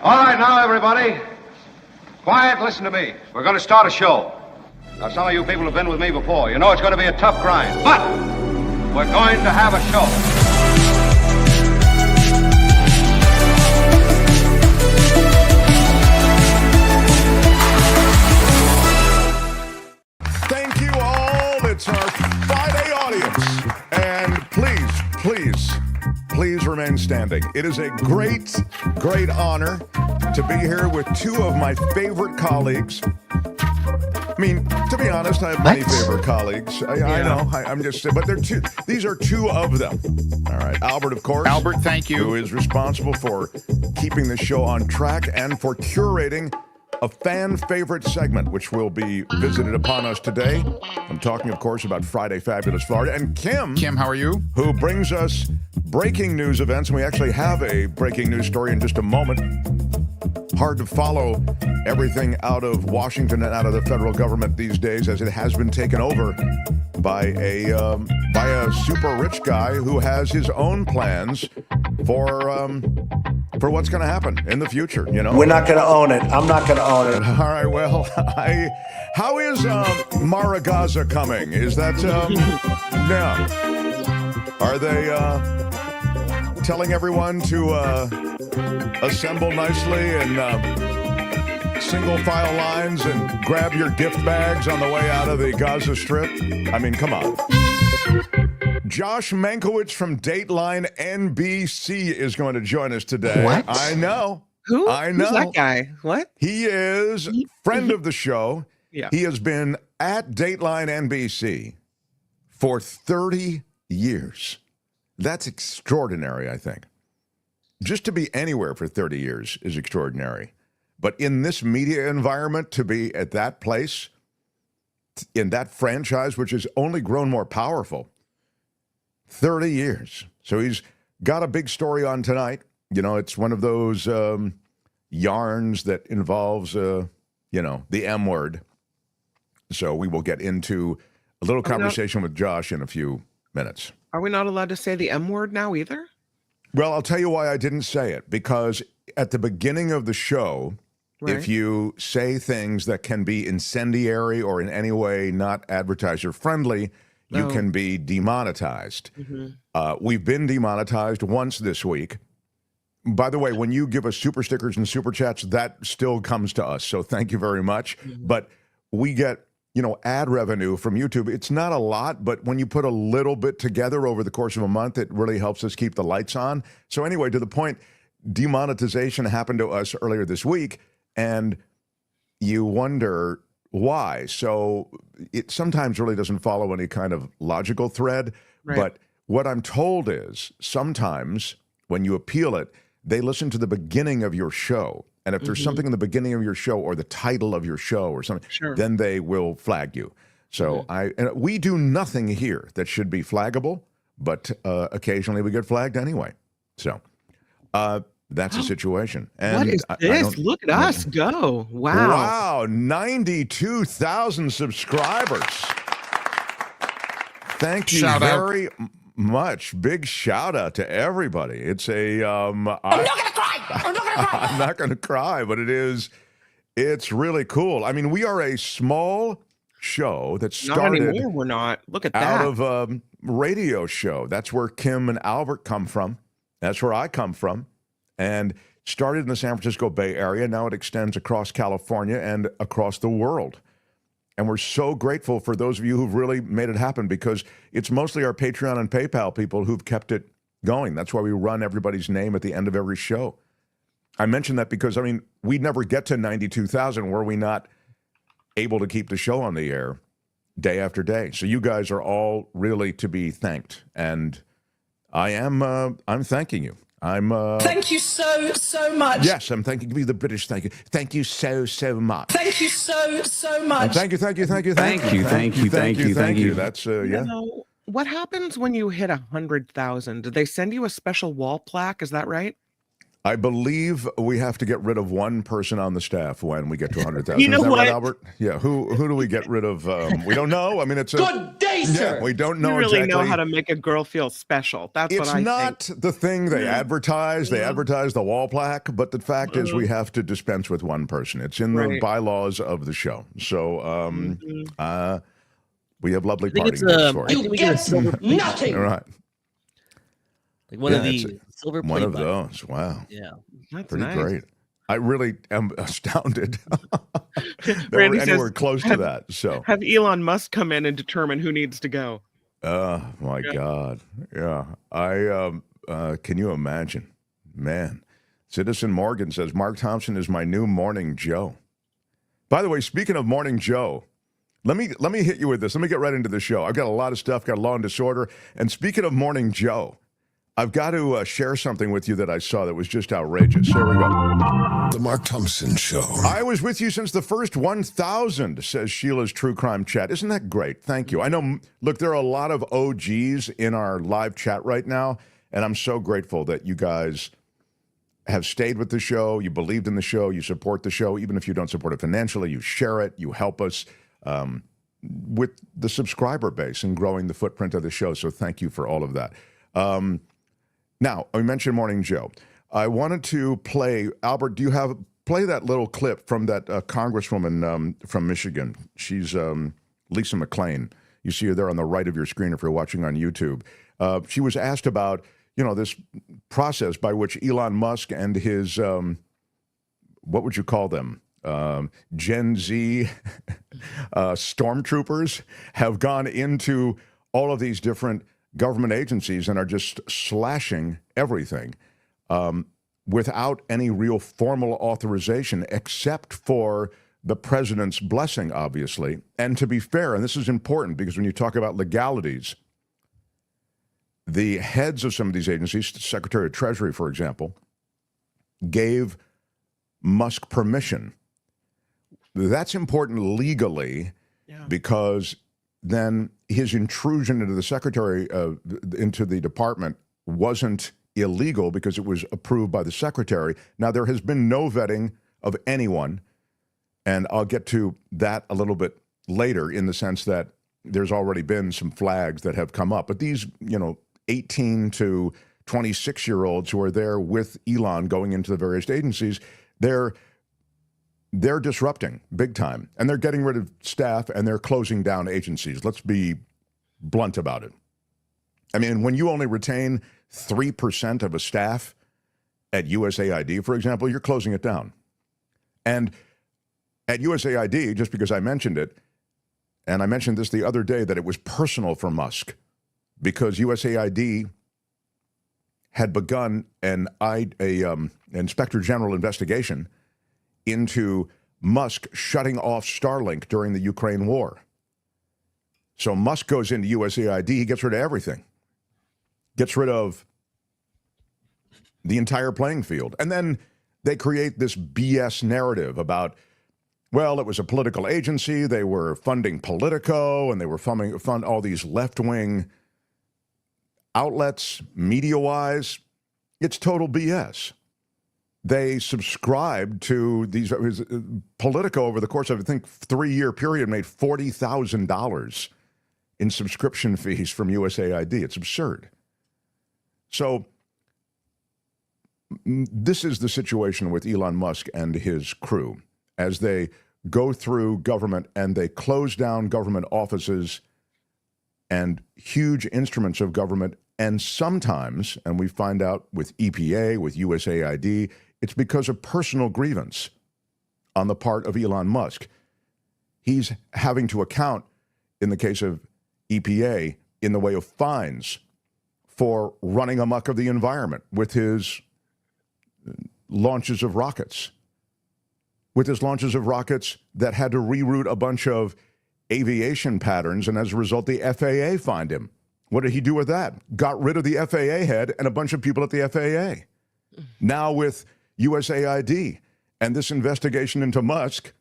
All right, now, everybody. Quiet, listen to me. We're going to start a show. Now, some of you people have been with me before. You know it's going to be a tough grind, but we're going to have a show. Thank you all. It's our Friday audience. And please remain standing. It is a great honor to be here with two of my favorite colleagues. I mean, to be honest, I have many favorite colleagues. I know. I'm just, but they're two. These are two of them. All right, Albert, of course. Albert, thank you. Who is responsible for keeping the show on track and for curating a fan favorite segment, which will be visited upon us today. I'm talking, of course, about Friday Fabulous Florida. And Kim. Kim, how are you? Who brings us breaking news events. And we actually have a breaking news story in just a moment. Hard to follow everything out of Washington and out of the federal government these days, as it has been taken over by a super rich guy who has his own plans for what's going to happen in the future. You know, we're not going to own it. I'm not going to own it. All right. Well, how is Maragaza coming? Is that now? Are they telling everyone to assemble nicely and single file lines and grab your gift bags on the way out of the Gaza Strip? I mean, come on. Josh Mankiewicz from Dateline NBC is going to join us today. What? I know. Who? I know. Who's that guy? What? He is friend of the show. Yeah. He has been at Dateline NBC for 30 years. That's extraordinary, I think. Just to be anywhere for 30 years is extraordinary. But in this media environment, to be at that place, in that franchise, which has only grown more powerful, 30 years. So he's got a big story on tonight. You know, it's one of those yarns that involves, the M word. So we will get into a little conversation with Josh in a few minutes. Are we not allowed to say the M word now either? Well, I'll tell you why I didn't say it. Because at the beginning of the show, Right. if you say things that can be incendiary or in any way not advertiser friendly, you can be demonetized. Mm-hmm. We've been demonetized once this week. By the way, when you give us super stickers and super chats, that still comes to us. So thank you very much. Mm-hmm. But we get, ad revenue from YouTube. It's not a lot, but when you put a little bit together over the course of a month, it really helps us keep the lights on. So anyway, to the point, demonetization happened to us earlier this week, and you wonder why. So it sometimes really doesn't follow any kind of logical thread. Right. But what I'm told is sometimes when you appeal it, they listen to the beginning of your show. And if there's something in the beginning of your show or the title of your show or something, then they will flag you. So we do nothing here that should be flaggable, but occasionally we get flagged anyway. So that's the situation. And what is this? Look at us go. Wow. Wow. 92,000 subscribers. Thank you very much. Big shout out to everybody. It's a, I'm not going to cry. I'm not going to cry, but it's really cool. I mean, we are a small show that started. Not anymore, we're not. Look at that. Out of a radio show. That's where Kim and Albert come from. That's where I come from. And started in the San Francisco Bay Area. Now it extends across California and across the world. And we're so grateful for those of you who've really made it happen, because it's mostly our Patreon and PayPal people who've kept it going. That's why we run everybody's name at the end of every show. I mention that because, we'd never get to 92,000 were we not able to keep the show on the air day after day. So you guys are all really to be thanked. And I'm thanking you. Thank you so much. Yes, I'm thanking you, the British thank you. Thank you so much. Thank you so much. Thank you. Thank you. That's, What happens when you hit 100,000? Do they send you a special wall plaque? Is that right? I believe we have to get rid of one person on the staff when we get to 100,000. You know Is that what? right, Albert? Yeah. Who do we get rid of? We don't know. I mean, it's a Good day, sir. yeah. We don't know You really exactly. know how to make a girl feel special. That's It's what I think. not the thing they advertise. They advertise the wall plaque, but the fact is we have to dispense with one person. It's in the Right. bylaws of the show. So we have lovely I think party it's for I it. think we get a silver plate. Nothing. All right. Like one of Yeah, the it's silver plate. One of buttons. those. Wow. Yeah. That's Pretty nice. great. I really am astounded that Randy we're anywhere says, close to that. So, Have Elon Musk come in and determine who needs to go. my God. Yeah. Can you imagine? Man. Citizen Morgan says, Mark Thompson is my new Morning Joe. By the way, speaking of Morning Joe, let me hit you with this. Let me get right into the show. I've got a lot of stuff, got Law and Disorder. And speaking of Morning Joe, I've got to share something with you that I saw that was just outrageous. Here we go. The Mark Thompson Show. I was with you since the first 1,000, says Sheila's True Crime Chat. Isn't that great? Thank you. I know, look, there are a lot of OGs in our live chat right now, and I'm so grateful that you guys have stayed with the show, you believed in the show, you support the show, even if you don't support it financially, you share it, you help us with the subscriber base and growing the footprint of the show. So thank you for all of that. Now, I mentioned Morning Joe. I wanted to play, Albert, do you have, play that little clip from that congresswoman from Michigan. She's Lisa McClain. You see her there on the right of your screen if you're watching on YouTube. She was asked about, this process by which Elon Musk and his, what would you call them? Gen Z stormtroopers have gone into all of these different government agencies and are just slashing everything without any real formal authorization except for the president's blessing, obviously. And to be fair, and this is important because when you talk about legalities, the heads of some of these agencies, Secretary of Treasury, for example, gave Musk permission. That's important legally because then his intrusion into the secretary, into the department wasn't illegal because it was approved by the secretary. Now, there has been no vetting of anyone, and I'll get to that a little bit later in the sense that there's already been some flags that have come up. But these, 18 to 26-year-olds who are there with Elon going into the various agencies, they're disrupting big time, and they're getting rid of staff, and they're closing down agencies. Let's be blunt about it. I mean, when you only retain 3% of a staff at USAID, for example, you're closing it down. And at USAID, just because I mentioned it, and I mentioned this the other day, that it was personal for Musk because USAID had begun an Inspector General investigation into Musk shutting off Starlink during the Ukraine war. So Musk goes into USAID, he gets rid of everything. Gets rid of the entire playing field. And then they create this BS narrative about, well, it was a political agency, they were funding Politico, and they were fund all these left-wing outlets, media-wise. It's total BS. They subscribed to these, Politico over the course of, I think, 3-year period made $40,000 in subscription fees from USAID. It's absurd. So this is the situation with Elon Musk and his crew as they go through government and they close down government offices and huge instruments of government. And sometimes, and we find out with EPA, with USAID, it's because of personal grievance on the part of Elon Musk. He's having to account, in the case of EPA, in the way of fines for running amok of the environment with his launches of rockets. With his launches of rockets that had to reroute a bunch of aviation patterns, and as a result, the FAA fined him. What did he do with that? Got rid of the FAA head and a bunch of people at the FAA. Now with USAID and this investigation into Musk,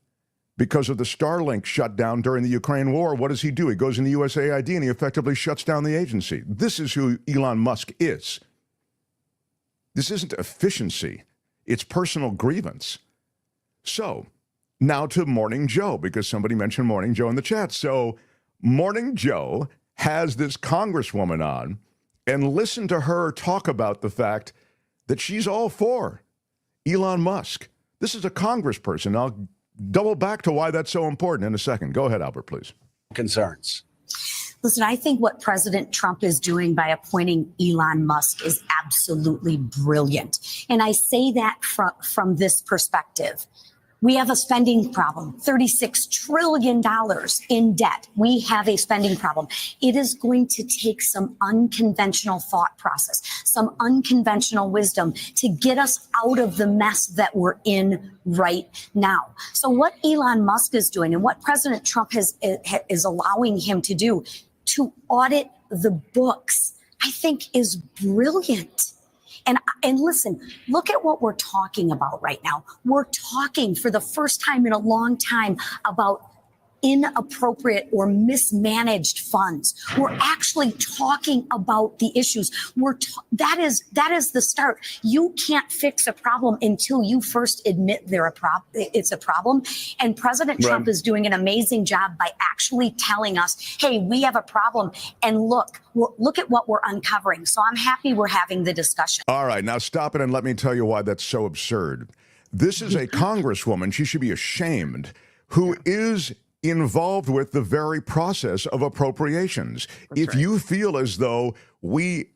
because of the Starlink shutdown during the Ukraine war, what does he do? He goes into USAID and he effectively shuts down the agency. This is who Elon Musk is. This isn't efficiency. It's personal grievance. So now to Morning Joe, because somebody mentioned Morning Joe in the chat. So Morning Joe has this congresswoman on, and listen to her talk about the fact that she's all for Elon Musk. This is a congressperson. I'll double back to why that's so important in a second. Go ahead, Albert, please. Concerns. Listen, I think what President Trump is doing by appointing Elon Musk is absolutely brilliant. And I say that from this perspective. We have a spending problem, $36 trillion in debt. We have a spending problem. It is going to take some unconventional thought process, some unconventional wisdom to get us out of the mess that we're in right now. So what Elon Musk is doing and what President Trump is allowing him to do to audit the books, I think is brilliant. And listen, look at what we're talking about right now. We're talking for the first time in a long time about inappropriate or mismanaged funds. We're actually talking about the issues. That is the start. You can't fix a problem until you first admit it's a problem. And President Trump is doing an amazing job by actually telling us, hey, we have a problem. And look at what we're uncovering. So I'm happy we're having the discussion. All right, now stop it and let me tell you why that's so absurd. This is a congresswoman, she should be ashamed, who is involved with the very process of appropriations. If you feel as though we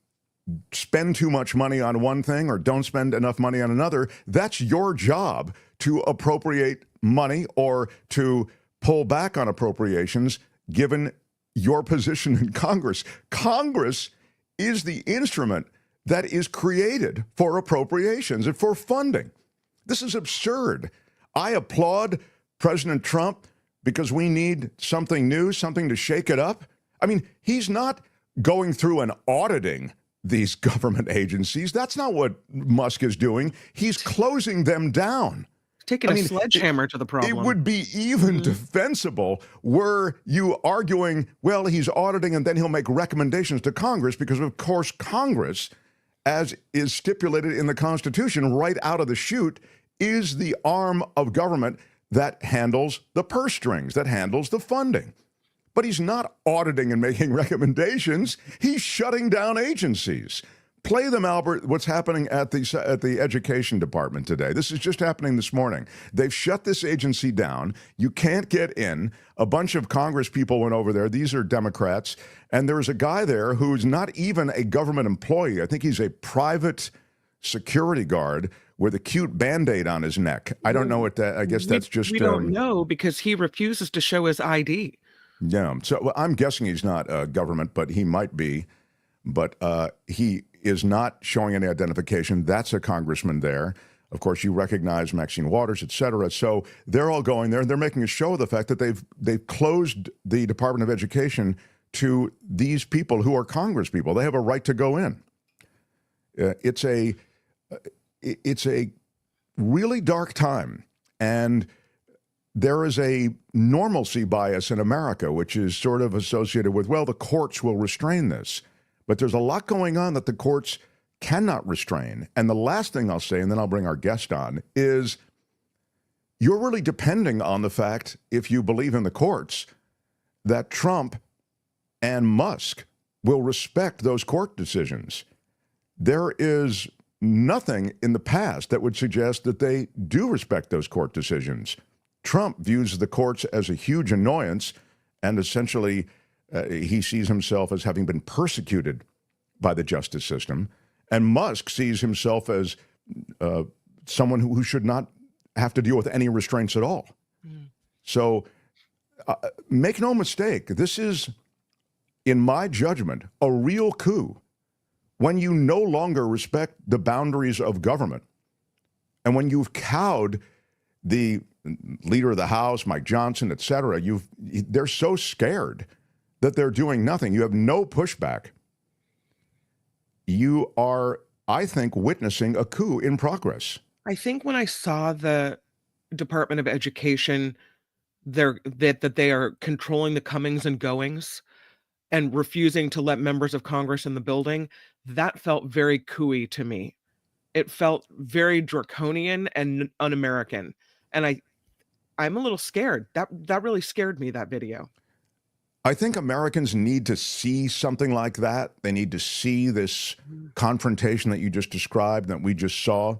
spend too much money on one thing or don't spend enough money on another, that's your job to appropriate money or to pull back on appropriations given your position in Congress. Congress is the instrument that is created for appropriations and for funding. This is absurd. I applaud President Trump because we need something new, something to shake it up. I mean, he's not going through and auditing these government agencies. That's not what Musk is doing. He's closing them down. Taking a sledgehammer to the problem. It would be even defensible were you arguing, well, he's auditing and then he'll make recommendations to Congress because, of course, Congress, as is stipulated in the Constitution right out of the chute, is the arm of government that handles the purse strings, that handles the funding. But he's not auditing and making recommendations. He's shutting down agencies. Play them, Albert, what's happening at the education department today. This is just happening this morning. They've shut this agency down. You can't get in. A bunch of Congress people went over there. These are Democrats. And there's a guy there who's not even a government employee. I think he's a private security guard with a cute Band-Aid on his neck. I don't know what that, I guess that's just... We don't know because he refuses to show his ID. Yeah, so I'm guessing he's not government, but he might be. But he is not showing any identification. That's a congressman there. Of course, you recognize Maxine Waters, et cetera. So they're all going there, and they're making a show of the fact that they've closed the Department of Education to these people who are Congress people. They have a right to go in. It's a really dark time, and there is a normalcy bias in America, which is sort of associated with, well, the courts will restrain this. But there's a lot going on that the courts cannot restrain. And the last thing I'll say, and then I'll bring our guest on, is you're really depending on the fact, if you believe in the courts, that Trump and Musk will respect those court decisions. There is nothing in the past that would suggest that they do respect those court decisions. Trump views the courts as a huge annoyance, and essentially he sees himself as having been persecuted by the justice system. And Musk sees himself as someone who should not have to deal with any restraints at all. So make no mistake, this is, in my judgment, a real coup when you no longer respect the boundaries of government and when you've cowed the leader of the House, Mike Johnson, et cetera. They're so scared that they're doing nothing. You have no pushback. You are, I think, witnessing a coup in progress. I think when I saw the Department of Education, that they are controlling the comings and goings and refusing to let members of Congress in the building, that felt very coup-y to me. it felt very draconian and un-American. And I'm a little scared. That really scared me, that video. I think Americans need to see something like that. They need to see this confrontation that you just described, that we just saw.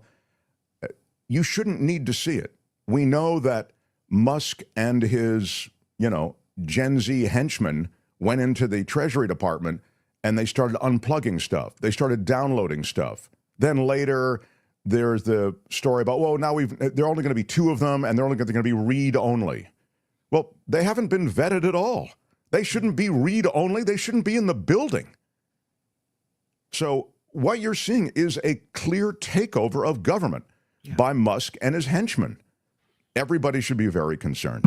You shouldn't need to see it. We know that Musk and his, Gen Z henchmen went into the Treasury Department and they started unplugging stuff. They started downloading stuff. Then later, there's the story about, well, now there are only going to be 2 of them and they're going to be read only. Well, they haven't been vetted at all. They shouldn't be read only. They shouldn't be in the building. So what you're seeing is a clear takeover of government by Musk and his henchmen. Everybody should be very concerned.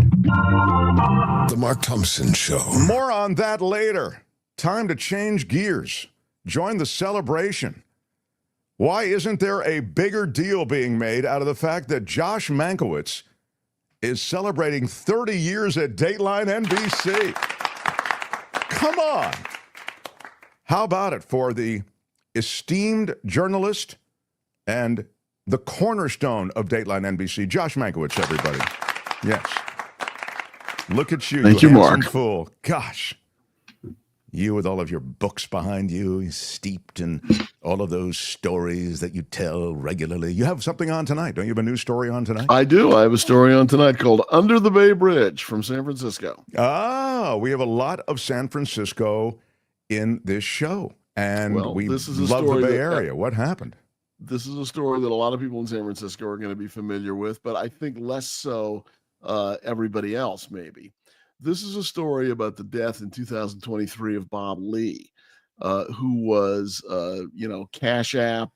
The Mark Thompson Show. More on that later. Time to change gears. Join the celebration. Why isn't there a bigger deal being made out of the fact that Josh Mankiewicz is celebrating 30 years at Dateline NBC? Come on. How about it for the esteemed journalist and the cornerstone of Dateline NBC, Josh Mankiewicz, everybody. Yes. Look at you. Thank you, Mark. Fool. Gosh. You with all of your books behind you, steeped in all of those stories that you tell regularly. You have something on tonight. Don't you have a new story on tonight? I do. I have a story on tonight called Under the Bay Bridge from San Francisco. Ah, we have a lot of San Francisco in this show. And we love the Bay Area. What happened? This is a story that a lot of people in San Francisco are going to be familiar with, but I think less so everybody else, maybe. This is a story about the death in 2023 of Bob Lee, who was, Cash App,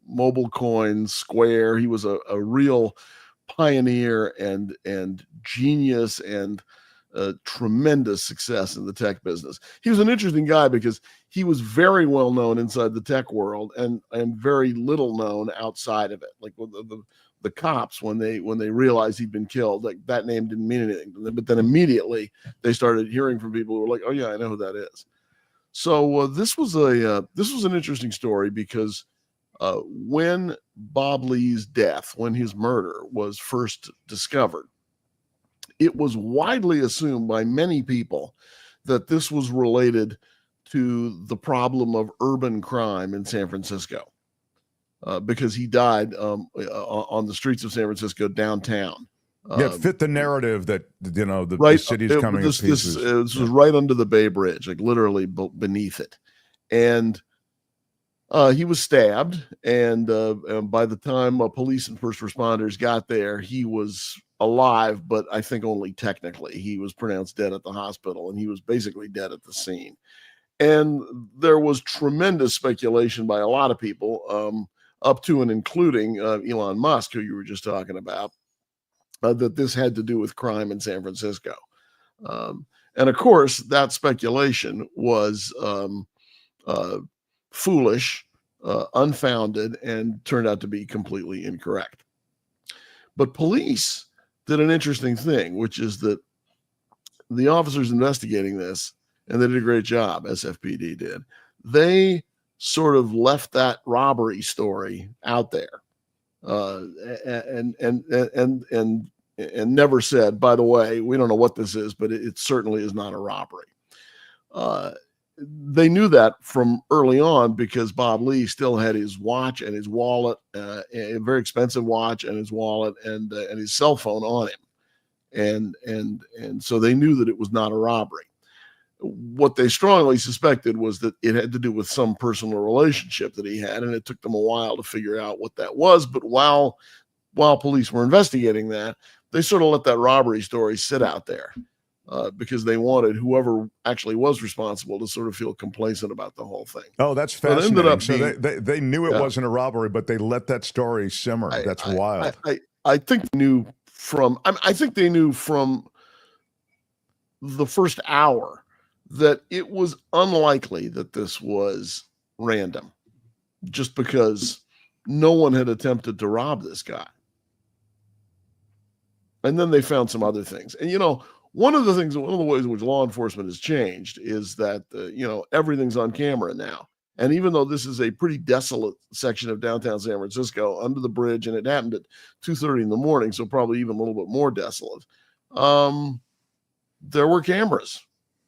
mobile coins, Square. He was a real pioneer and genius and tremendous success in the tech business. He was an interesting guy because he was very well known inside the tech world and very little known outside of it. Like the cops, when they realized he'd been killed, like that name didn't mean anything to them. But then immediately they started hearing from people who were like, "Oh yeah, I know who that is." So this was an interesting story because when Bob Lee's death, when his murder was first discovered, it was widely assumed by many people that this was related to the problem of urban crime in San Francisco. Because he died on the streets of San Francisco downtown. It fit the narrative that the city's coming to pieces. This was right under the Bay Bridge, like literally beneath it, and he was stabbed. And by the time police and first responders got there, he was alive, but I think only technically. He was pronounced dead at the hospital, and he was basically dead at the scene. And there was tremendous speculation by a lot of people. Up to and including Elon Musk, who you were just talking about, that this had to do with crime in San Francisco. And of course, that speculation was foolish, unfounded, and turned out to be completely incorrect. But police did an interesting thing, which is that the officers investigating this, and they did a great job, SFPD did, they sort of left that robbery story out there, and never said, by the way, we don't know what this is, but it certainly is not a robbery. They knew that from early on because Bob Lee still had his watch and his wallet, a very expensive watch and his wallet and his cell phone on him, and so they knew that it was not a robbery. What they strongly suspected was that it had to do with some personal relationship that he had, and it took them a while to figure out what that was. But while police were investigating that, they sort of let that robbery story sit out there because they wanted whoever actually was responsible to sort of feel complacent about the whole thing. Oh, that's fascinating. So they knew it wasn't a robbery, but they let that story simmer. That's wild. I think they knew from the first hour that it was unlikely that this was random, just because no one had attempted to rob this guy. And then they found some other things. And, one of the ways in which law enforcement has changed is that, everything's on camera now. And even though this is a pretty desolate section of downtown San Francisco, under the bridge, and it happened at 2:30 in the morning, so probably even a little bit more desolate, there were cameras.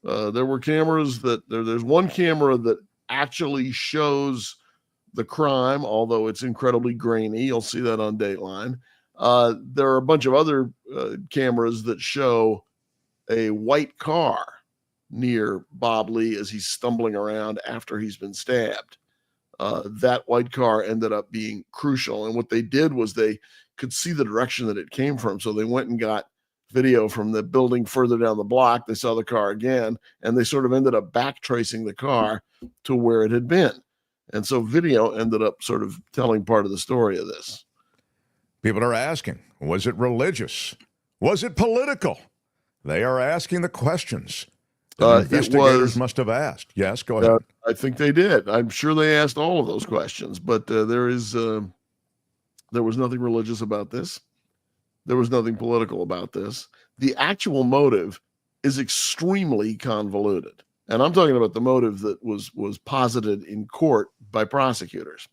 There were cameras there's one camera that actually shows the crime, although it's incredibly grainy. You'll see that on Dateline. There are a bunch of other cameras that show a white car near Bob Lee as he's stumbling around after he's been stabbed. That white car ended up being crucial. And what they did was they could see the direction that it came from. So they went and got video from the building further down the block. They saw the car again, and they sort of ended up back tracing the car to where it had been. And so video ended up sort of telling part of the story of this. People are asking, was it religious? Was it political? They are asking the questions that investigators must have asked. Yes, go ahead. I think they did. I'm sure they asked all of those questions, but there was nothing religious about this. There was nothing political about this. The actual motive is extremely convoluted. And I'm talking about the motive that was posited in court by prosecutors,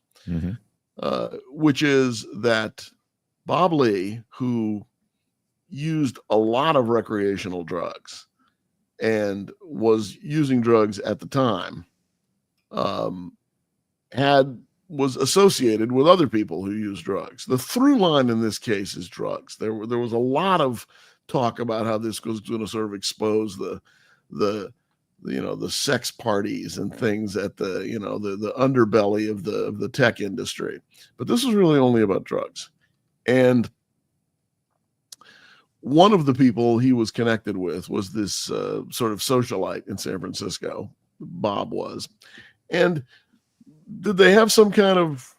which is that Bob Lee, who used a lot of recreational drugs and was using drugs at the time, was associated with other people who use drugs. The through line in this case is drugs. There was a lot of talk about how this was going to sort of expose the sex parties and things at the underbelly of the tech industry. But this was really only about drugs. And one of the people he was connected with was this sort of socialite in San Francisco. Bob was. And did they have some kind of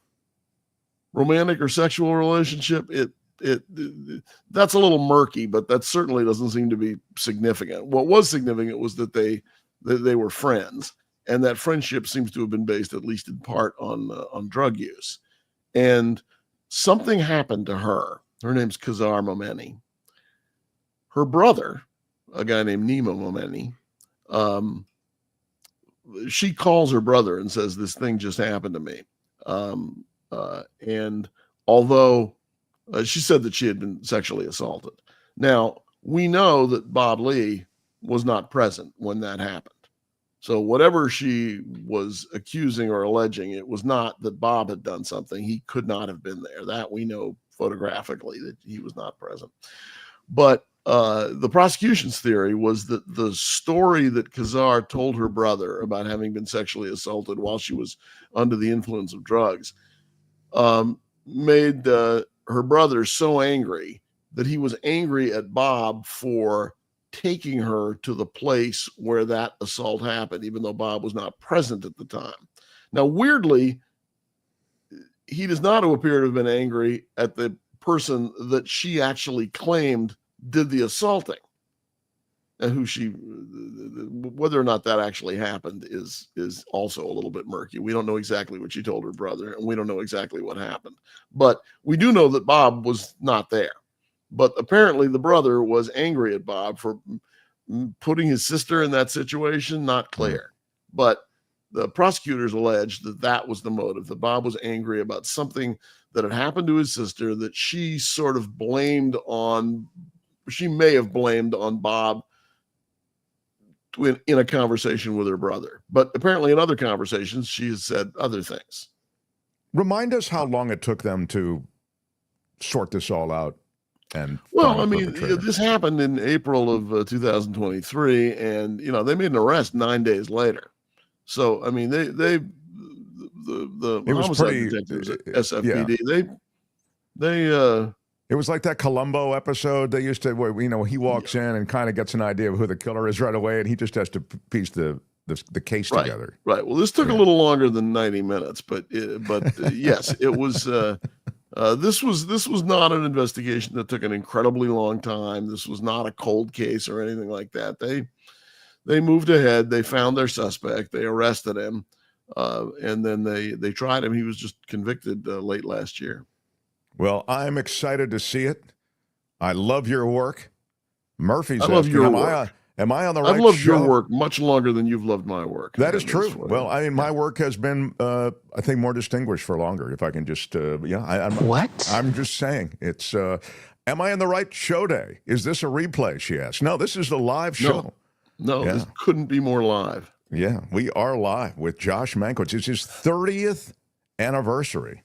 romantic or sexual relationship? That's a little murky, but that certainly doesn't seem to be significant. What was significant was that they were friends, and that friendship seems to have been based, at least in part, on drug use. And something happened to her. Her name's Kazar Momeni. Her brother, a guy named Nima Momeni, she calls her brother and says, this thing just happened to me. And although she said that she had been sexually assaulted. Now, we know that Bob Lee was not present when that happened. So whatever she was accusing or alleging, it was not that Bob had done something. He could not have been there. That we know photographically that he was not present. But the prosecution's theory was that the story that Kazar told her brother about having been sexually assaulted while she was under the influence of drugs made her brother so angry that he was angry at Bob for taking her to the place where that assault happened, even though Bob was not present at the time. Now, weirdly, he does not appear to have been angry at the person that she actually claimed did the assaulting, and whether or not that actually happened is also a little bit murky. We don't know exactly what she told her brother, and we don't know exactly what happened, but we do know that Bob was not there. But apparently the brother was angry at Bob for putting his sister in that situation. Not clear, but the prosecutors alleged that that was the motive, that Bob was angry about something that had happened to his sister that she sort of she may have blamed on Bob in a conversation with her brother. But apparently in other conversations, she has said other things. Remind us how long it took them to sort this all out. Well, I mean, this happened in April of 2023, and they made an arrest 9 days later. So, I mean, the homicide detectives at SFPD, yeah. It was like that Columbo episode they used to, where he walks in and kind of gets an idea of who the killer is right away, and he just has to piece the case together. Right. Well, this took a little longer than 90 minutes, but yes, it was. This was not an investigation that took an incredibly long time. This was not a cold case or anything like that. They moved ahead. They found their suspect. They arrested him, and then they tried him. He was just convicted late last year. Well, I'm excited to see it. I love your work. Murphy's I love your work. Am I on the I've right loved show? your work much longer than you've loved my work. That is true. Well, I mean, my work has been, I think, more distinguished for longer. If I can just, I'm just saying. It's, am I on the right show day? Is this a replay? She asked. No, this is the live show. No, this couldn't be more live. Yeah, we are live with Josh Mankiewicz. It's his 30th anniversary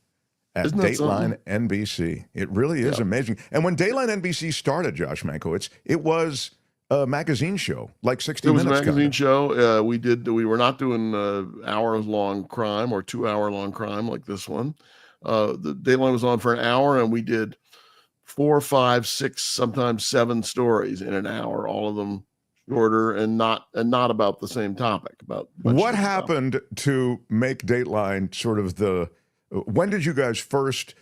at Dateline NBC. It really is amazing. And when Dateline NBC started, Josh Mankiewicz, it was a magazine show, like 60 Minutes. It was a magazine show. We were not doing hour-long crime or 2-hour-long crime like this one. The Dateline was on for an hour, and we did 4, 5, 6, sometimes 7 stories in an hour, all of them shorter and not about the same topic. What happened to make Dateline sort of the? When did you guys first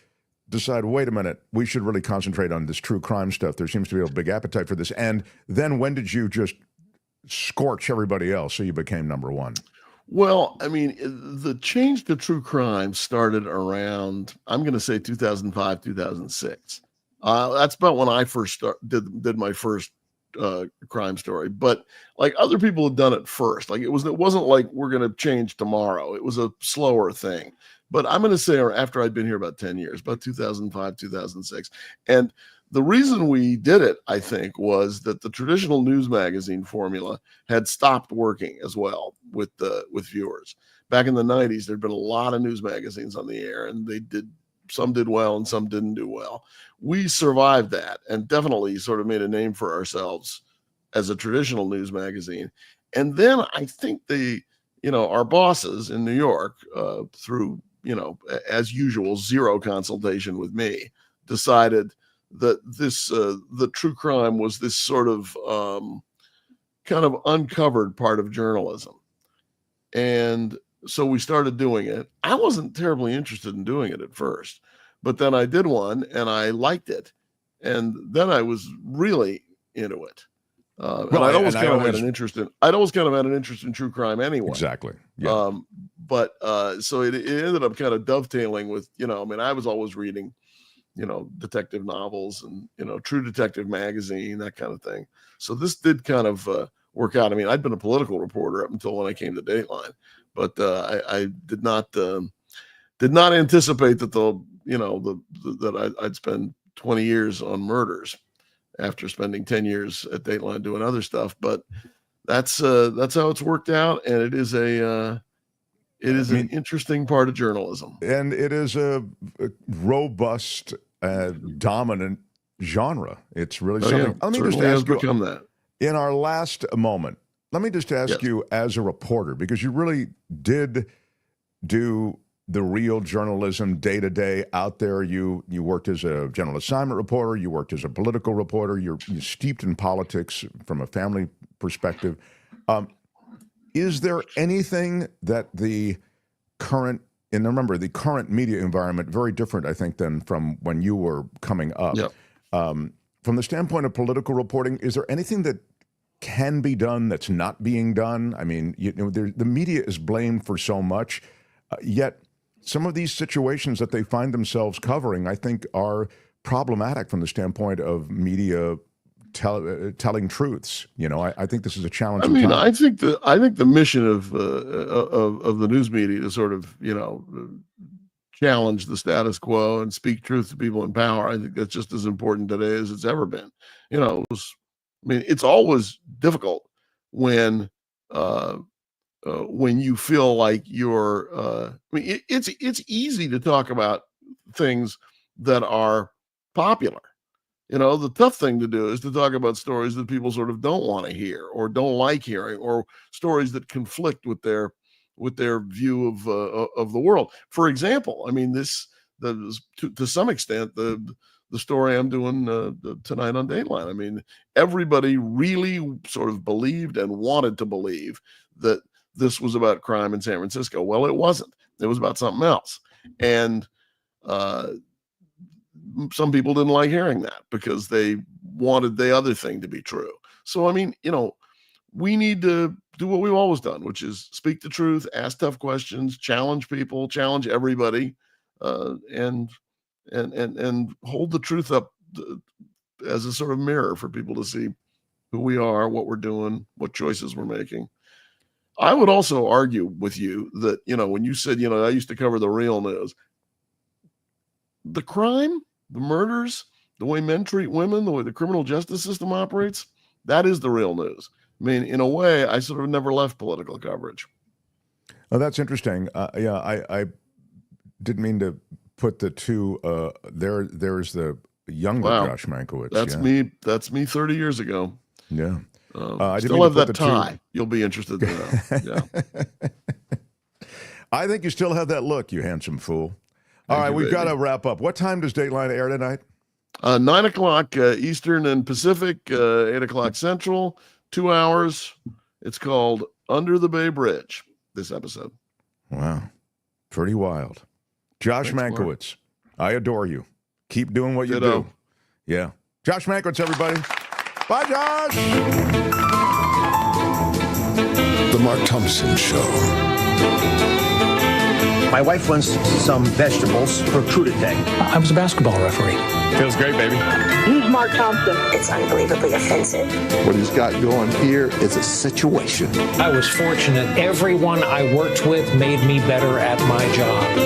decide, wait a minute, we should really concentrate on this true crime stuff? There seems to be a big appetite for this. And then when did you just scorch everybody else so you became number one? Well, I mean, the change to true crime started around, I'm going to say 2005, 2006. That's about when I first did my first crime story. But like other people had done it first. Like it wasn't like we're going to change tomorrow. It was a slower thing. But I'm going to say after I'd been here about 10 years, about 2005, 2006. And the reason we did it, I think, was that the traditional news magazine formula had stopped working as well with viewers. Back in the 90s, there'd been a lot of news magazines on the air, and some did well and some didn't do well. We survived that and definitely sort of made a name for ourselves as a traditional news magazine. And then I think our bosses in New York, through, as usual, zero consultation with me, decided that the true crime was this sort of kind of uncovered part of journalism. And so we started doing it. I wasn't terribly interested in doing it at first, but then I did one and I liked it. And then I was really into it. And I'd always kind of had an interest in true crime anyway. Exactly. Yeah. So it ended up kind of dovetailing with, I was always reading, detective novels and, True Detective magazine, that kind of thing. So this did kind of work out. I mean, I'd been a political reporter up until when I came to Dateline, but I did not anticipate that I'd spend 20 years on murders after spending 10 years at Dateline doing other stuff. But that's how it's worked out, and it is an interesting part of journalism, and it is a robust, dominant genre. It's really something. Yeah, let me just ask you, that. In our last moment, let me just ask you as a reporter, because you really did do the real journalism day to day out there. You worked as a general assignment reporter. You worked as a political reporter. You're steeped in politics from a family perspective. Is there anything that the current media environment, very different, I think, than from when you were coming up. Yep. From the standpoint of political reporting, is there anything that can be done that's not being done? I mean, the media is blamed for so much, yet some of these situations that they find themselves covering, I think, are problematic from the standpoint of media telling truths. I think this is a challenge. I mean, I think the mission of the news media to sort of challenge the status quo and speak truth to people in power, I think that's just as important today as it's ever been. It's always difficult when you feel like you're. It's easy to talk about things that are popular. The tough thing to do is to talk about stories that people sort of don't want to hear or don't like hearing, or stories that conflict with their view of the world. For example, I mean, to some extent, the story I'm doing tonight on Dateline. I mean, everybody really sort of believed and wanted to believe that this was about crime in San Francisco. Well, it wasn't. It was about something else. And some people didn't like hearing that because they wanted the other thing to be true. So, I mean, we need to do what we've always done, which is speak the truth, ask tough questions, challenge people, challenge everybody, and hold the truth up as a sort of mirror for people to see who we are, what we're doing, what choices we're making. I would also argue with you that, when you said, I used to cover the real news, the crime, the murders, the way men treat women, the way the criminal justice system operates, that is the real news. I mean, in a way, I sort of never left political coverage. Oh, that's interesting. I didn't mean to put the two. There's the younger Josh Mankiewicz. That's me. That's me 30 years ago. Yeah. I still have that tie. You'll be interested in that. Yeah. I think you still have that look, you handsome fool. All right, we've got to wrap up. What time does Dateline air tonight? 9 o'clock Eastern and Pacific, 8 o'clock Central, 2 hours. It's called Under the Bay Bridge, this episode. Wow. Pretty wild. Josh Mankiewicz, I adore you. Keep doing what you do. Yeah. Josh Mankiewicz, everybody. Bye, Josh. The Mark Thompson Show. My wife wants some vegetables for coup d'etat. I was a basketball referee. Feels great, baby. Use Mark Thompson. It's unbelievably offensive. What he's got going here is a situation. I was fortunate. Everyone I worked with made me better at my job.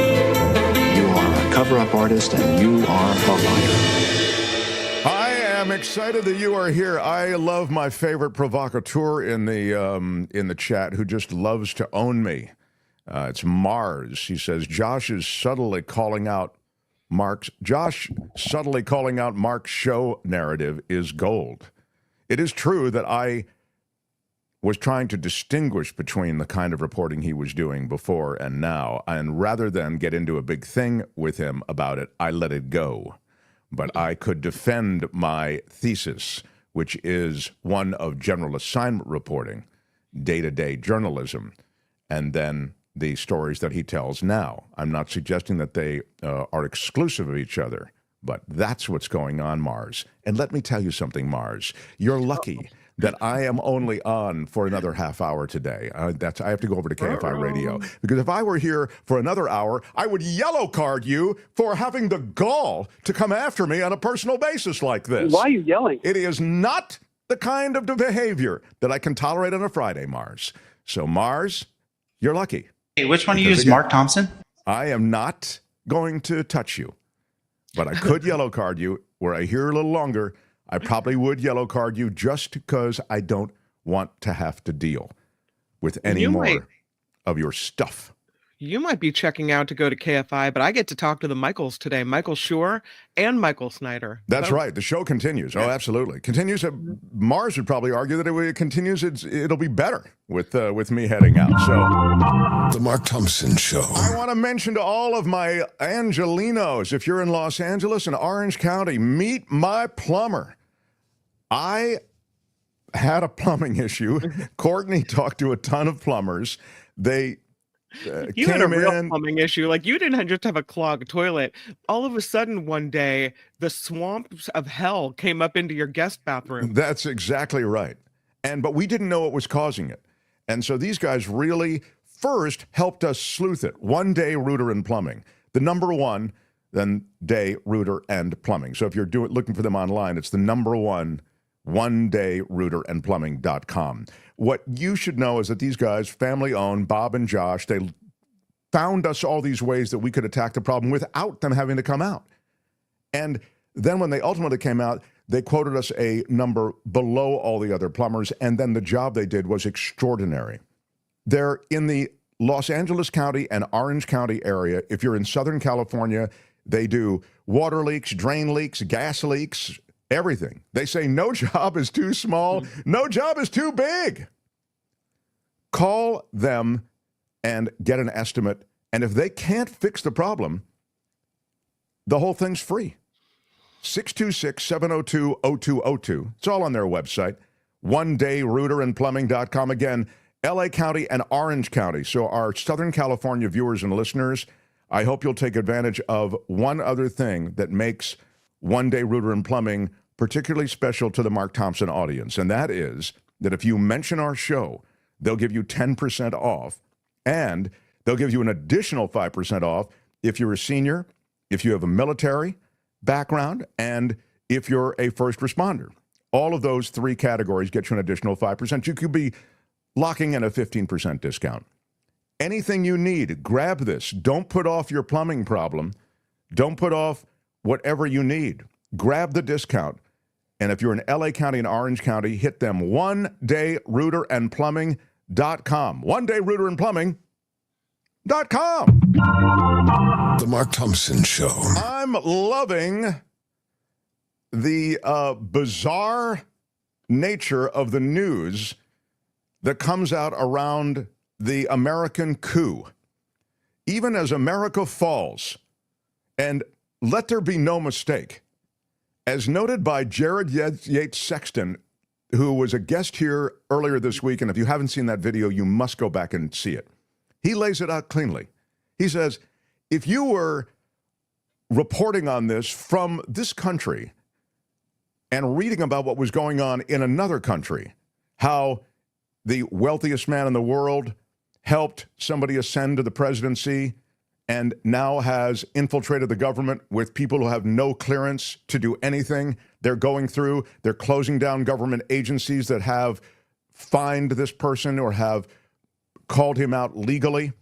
You are a cover-up artist and you are a liar. I'm excited that you are here. I love my favorite provocateur in the chat who just loves to own me. It's Mars. He says Josh subtly calling out Mark's show narrative is gold. It is true that I was trying to distinguish between the kind of reporting he was doing before and now, and rather than get into a big thing with him about it, I let it go. But I could defend my thesis, which is one of general assignment reporting, day-to-day journalism, and then the stories that he tells now. I'm not suggesting that they are exclusive of each other, but that's what's going on, Mars. And let me tell you something, Mars. You're lucky that I am only on for another half hour today. I have to go over to KFI Radio, because if I were here for another hour, I would yellow card you for having the gall to come after me on a personal basis like this. Why are you yelling? It is not the kind of behavior that I can tolerate on a Friday, Mars. So, Mars, you're lucky. Hey, which one do you use, Mark Thompson? I am not going to touch you, but I could yellow card you. Were I here a little longer, I probably would yellow card you just because I don't want to have to deal with any more of your stuff. You might be checking out to go to KFI, but I get to talk to the Michaels today, Michael Shure and Michael Snyder. That's right. The show continues. Oh, absolutely. Continues. Mars would probably argue that it continues. It'll be better with me heading out. So, The Mark Thompson Show. I want to mention to all of my Angelinos, if you're in Los Angeles and Orange County, meet my plumber. I had a plumbing issue. Courtney talked to a ton of plumbers. They you had a real plumbing issue. Like, you didn't just have a clogged toilet. All of a sudden, one day, the swamps of hell came up into your guest bathroom. That's exactly right. But we didn't know what was causing it. And so these guys really first helped us sleuth it. One Day Rooter and Plumbing. The number one, then Day Rooter and Plumbing. So if you're looking for them online, it's the number one, onedayrouterandplumbing.com. What you should know is that these guys, family-owned, Bob and Josh, they found us all these ways that we could attack the problem without them having to come out. And then when they ultimately came out, they quoted us a number below all the other plumbers, and then the job they did was extraordinary. They're in the Los Angeles County and Orange County area. If you're in Southern California, they do water leaks, drain leaks, gas leaks, everything. They say no job is too small, no job is too big. Call them and get an estimate. And if they can't fix the problem, the whole thing's free. 626-702-0202. It's all on their website. OneDayRouterandPlumbing.com. Again, LA County and Orange County. So our Southern California viewers and listeners, I hope you'll take advantage of one other thing that makes One Day Rooter and Plumbing particularly special to the Mark Thompson audience. And that is that if you mention our show, they'll give you 10% off. And they'll give you an additional 5% off if you're a senior, if you have a military background, and if you're a first responder. All of those three categories get you an additional 5%. You could be locking in a 15% discount. Anything you need, grab this. Don't put off your plumbing problem. Don't put off whatever you need. Grab the discount. And if you're in LA County and Orange County, hit them onedayrouterandplumbing.com. onedayrouterandplumbing.com. The Mark Thompson Show. I'm loving the bizarre nature of the news that comes out around the American coup. Even as America falls, and let there be no mistake, as noted by Jared Yates Sexton, who was a guest here earlier this week, and if you haven't seen that video, you must go back and see it. He lays it out cleanly. He says, if you were reporting on this from this country and reading about what was going on in another country, how the wealthiest man in the world helped somebody ascend to the presidency and now has infiltrated the government with people who have no clearance to do anything. They're closing down government agencies that have fined this person or have called him out legally.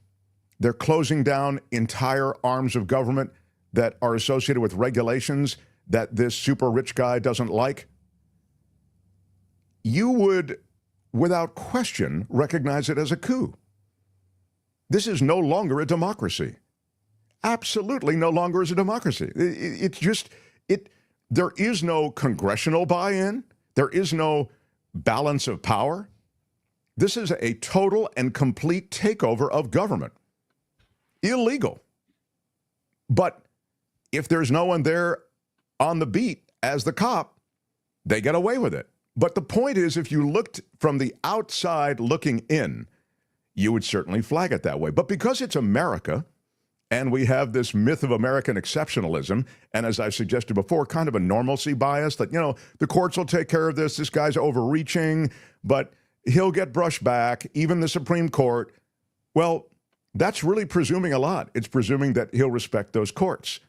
They're closing down entire arms of government that are associated with regulations that this super rich guy doesn't like. You would, without question, recognize it as a coup. This is no longer a democracy. Absolutely no longer is a democracy. There is no congressional buy-in. There is no balance of power. This is a total and complete takeover of government. Illegal. But if there's no one there on the beat as the cop, they get away with it. But the point is, if you looked from the outside looking in, you would certainly flag it that way. But because it's America, and we have this myth of American exceptionalism, and as I've suggested before, kind of a normalcy bias that, the courts will take care of this. This guy's overreaching, but he'll get brushed back, even the Supreme Court. Well, that's really presuming a lot. It's presuming that he'll respect those courts.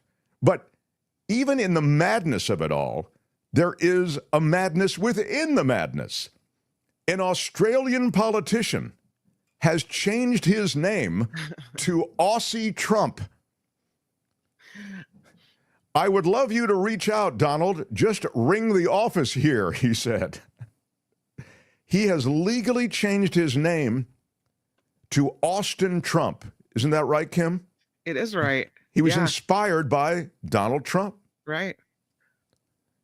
But even in the madness of it all, there is a madness within the madness. An Australian politician has changed his name to Aussie Trump. I would love you to reach out, Donald. Just ring the office here, he said. He has legally changed his name to Austin Trump. Isn't that right, Kim? It is right. He was inspired by Donald Trump. Right.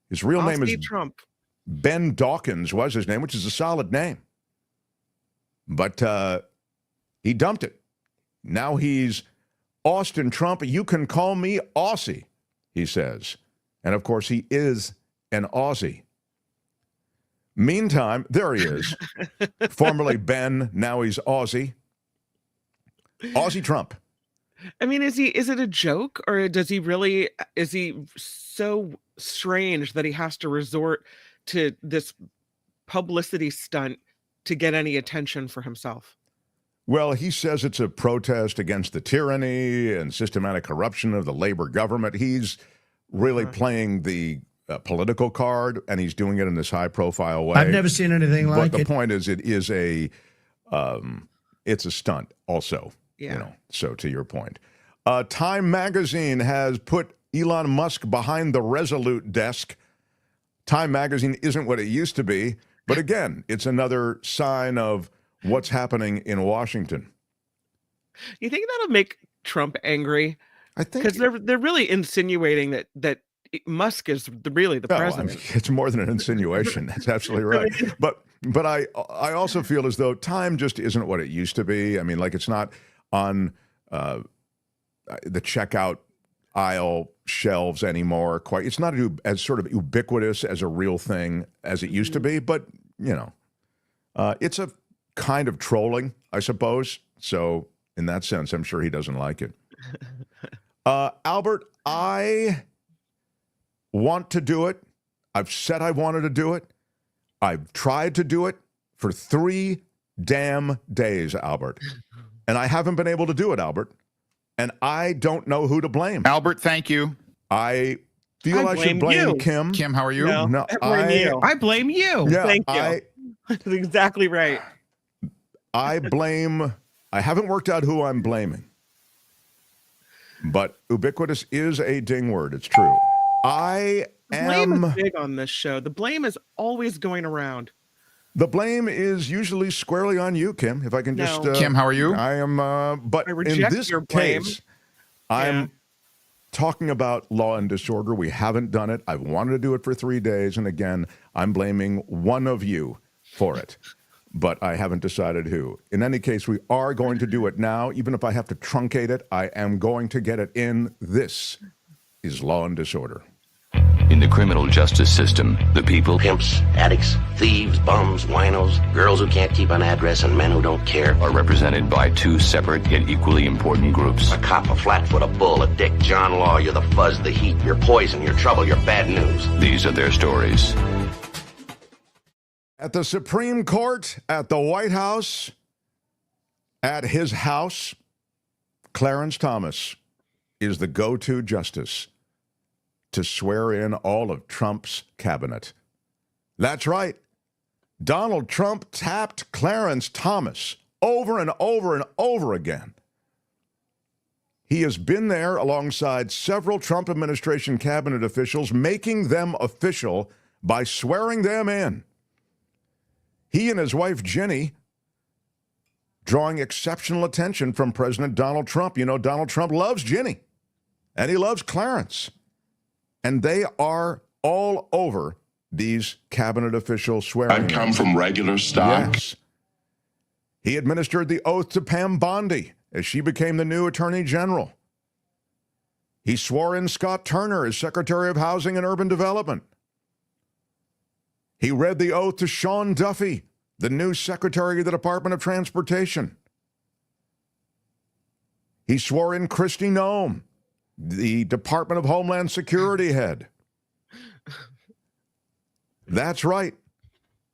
His real name is Trump. Ben Dawkins was his name, which is a solid name. But he dumped it. Now he's Austin Trump. You can call me Aussie, he says. And of course, he is an Aussie. Meantime, there he is. Formerly Ben, now he's Aussie. Aussie Trump. I mean, is it a joke, or is he so strange that he has to resort to this publicity stunt to get any attention for himself? Well, he says it's a protest against the tyranny and systematic corruption of the labor government. He's really playing the political card, and he's doing it in this high-profile way. I've never seen anything like it. But the point is, it's a stunt also. Yeah. So to your point, Time Magazine has put Elon Musk behind the Resolute desk. Time Magazine isn't what it used to be, but again, it's another sign of what's happening in Washington. You think that'll make Trump angry? I think because they're really insinuating that Musk is really the president. I mean, it's more than an insinuation. That's absolutely right. But I also feel as though Time just isn't what it used to be. I mean, like it's not on the checkout aisle shelves anymore. Quite, it's not as sort of ubiquitous as a real thing as it used to be. But it's a kind of trolling, I suppose. So in that sense, I'm sure he doesn't like it. Albert, I want to do it. I've said I wanted to do it. I've tried to do it for 3 damn days, Albert. And I haven't been able to do it, Albert. And I don't know who to blame. Albert, thank you. I feel I should blame you. Kim. Kim, how are you? No, I blame you. I blame you. Yeah, Thank you. That's exactly right. I haven't worked out who I'm blaming. But ubiquitous is a ding word. It's true. Blame is big on this show. The blame is always going around. The blame is usually squarely on you, Kim. If I can just... Kim, how are you? I am... but I in reject this your blame. case, I'm talking about law and disorder. We haven't done it. I've wanted to do it for 3 days. And again, I'm blaming one of you for it. But I haven't decided who. In any case, we are going to do it now. Even if I have to truncate it, I am going to get it in. This is Law and Disorder. In the criminal justice system, the people, pimps, addicts, thieves, bums, winos, girls who can't keep an address, and men who don't care, are represented by two separate yet equally important groups. A cop, a flatfoot, a bull, a dick, John Law. You're the fuzz, the heat, you're poison, you're trouble, you're bad news. These are their stories. At the Supreme Court, at the White House, at his house, Clarence Thomas is the go-to justice to swear in all of Trump's cabinet. That's right. Donald Trump tapped Clarence Thomas over and over and over again. He has been there alongside several Trump administration cabinet officials, making them official by swearing them in. He and his wife, Ginny, drawing exceptional attention from President Donald Trump. You know, Donald Trump loves Ginny, and he loves Clarence. And they are all over these cabinet official swearing. I come from regular stock. Yes. He administered the oath to Pam Bondi as she became the new Attorney General. He swore in Scott Turner as Secretary of Housing and Urban Development. He read the oath to Sean Duffy, the new Secretary of the Department of Transportation. He swore in Kristi Noem, the Department of Homeland Security head. That's right.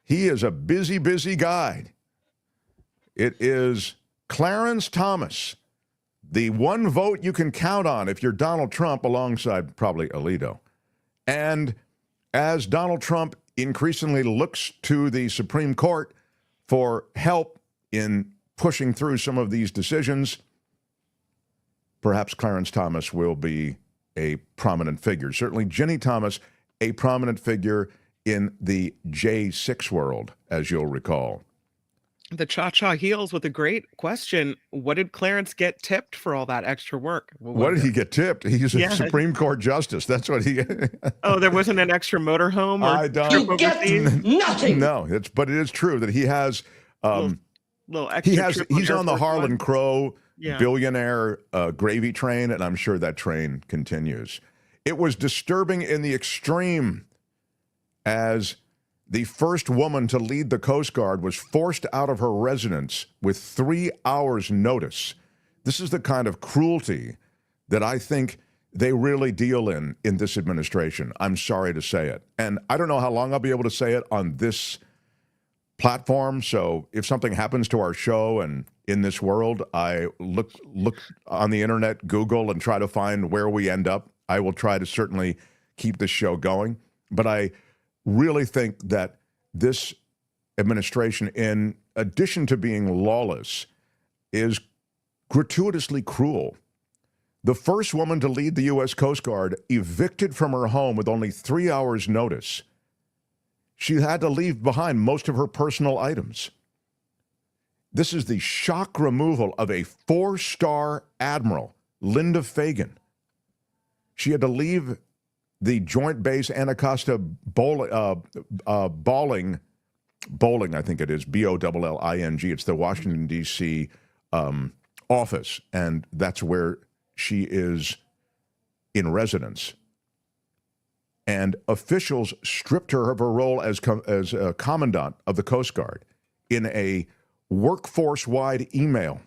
He is a busy, busy guy. It is Clarence Thomas, the one vote you can count on if you're Donald Trump, alongside probably Alito. And as Donald Trump increasingly looks to the Supreme Court for help in pushing through some of these decisions, perhaps Clarence Thomas will be a prominent figure. Certainly Ginny Thomas, a prominent figure in the J6 world, as you'll recall. The Cha-Cha heals with a great question. What did Clarence get tipped for all that extra work? What did he get tipped? He's a Supreme Court justice. That's what he... Oh, there wasn't an extra motorhome? I don't... You get nothing. No, but it is true that he has... little extra he's on the Harlan Crow Yeah. billionaire gravy train, and I'm sure that train continues. It was disturbing in the extreme as the first woman to lead the Coast Guard was forced out of her residence with 3 hours' notice. This is the kind of cruelty that I think they really deal in this administration. I'm sorry to say it. And I don't know how long I'll be able to say it on this platform. So if something happens to our show and in this world, I look on the internet, Google, and try to find where we end up. I will try to certainly keep this show going. But I really think that this administration, in addition to being lawless, is gratuitously cruel. The first woman to lead the U.S. Coast Guard evicted from her home with only 3 hours' notice. She had to leave behind most of her personal items. This is the shock removal of a 4-star admiral, Linda Fagan. She had to leave the Joint Base Anacostia Bowling, I think it is, Bolling. It's the Washington, D.C. Office, and that's where she is in residence. And officials stripped her of her role as a commandant of the Coast Guard in a workforce-wide email.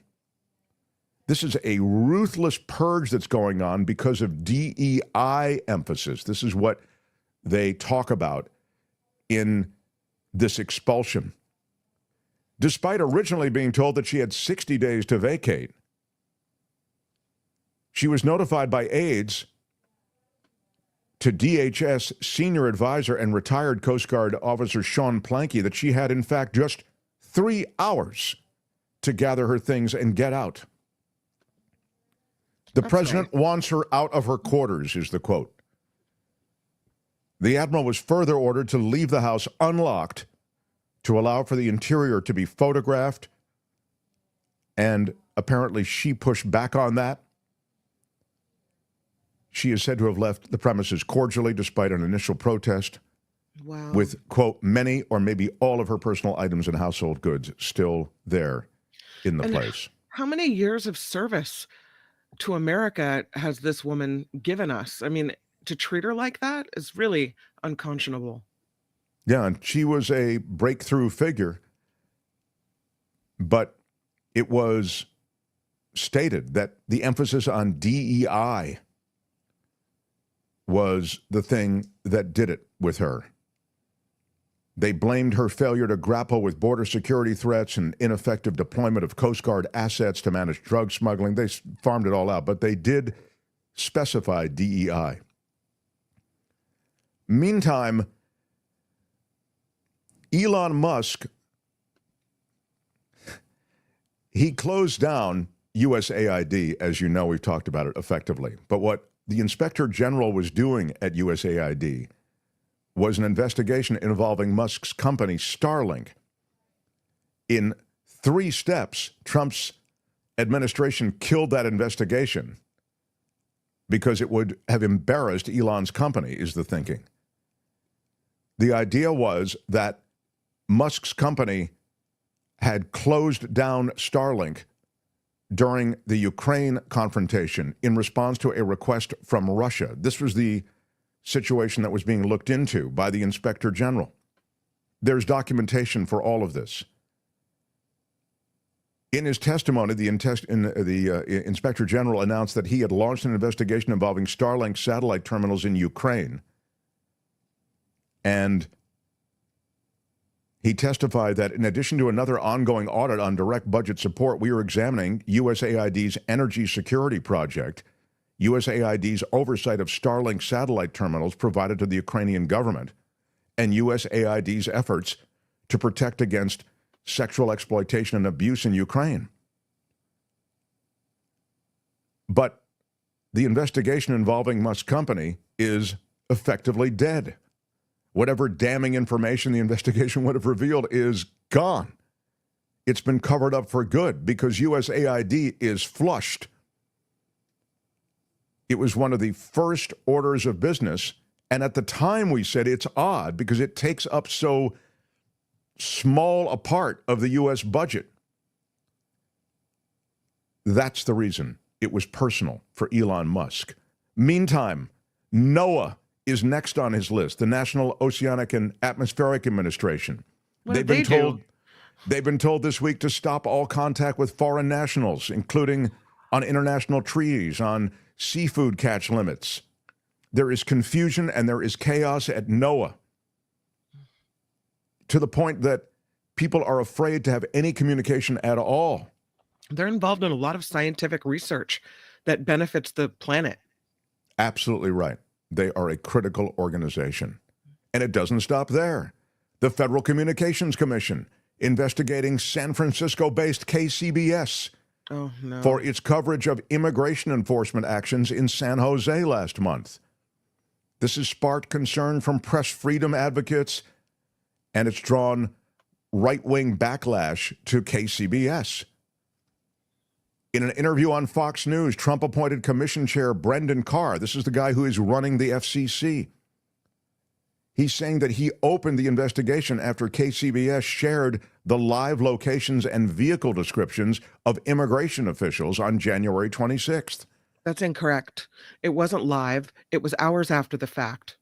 This is a ruthless purge that's going on because of DEI emphasis. This is what they talk about in this expulsion. Despite originally being told that she had 60 days to vacate, she was notified by aides to DHS senior advisor and retired Coast Guard officer Sean Planky that she had, in fact, just 3 hours to gather her things and get out. The president wants her out of her quarters, is the quote. The admiral was further ordered to leave the house unlocked to allow for the interior to be photographed, and apparently she pushed back on that. She is said to have left the premises cordially despite an initial protest. Wow. With, quote, many or maybe all of her personal items and household goods still there in the place. How many years of service to America has this woman given us? I mean, to treat her like that is really unconscionable. Yeah, and she was a breakthrough figure, but it was stated that the emphasis on DEI was the thing that did it with her. They blamed her failure to grapple with border security threats and ineffective deployment of Coast Guard assets to manage drug smuggling. They farmed it all out, but they did specify DEI. Meantime, Elon Musk, he closed down USAID, as you know, we've talked about it effectively. But what the Inspector General was doing at USAID was an investigation involving Musk's company, Starlink. In 3 steps, Trump's administration killed that investigation because it would have embarrassed Elon's company, is the thinking. The idea was that Musk's company had closed down Starlink during the Ukraine confrontation in response to a request from Russia. This was the situation that was being looked into by the Inspector General. There's documentation for all of this. In his testimony, the Inspector General announced that he had launched an investigation involving Starlink satellite terminals in Ukraine. And he testified that in addition to another ongoing audit on direct budget support, we are examining USAID's energy security project, USAID's oversight of Starlink satellite terminals provided to the Ukrainian government, and USAID's efforts to protect against sexual exploitation and abuse in Ukraine. But the investigation involving Musk's company is effectively dead. Whatever damning information the investigation would have revealed is gone. It's been covered up for good because USAID is flushed. It was one of the first orders of business, and at the time we said it's odd because it takes up so small a part of the U.S. budget. That's the reason it was personal for Elon Musk. Meantime, NOAA is next on his list, the National Oceanic and Atmospheric Administration. They've been told this week to stop all contact with foreign nationals, including on international treaties, on seafood catch limits. There is confusion and there is chaos at NOAA to the point that people are afraid to have any communication at all. They're involved in a lot of scientific research that benefits the planet. Absolutely right. They are a critical organization. And it doesn't stop there. The Federal Communications Commission investigating San Francisco-based KCBS for its coverage of immigration enforcement actions in San Jose last month. This has sparked concern from press freedom advocates, and it's drawn right-wing backlash to KCBS. In an interview on Fox News, Trump appointed Commission Chair Brendan Carr. This is the guy who is running the FCC. He's saying that he opened the investigation after KCBS shared the live locations and vehicle descriptions of immigration officials on January 26th. That's incorrect. It wasn't live. It was hours after the fact.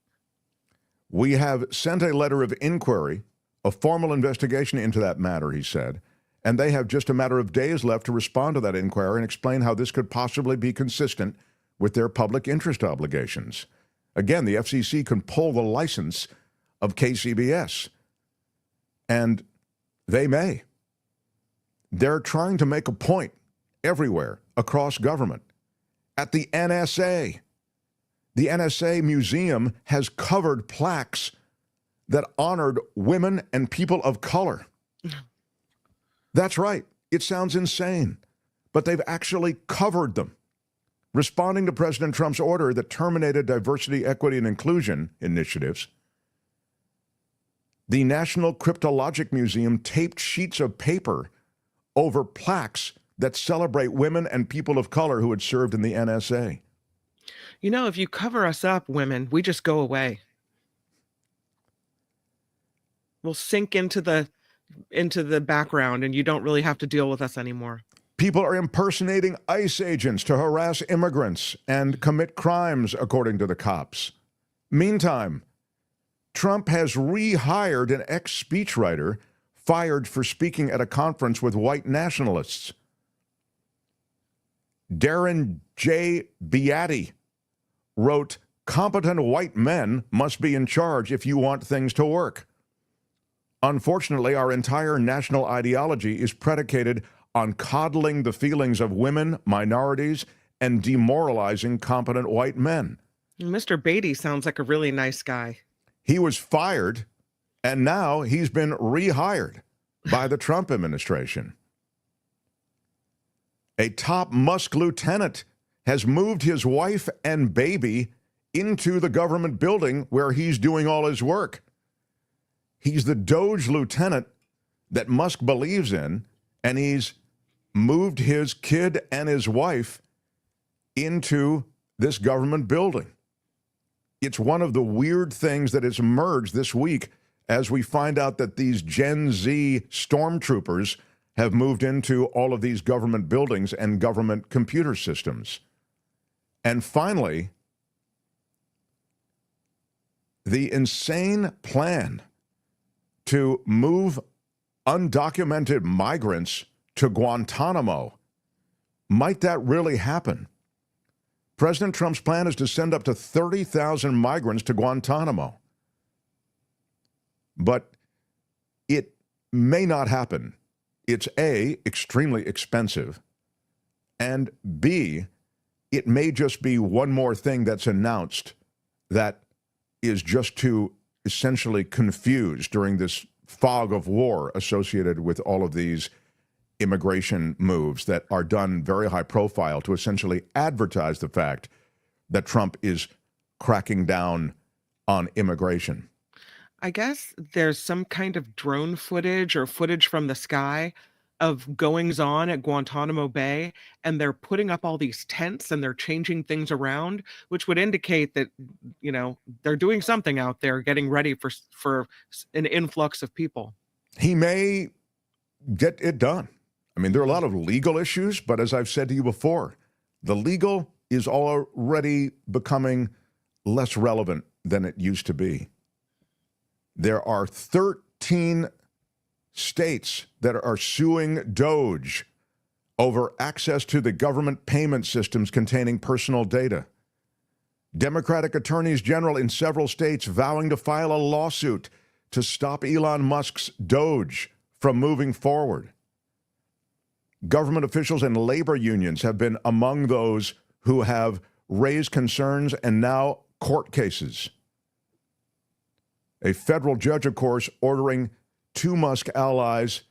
We have sent a letter of inquiry, a formal investigation into that matter, he said, and they have just a matter of days left to respond to that inquiry and explain how this could possibly be consistent with their public interest obligations. Again, the FCC can pull the license of KCBS, and they may. They're trying to make a point everywhere across government, at the NSA, The NSA museum has covered plaques that honored women and people of color. That's right. It sounds insane, but they've actually covered them. Responding to President Trump's order that terminated diversity, equity, and inclusion initiatives, the National Cryptologic Museum taped sheets of paper over plaques that celebrate women and people of color who had served in the NSA. You know, if you cover us up, women, we just go away. We'll sink into the background, and you don't really have to deal with us anymore. People are impersonating ICE agents to harass immigrants and commit crimes, according to the cops. Meantime, Trump has rehired an ex-speechwriter fired for speaking at a conference with white nationalists. Darren J. Beatty wrote, "Competent white men must be in charge if you want things to work." Unfortunately, our entire national ideology is predicated on coddling the feelings of women, minorities, and demoralizing competent white men. Mr. Beatty sounds like a really nice guy. He was fired, and now he's been rehired by the Trump administration. A top Musk lieutenant has moved his wife and baby into the government building where he's doing all his work. He's the Doge lieutenant that Musk believes in, and he's moved his kid and his wife into this government building. It's one of the weird things that has emerged this week as we find out that these Gen Z stormtroopers have moved into all of these government buildings and government computer systems. And finally, the insane plan to move undocumented migrants to Guantanamo. Might that really happen? President Trump's plan is to send up to 30,000 migrants to Guantanamo. But it may not happen. It's A, extremely expensive, and B, it may just be one more thing that's announced that is just to essentially confuse during this fog of war associated with all of these immigration moves that are done very high profile to essentially advertise the fact that Trump is cracking down on immigration. I guess there's some kind of drone footage or footage from the sky of goings on at Guantanamo Bay, and they're putting up all these tents and they're changing things around, which would indicate that, you know, they're doing something out there, getting ready for an influx of people. He may get it done. I mean, there are a lot of legal issues, but as I've said to you before, the legal is already becoming less relevant than it used to be. There are 13 states that are suing DOGE over access to the government payment systems containing personal data. Democratic attorneys general in several states vowing to file a lawsuit to stop Elon Musk's DOGE from moving forward. Government officials and labor unions have been among those who have raised concerns and now court cases. A federal judge, of course, ordering 2 Musk allies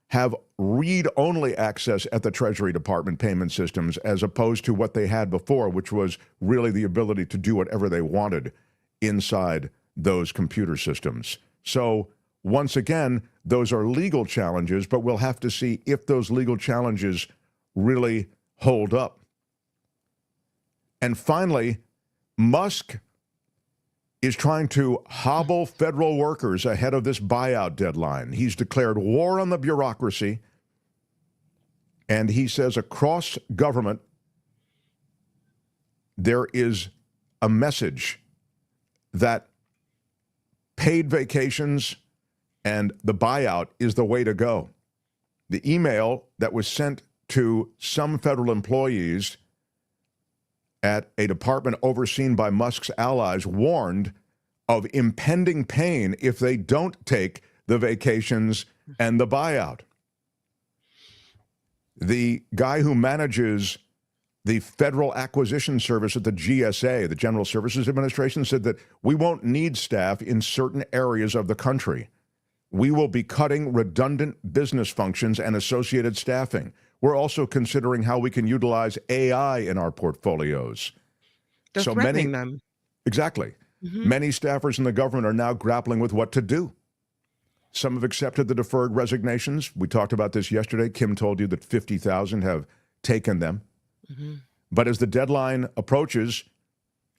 have read-only access at the Treasury Department payment systems as opposed to what they had before, which was really the ability to do whatever they wanted inside those computer systems. So once again, those are legal challenges, but we'll have to see if those legal challenges really hold up. And finally, Musk is trying to hobble federal workers ahead of this buyout deadline. He's declared war on the bureaucracy, and he says across government, there is a message that paid vacations and the buyout is the way to go. The email that was sent to some federal employees at a department overseen by Musk's allies warned of impending pain if they don't take the vacations and the buyout. The guy who manages The Federal Acquisition Service at the GSA, the General Services Administration, said that we won't need staff in certain areas of the country. We will be cutting redundant business functions and associated staffing. We're also considering how we can utilize AI in our portfolios. They're threatening them. Exactly. Many staffers in the government are now grappling with what to do. Some have accepted the deferred resignations. We talked about this yesterday. Kim told you that 50,000 have taken them. But as the deadline approaches,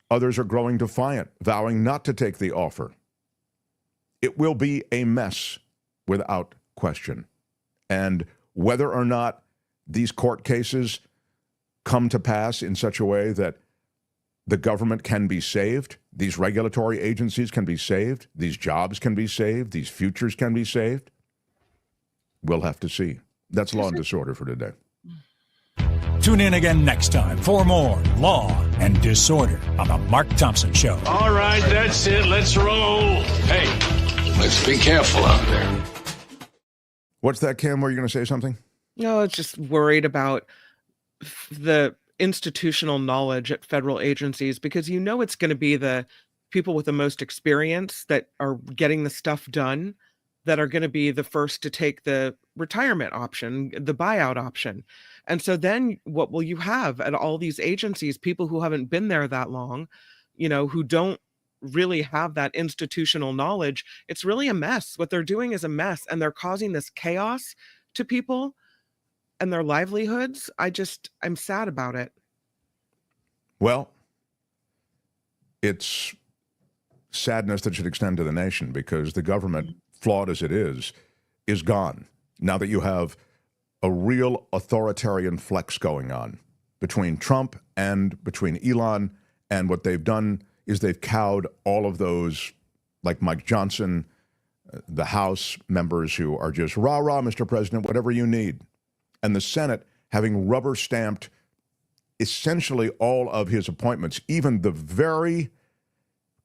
others are growing defiant, vowing not to take the offer. It will be a mess without question. And whether or not these court cases come to pass in such a way that the government can be saved, these regulatory agencies can be saved, these jobs can be saved, these futures can be saved, we'll have to see. That's Law and Disorder for today. Tune in again next time for more Law and Disorder on The Mark Thompson Show. All right, that's it. Let's roll. Hey, let's be careful out there. What's that, Kim? Were you going to say something? No, it's just worried about the institutional knowledge at federal agencies, because you know it's going to be the people with the most experience that are getting the stuff done that are going to be the first to take the retirement option, the buyout option. And so then what will you have at all these agencies, people who haven't been there that long, you know, who don't really have that institutional knowledge? It's really a mess. What they're doing is a mess, and they're causing this chaos to people and their livelihoods. I'm sad about it. Well, it's sadness that should extend to the nation, because the government, flawed as it is gone. Now that you have a real authoritarian flex going on between Trump and between Elon, and what they've done is they've cowed all of those, like Mike Johnson, the House members who are just rah, rah, Mr. President, whatever you need. And the Senate having rubber stamped essentially all of his appointments, even the very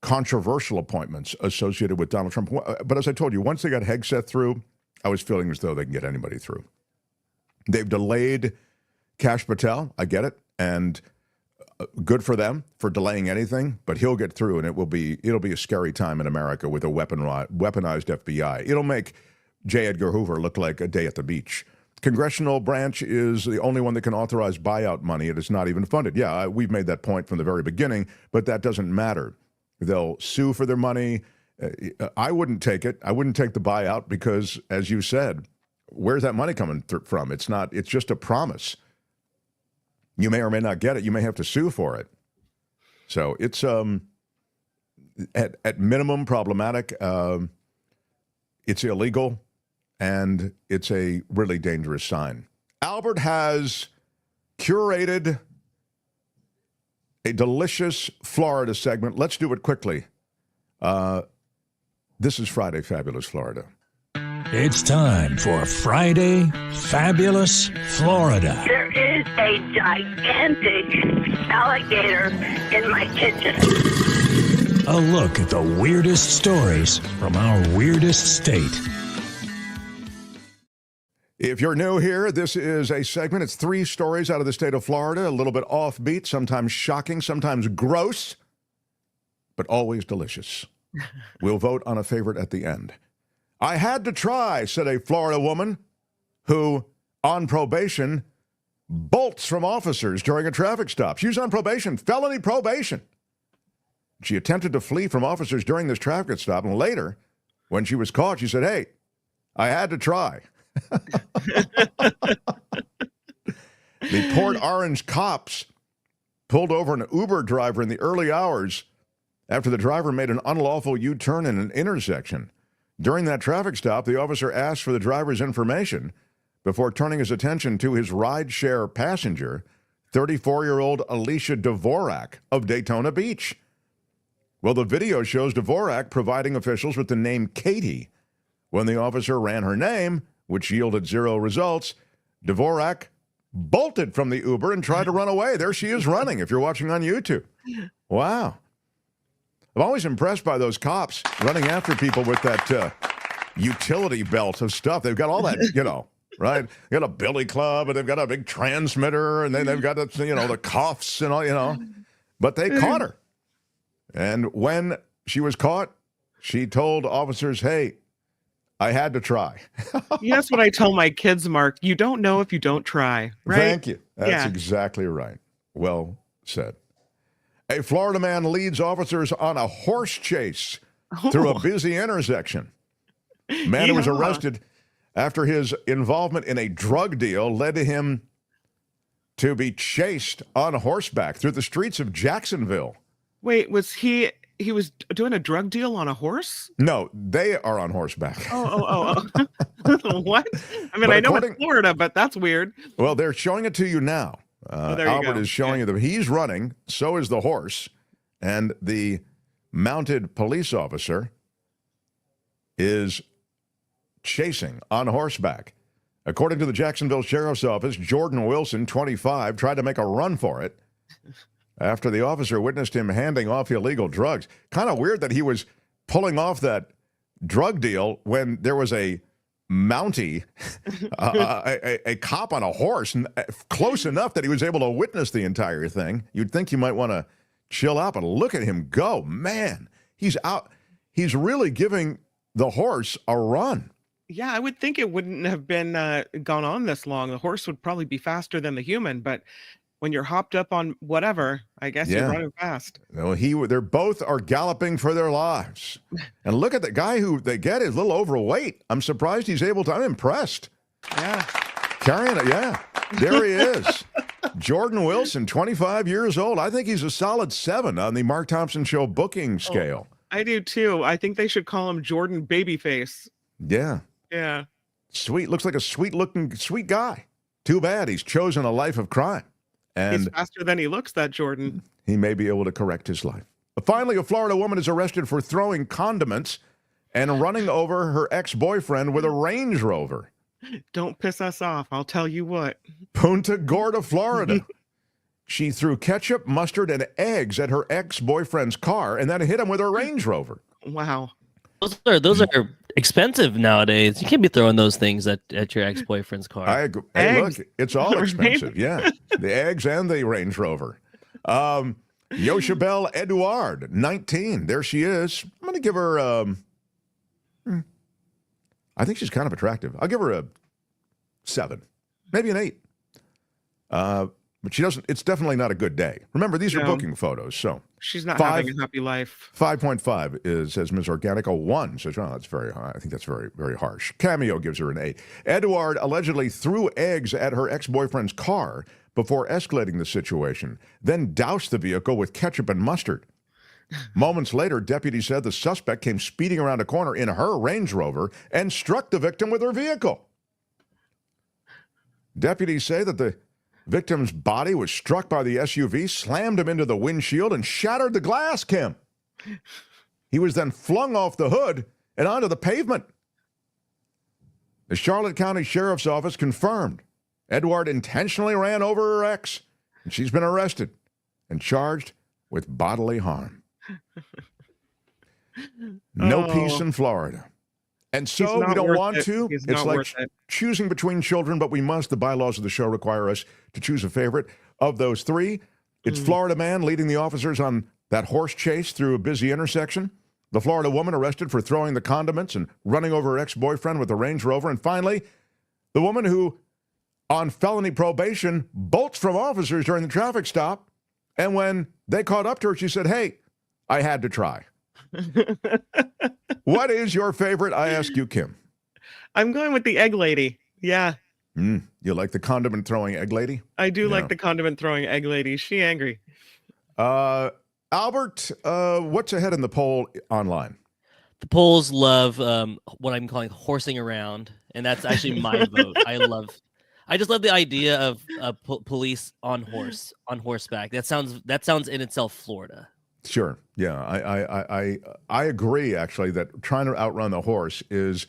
controversial appointments associated with Donald Trump. But as I told you, once they got Hegseth through, I was feeling as though they can get anybody through. They've delayed Kash Patel. I get it. And good for them for delaying anything, but he'll get through, and it'll be a scary time in America with a weaponized FBI. It'll make J. Edgar Hoover look like a day at the beach. Congressional branch is the only one that can authorize buyout money. It is not even funded. Yeah, we've made that point from the very beginning, but that doesn't matter. They'll sue for their money. I wouldn't take it. I wouldn't take the buyout because, as you said, where's that money coming from? It's just a promise. You may or may not get it. You may have to sue for it. So it's at minimum problematic. It's illegal, and it's a really dangerous sign. Albert has curated a delicious Florida segment. Let's do it quickly. This is Friday Fabulous Florida. It's time for Friday Fabulous Florida. There is a gigantic alligator in my kitchen. A look at the weirdest stories from our weirdest state. If you're new here, this is a segment. It's 3 stories out of the state of Florida, a little bit offbeat, sometimes shocking, sometimes gross, but always delicious. We'll vote on a favorite at the end. I had to try, said a Florida woman who, on probation, bolts from officers during a traffic stop. She was on probation, felony probation. She attempted to flee from officers during this traffic stop, and later, when she was caught, she said, "Hey, I had to try." The Port Orange cops pulled over an Uber driver in the early hours after the driver made an unlawful U-turn in an intersection. During that traffic stop, the officer asked for the driver's information before turning his attention to his rideshare passenger, 34-year-old Alicia Dvorak of Daytona Beach. Well, the video shows Dvorak providing officials with the name Katie. When the officer ran her name, which yielded 0 results, Dvorak bolted from the Uber and tried to run away. There she is running, if you're watching on YouTube. Wow. I'm always impressed by those cops running after people with that utility belt of stuff. They've got all that, right? They got a billy club, and they've got a big transmitter, and then they've got the, you know, the cuffs and all, you know. But they caught her. And when she was caught, she told officers, hey, I had to try. That's what I tell my kids, Mark. You don't know if you don't try, right? Thank you. That's exactly right. Well said. A Florida man leads officers on a horse chase through a busy intersection. Man who was arrested after his involvement in a drug deal led to him to be chased on horseback through the streets of Jacksonville. Wait, was he was doing a drug deal on a horse? No, they are on horseback. Oh. What? I mean, I know it's Florida, but that's weird. Well, they're showing it to you now. Albert is showing you that he's running, so is the horse, and the mounted police officer is chasing on horseback. According to the Jacksonville Sheriff's Office, Jordan Wilson, 25, tried to make a run for it after the officer witnessed him handing off illegal drugs. Kind of weird that he was pulling off that drug deal when there was a Mountie, a cop on a horse, close enough that he was able to witness the entire thing. You'd think you might want to chill out, but look at him go. Man, he's out. He's really giving the horse a run. Yeah, I would think it wouldn't have been gone on this long. The horse would probably be faster than the human, but when you're hopped up on whatever, I guess you're running fast. Well, they're both are galloping for their lives. And look at the guy who they get is a little overweight. I'm surprised he's able to. I'm impressed. Yeah. Carrying it. Yeah. There he is. Jordan Wilson, 25 years old. I think he's a solid 7 on the Mark Thompson Show booking scale. I do too. I think they should call him Jordan Babyface. Yeah. Yeah. Sweet. Looks like a sweet guy. Too bad he's chosen a life of crime. And he's faster than he looks, that Jordan. He may be able to correct his life. Finally, a Florida woman is arrested for throwing condiments and running over her ex-boyfriend with a Range Rover. Don't piss us off. I'll tell you what. Punta Gorda, Florida. She threw ketchup, mustard, and eggs at her ex-boyfriend's car and then hit him with her Range Rover. Wow. Those are expensive nowadays. You can't be throwing those things at your ex-boyfriend's car. I agree. Hey, look, it's all expensive. Yeah, the eggs and the Range Rover. Yoshabel Eduard, 19. There she is. I'm going to give her. I think she's kind of attractive. I'll give her a 7, maybe an 8. But she doesn't. It's definitely not a good day. Remember, these are booking photos, so she's not having a happy life. 5.5 is, says Ms. Organico. 1 says, oh, that's very high. I think that's very, very harsh. Cameo gives her an 8. Eduard allegedly threw eggs at her ex-boyfriend's car before escalating the situation, then doused the vehicle with ketchup and mustard. Moments later, deputies said the suspect came speeding around a corner in her Range Rover and struck the victim with her vehicle. Deputies say that the victim's body was struck by the SUV, slammed him into the windshield, and shattered the glass, Kim. He was then flung off the hood and onto the pavement. The Charlotte County Sheriff's Office confirmed Eduard intentionally ran over her ex, and she's been arrested and charged with bodily harm. No peace in Florida. And so we don't want to. It's like choosing between children, but we must. The bylaws of the show require us to choose a favorite. Of those 3, it's Florida man leading the officers on that horse chase through a busy intersection. The Florida woman arrested for throwing the condiments and running over her ex-boyfriend with a Range Rover. And finally, the woman who, on felony probation, bolts from officers during the traffic stop. And when they caught up to her, she said, hey, I had to try. What is your favorite? I ask you, Kim. I'm going with the egg lady. Yeah. You like the condiment throwing egg lady? I do like the condiment throwing egg lady. Is she angry? Albert, what's ahead in the poll online? The polls love what I'm calling horsing around, and that's actually my vote. I just love the idea of police on horseback. That sounds in itself Florida. Sure. Yeah, I agree, actually, that trying to outrun the horse is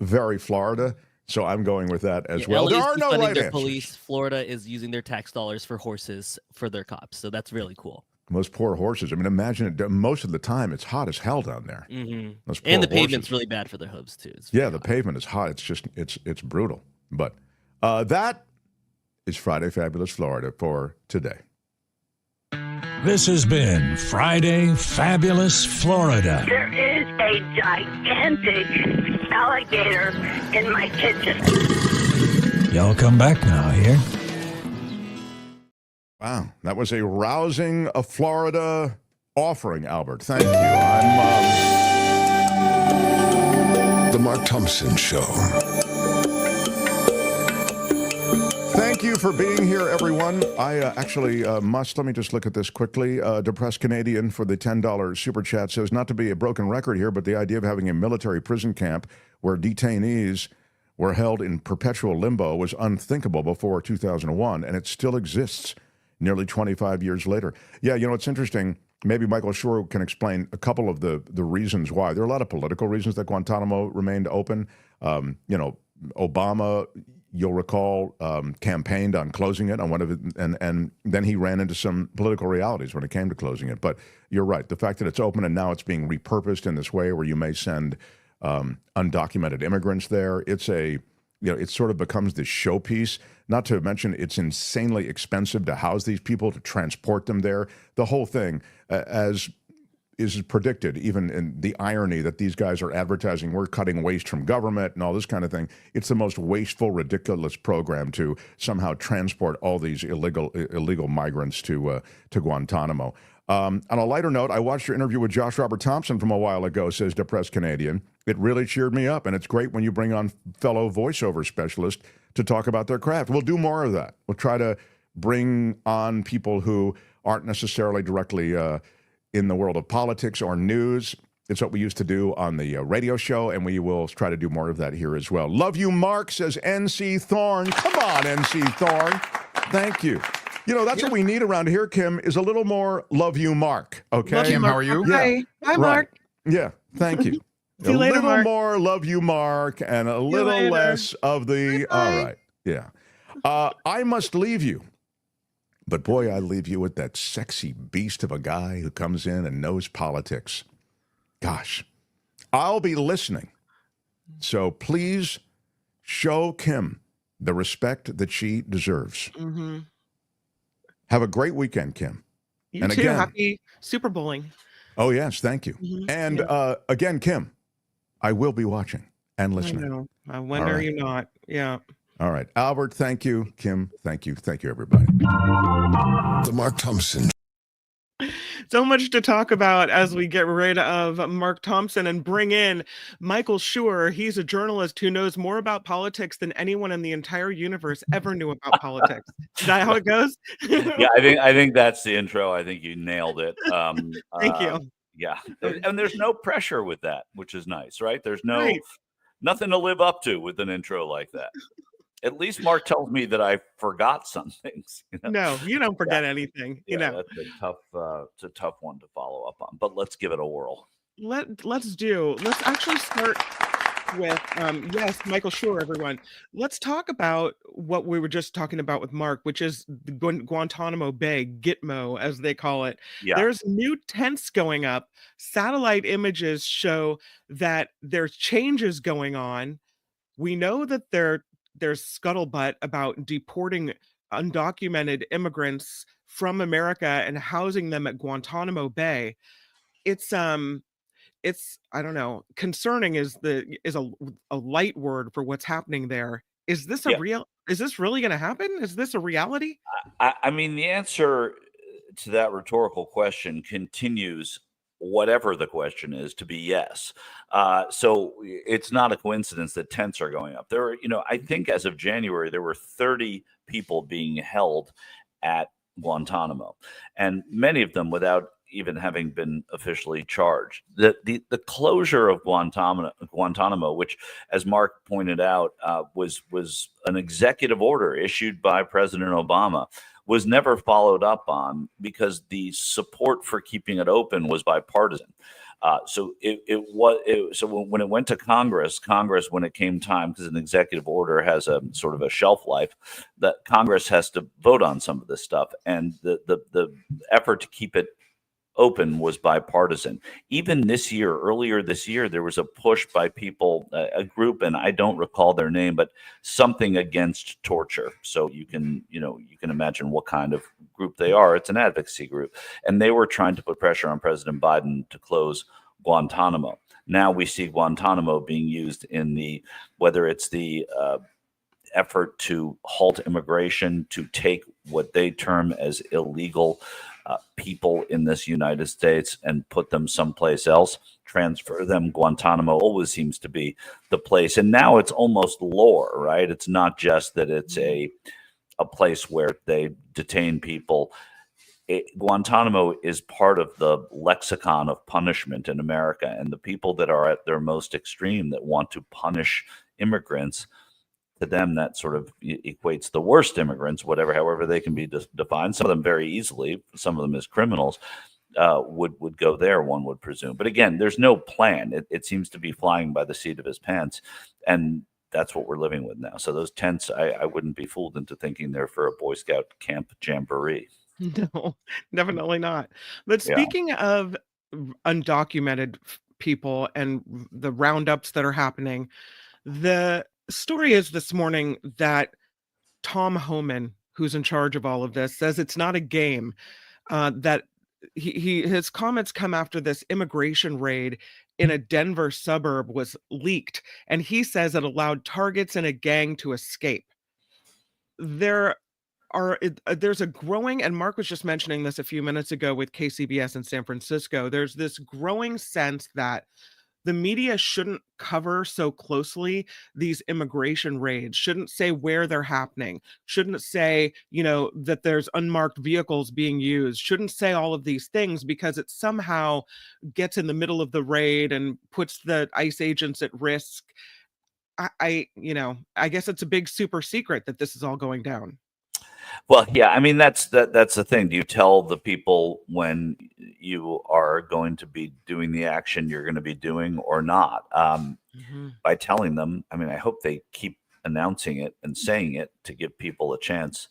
very Florida, so I'm going with that as well. There are no right answers. Police. Florida is using their tax dollars for horses for their cops, so that's really cool. Most poor horses. I mean, imagine it. Most of the time, it's hot as hell down there. Mm-hmm. And the pavement's really bad for their hooves, too. The pavement is hot. It's just, it's brutal. But That is Friday Fabulous Florida for today. This has been Friday Fabulous Florida. There is a gigantic alligator in my kitchen. Y'all come back now here. Wow, that was a rousing Florida offering, Albert. Thank you. I'm The Mark Thompson Show. Thank you for being here, everyone. I actually must, let me just look at this quickly. Depressed Canadian for the $10 super chat says, not to be a broken record here, but the idea of having a military prison camp where detainees were held in perpetual limbo was unthinkable before 2001, and it still exists nearly 25 years later. Yeah, you know, it's interesting. Maybe Michael Shure can explain a couple of the reasons why. There are a lot of political reasons that Guantanamo remained open. You know, Obama, you'll recall, campaigned on closing it on one of it, and then he ran into some political realities when it came to closing it. But you're right. The fact that it's open and now it's being repurposed in this way where you may send undocumented immigrants there, it's a, you know, it sort of becomes this showpiece. Not to mention it's insanely expensive to house these people, to transport them there. The whole thing, as is predicted, even in the irony that these guys are advertising, we're cutting waste from government and all this kind of thing. It's the most wasteful, ridiculous program to somehow transport all these illegal migrants to Guantanamo. On a lighter note, I watched your interview with Josh Robert Thompson from a while ago, says Depressed Canadian. It really cheered me up, and it's great when you bring on fellow voiceover specialists to talk about their craft. We'll do more of that. We'll try to bring on people who aren't necessarily directly in the world of politics or news. It's what we used to do on the radio show, and we will try to do more of that here as well. Love you, Mark, says NC Thorne. Come on, NC Thorne. Thank you. You know, that's what we need around here, Kim, is a little more love you, Mark. Okay? Love you, Kim, Mark. how are you? Hi. Hi, Mark. Right. Yeah, thank you. See you later, little Mark. more love you, Mark, and a little less of the, all right, yeah. I must leave you. But boy, I leave you with that sexy beast of a guy who comes in and knows politics. Gosh, I'll be listening. So please show Kim the respect that she deserves. Mm-hmm. Have a great weekend, Kim. You and too. Again, Happy Super Bowling. Oh, yes. Thank you. Mm-hmm. And again, Kim, I will be watching and listening. I know. When are you not? Yeah. All right. Albert, thank you. Kim, thank you. Thank you, everybody. The Mark Thompson. So much to talk about as we get rid of Mark Thompson and bring in Michael Shure. He's a journalist who knows more about politics than anyone in the entire universe ever knew about politics. Is that how it goes? Yeah, I think that's the intro. I think you nailed it. Thank you. Yeah, and there's no pressure with that, which is nice, right? There's Right. nothing to live up to with an intro like that. At least Mark tells me that I forgot some things. You know? No, you don't forget anything. You know, that's it's a tough one to follow up on. But let's give it a whirl. Let's actually start with yes, Michael Shure, everyone. Let's talk about what we were just talking about with Mark, which is the Guantanamo Bay, Gitmo, as they call it. Yeah. There's new tents going up. Satellite images show that there's changes going on. We know that there's scuttlebutt about deporting undocumented immigrants from America and housing them at Guantanamo Bay. It's I don't know, concerning is a light word for what's happening there. Is this is this really going to happen? Is this a reality? I mean, the answer to that rhetorical question continues, whatever the question is, to be yes. So it's not a coincidence that tents are going up. There are, I think as of January, there were 30 people being held at Guantanamo, and many of them without even having been officially charged. The closure of Guantanamo, which, as Mark pointed out, was an executive order issued by President Obama, was never followed up on because the support for keeping it open was bipartisan. So when it went to Congress, when it came time, because an executive order has a sort of a shelf life, that Congress has to vote on some of this stuff, and the effort to keep it open was bipartisan. Even this year, earlier this year, there was a push by people, a group, and I don't recall their name, but something against torture. So you can imagine what kind of group they are. It's an advocacy group. And they were trying to put pressure on President Biden to close Guantanamo. Now we see Guantanamo being used in whether it's the effort to halt immigration, to take what they term as illegal people in this United States and put them someplace else, transfer them. Guantanamo always seems to be the place. And now it's almost lore, right? It's not just that it's a place where they detain people. Guantanamo is part of the lexicon of punishment in America. And the people that are at their most extreme that want to punish immigrants, to them, that sort of equates the worst immigrants, however they can be defined. Some of them very easily, some of them as criminals, would go there, one would presume. But again, there's no plan. It seems to be flying by the seat of his pants. And that's what we're living with now. So those tents, I wouldn't be fooled into thinking they're for a Boy Scout camp jamboree. No, definitely not. But speaking of undocumented people and the roundups that are happening, the story is this morning that Tom Homan, who's in charge of all of this, says it's not a game, that his comments come after this immigration raid in a Denver suburb was leaked, and he says it allowed targets in a gang to escape. There's a growing, and Mark was just mentioning this a few minutes ago with KCBS in San Francisco, there's this growing sense that the media shouldn't cover so closely these immigration raids, shouldn't say where they're happening, shouldn't say, that there's unmarked vehicles being used, shouldn't say all of these things because it somehow gets in the middle of the raid and puts the ICE agents at risk. I guess it's a big super secret that this is all going down. Well, yeah, I mean, that's the thing. Do you tell the people when you are going to be doing the action you're going to be doing or not? By telling them, I mean, I hope they keep announcing it and saying it to give people a chance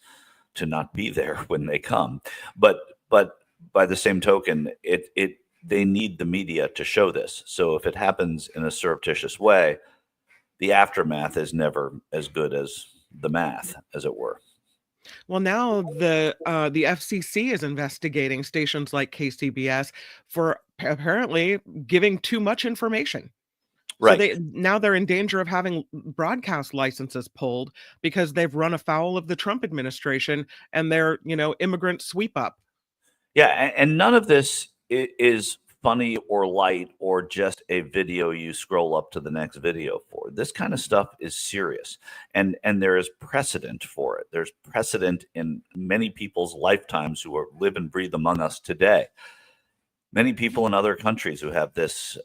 to not be there when they come. But by the same token, they need the media to show this. So if it happens in a surreptitious way, the aftermath is never as good as the math, as it were. Well, now the FCC is investigating stations like KCBS for apparently giving too much information. Right. So they're in danger of having broadcast licenses pulled because they've run afoul of the Trump administration and their, immigrant sweep up. Yeah, and none of this is funny or light or just a video you scroll up to the next video for. This kind of stuff is serious, and there is precedent for it. There's precedent in many people's lifetimes who live and breathe among us today. Many people in other countries who have this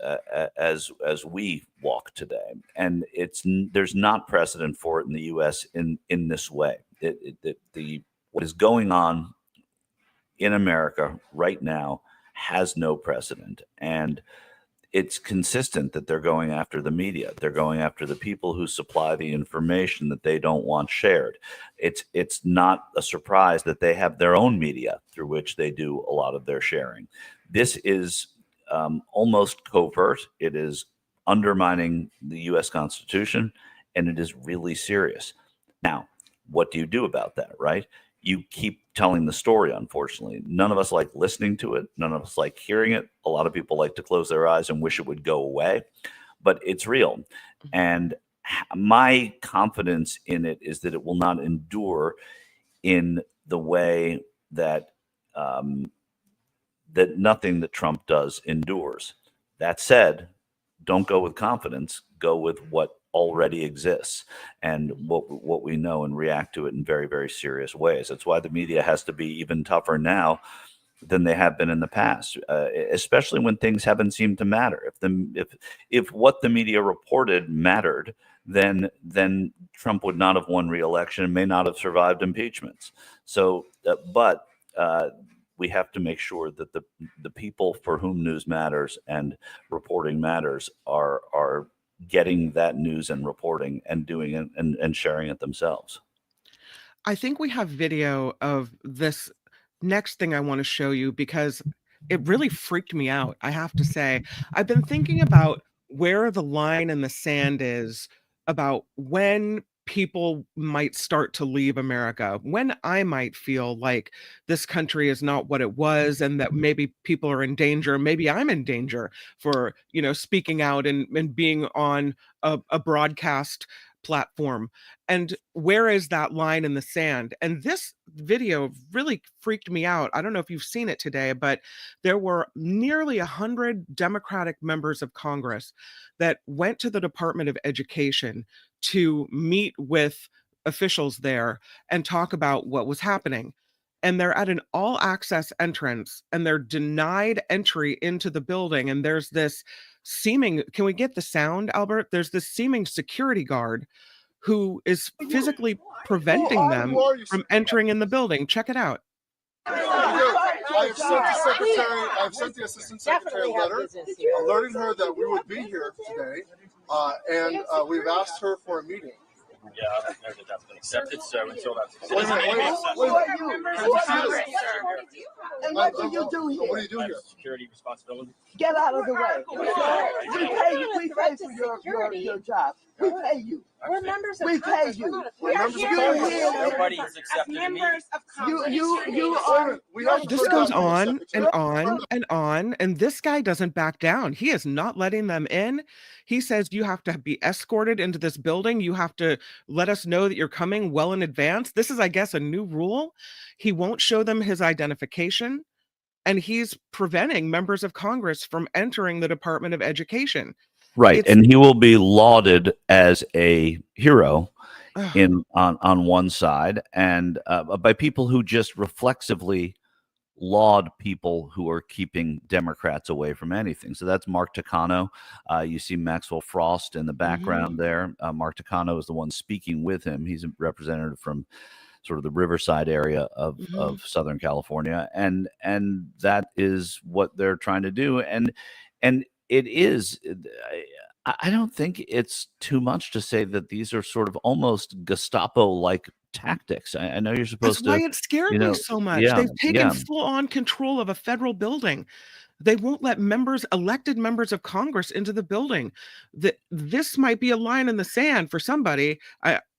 as we walk today, and there's not precedent for it in the U.S. in this way. What is going on in America right now has no precedent, and it's consistent that they're going after the media. They're going after the people who supply the information that they don't want shared. It's not a surprise that they have their own media through which they do a lot of their sharing. This is almost covert. It is undermining the U.S. Constitution, and it is really serious. Now, what do you do about that, right? You keep telling the story, unfortunately. None of us like listening to it. None of us like hearing it. A lot of people like to close their eyes and wish it would go away, but it's real. And my confidence in it is that it will not endure in the way that that nothing that Trump does endures. That said, don't go with confidence. Go with what already exists and what we know, and react to it in very, very serious ways. That's why the media has to be even tougher now than they have been in the past, especially when things haven't seemed to matter. If what the media reported mattered, then Trump would not have won re-election and may not have survived impeachments. So, but we have to make sure that the people for whom news matters and reporting matters are getting that news and reporting and doing it and sharing it themselves. I think we have video of this next thing I want to show you, because it really freaked me out, I have to say. I've been thinking about where the line in the sand is about when people might start to leave America, when I might feel like this country is not what it was, and that maybe people are in danger. Maybe I'm in danger for, speaking out and being on a broadcast platform. And where is that line in the sand? And this video really freaked me out. I don't know if you've seen it today, but there were nearly 100 Democratic members of Congress that went to the Department of Education to meet with officials there and talk about what was happening. And they're at an all access entrance and they're denied entry into the building. And there's this seeming, can we get the sound, Albert? There's this seeming security guard who is physically preventing them from entering in the building. Check it out. I've sent the assistant secretary a letter alerting her that we would be here today, and we've asked her for a meeting. Yeah, I don't know that that's been accepted, so until that's Wait. What do you do here? What do you do here? Security responsibility. Get out of the way. We pay you. We pay for your job. We pay you. We're members of we Congress. pay you. We are here Nobody has accepted members of Congress. You are. This goes on and on and on, and this guy doesn't back down. He is not letting them in. He says you have to be escorted into this building. You have to let us know that you're coming well in advance. This is, I guess, a new rule. He won't show them his identification, and he's preventing members of Congress from entering the Department of Education. Right, and he will be lauded as a hero on one side, and by people who just reflexively laud people who are keeping Democrats away from anything. So that's Mark Takano. You see Maxwell Frost in the background there. Mark Takano is the one speaking with him. He's a representative from sort of the Riverside area of Southern California, and that is what they're trying to do. And it is, I don't think it's too much to say that these are sort of almost Gestapo-like tactics. I know you're supposed That's to. why it scared me so much. Yeah, They've taken full-on control of a federal building. They won't let elected members of Congress into the building. This might be a line in the sand for somebody.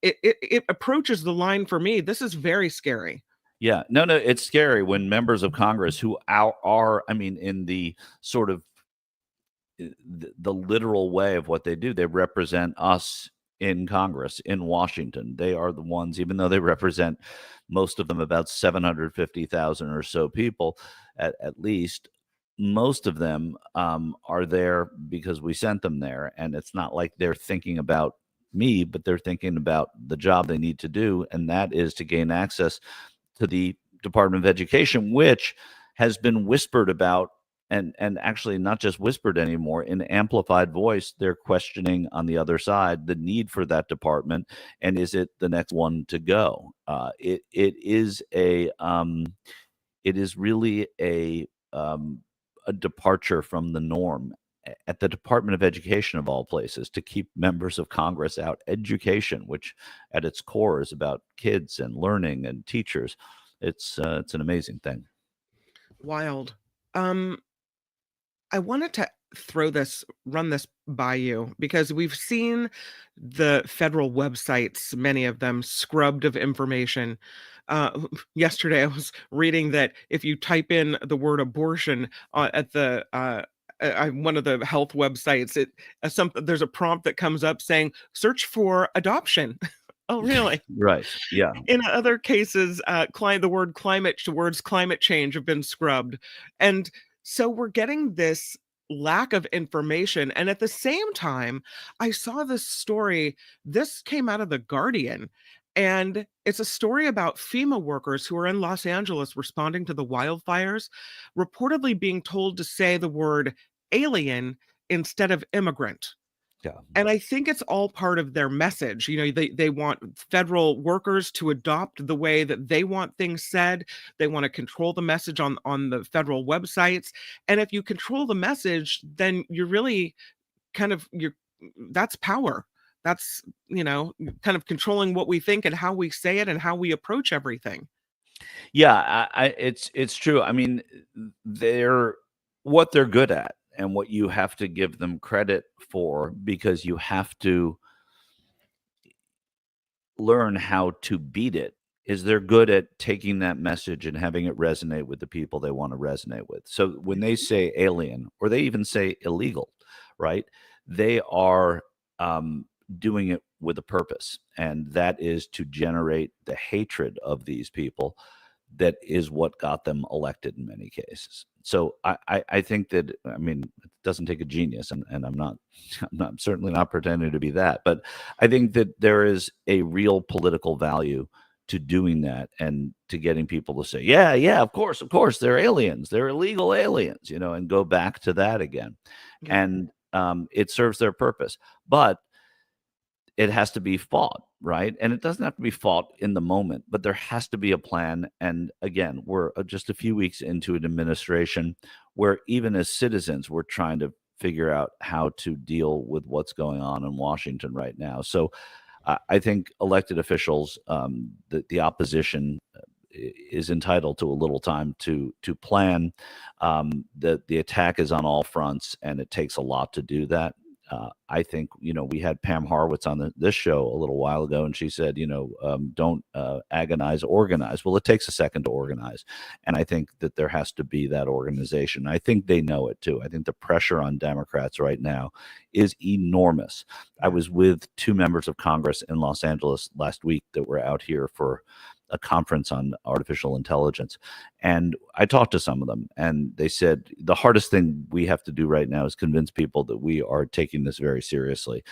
It approaches the line for me. This is very scary. Yeah, no, it's scary when members of Congress who are, I mean, in the sort of the literal way of what they do, they represent us in Congress in Washington. They are the ones, even though they represent most of them, about 750,000 or so people at least, most of them are there because we sent them there. And it's not like they're thinking about me, but they're thinking about the job they need to do, and that is to gain access to the Department of Education, which has been whispered about, and actually not just whispered anymore, in amplified voice. They're questioning on the other side the need for that department, and is it the next one to go? It is really a departure from the norm at the Department of Education, of all places, to keep members of Congress out. Education, which at its core is about kids and learning and teachers. It's an amazing thing. Wild. I wanted to run this by you, because we've seen the federal websites, many of them scrubbed of information. Yesterday, I was reading that if you type in the word abortion at the one of the health websites, there's a prompt that comes up saying, search for adoption. Oh, really? Right. Yeah. In other cases, the word words climate change have been scrubbed. And so we're getting this lack of information. And at the same time, I saw this story. This came out of The Guardian. And it's a story about FEMA workers who are in Los Angeles responding to the wildfires, reportedly being told to say the word alien instead of immigrant. Yeah. And I think it's all part of their message. They want federal workers to adopt the way that they want things said. They want to control the message on the federal websites. And if you control the message, then you're really that's power. That's, kind of controlling what we think and how we say it and how we approach everything. Yeah, it's true. I mean, they're what they're good at, and what you have to give them credit for, because you have to learn how to beat it, is they're good at taking that message and having it resonate with the people they want to resonate with. So when they say alien, or they even say illegal, right? They are doing it with a purpose, and that is to generate the hatred of these people. That is what got them elected in many cases. So I think that, I mean, it doesn't take a genius, and I'm certainly not pretending to be that, but I think that there is a real political value to doing that, and to getting people to say, yeah, of course, they're aliens, they're illegal aliens, and go back to that again. Yeah. And it serves their purpose, but it has to be fought, right? And it doesn't have to be fought in the moment, but there has to be a plan. And again, we're just a few weeks into an administration where even as citizens, we're trying to figure out how to deal with what's going on in Washington right now. So I think elected officials, the opposition is entitled to a little time to plan. The attack is on all fronts, and it takes a lot to do that. I think, we had Pam Harwitz on this show a little while ago, and she said, don't agonize, organize. Well, it takes a second to organize. And I think that there has to be that organization. I think they know it too. I think the pressure on Democrats right now is enormous. I was with 2 members of Congress in Los Angeles last week that were out here for a conference on artificial intelligence. And I talked to some of them, and they said the hardest thing we have to do right now is convince people that we are taking this very seriously,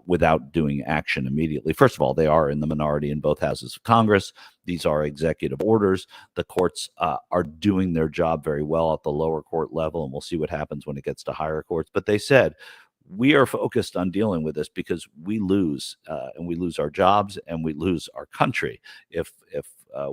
without doing action immediately. First of all, they are in the minority in both houses of Congress. These are executive orders. The courts are doing their job very well at the lower court level, and we'll see what happens when it gets to higher courts. But they said, we are focused on dealing with this because we lose, and we lose our jobs, and we lose our country if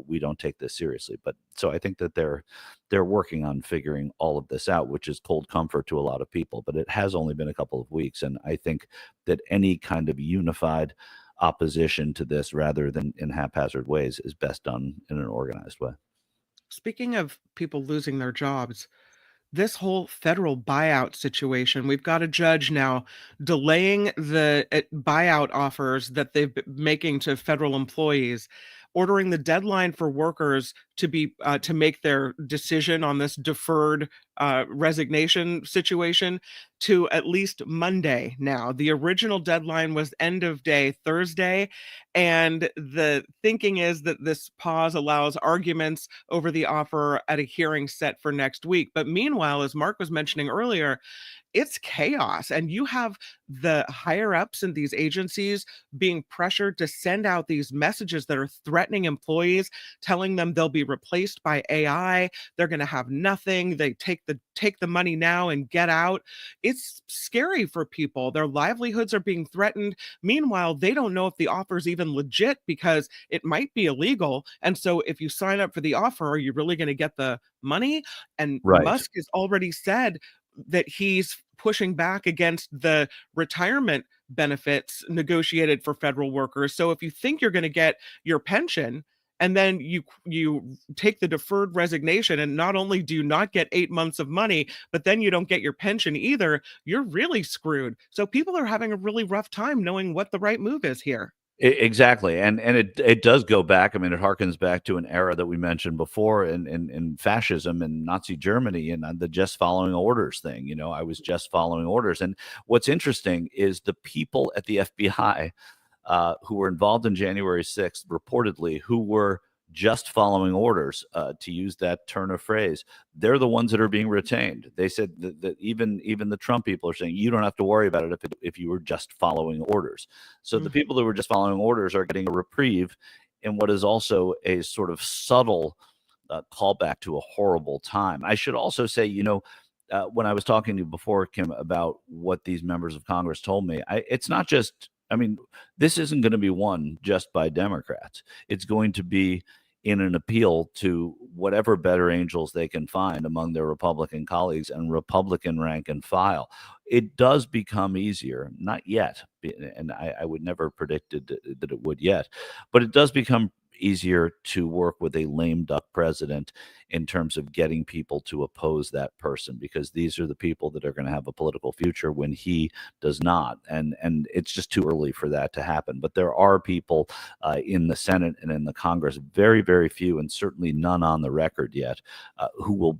we don't take this seriously. But so I think that they're working on figuring all of this out, which is cold comfort to a lot of people. But it has only been a couple of weeks, and I think that any kind of unified opposition to this, rather than in haphazard ways, is best done in an organized way. Speaking of people losing their jobs, this whole federal buyout situation, we've got a judge now delaying the buyout offers that they've been making to federal employees, ordering the deadline for workers to be to make their decision on this deferred resignation situation to at least Monday now. The original deadline was end of day Thursday, and the thinking is that this pause allows arguments over the offer at a hearing set for next week. But meanwhile, as Mark was mentioning earlier, it's chaos, and you have the higher ups in these agencies being pressured to send out these messages that are threatening employees, telling them they'll be replaced by AI, they're going to have nothing, they take the money now and get out. It's scary for people. Their livelihoods are being threatened. Meanwhile, they don't know if the offer is even legit because it might be illegal. And so if you sign up for the offer, are you really going to get the money? And Right. Musk has already said that he's pushing back against the retirement benefits negotiated for federal workers. So if you think you're going to get your pension, and then you take the deferred resignation, and not only do you not get 8 months of money, but then you don't get your pension either, you're really screwed. So people are having a really rough time knowing what the right move is here. Exactly, and it does go back. I mean, it harkens back to an era that we mentioned before in fascism and Nazi Germany, and the just following orders thing. I was just following orders. And what's interesting is the people at the FBI who were involved in January 6th, reportedly, who were just following orders, to use that turn of phrase, they're the ones that are being retained. They said that even the Trump people are saying, you don't have to worry about it if you were just following orders. So the people that were just following orders are getting a reprieve in what is also a sort of subtle callback to a horrible time. I should also say, when I was talking to you before, Kim, about what these members of Congress told me, it's not just, this isn't going to be won just by Democrats. It's going to be in an appeal to whatever better angels they can find among their Republican colleagues and Republican rank and file. It does become easier, not yet, and I would never predicted that it would yet, but it does become easier to work with a lame duck president in terms of getting people to oppose that person, because these are the people that are going to have a political future when he does not. And it's just too early for that to happen. But there are people in the Senate and in the Congress, very, very few, and certainly none on the record yet, who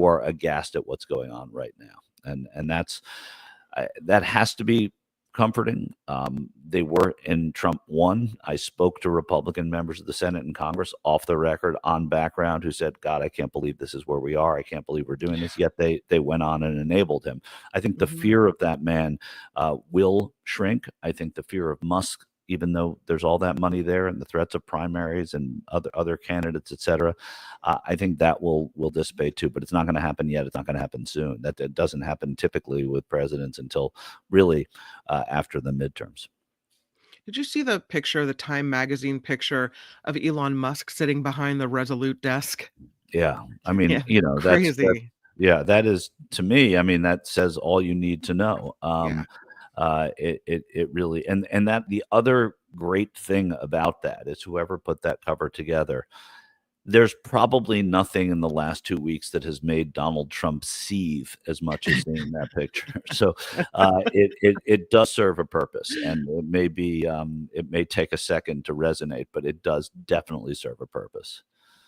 are aghast at what's going on right now. And that has to be comforting. They were in Trump 1. I spoke to Republican members of the Senate and Congress off the record on background who said, God, I can't believe this is where we are. I can't believe we're doing this. Yet they went on and enabled him. I think the fear of that man will shrink. I think the fear of Musk, even though there's all that money there and the threats of primaries and other candidates, et cetera, I think that will dissipate too. But it's not going to happen yet. It's not going to happen soon. That doesn't happen typically with presidents until really after the midterms. Did you see the picture, the Time magazine picture of Elon Musk sitting behind the Resolute desk? Yeah. I mean, Yeah, you know, crazy. yeah, that is, to me, I mean, that says all you need to know. It really, and that the other great thing about that is whoever put that cover together, there's probably nothing in the last 2 weeks that has made Donald Trump seethe as much as seeing that picture. So it does serve a purpose, and it may take a second to resonate, but it does definitely serve a purpose.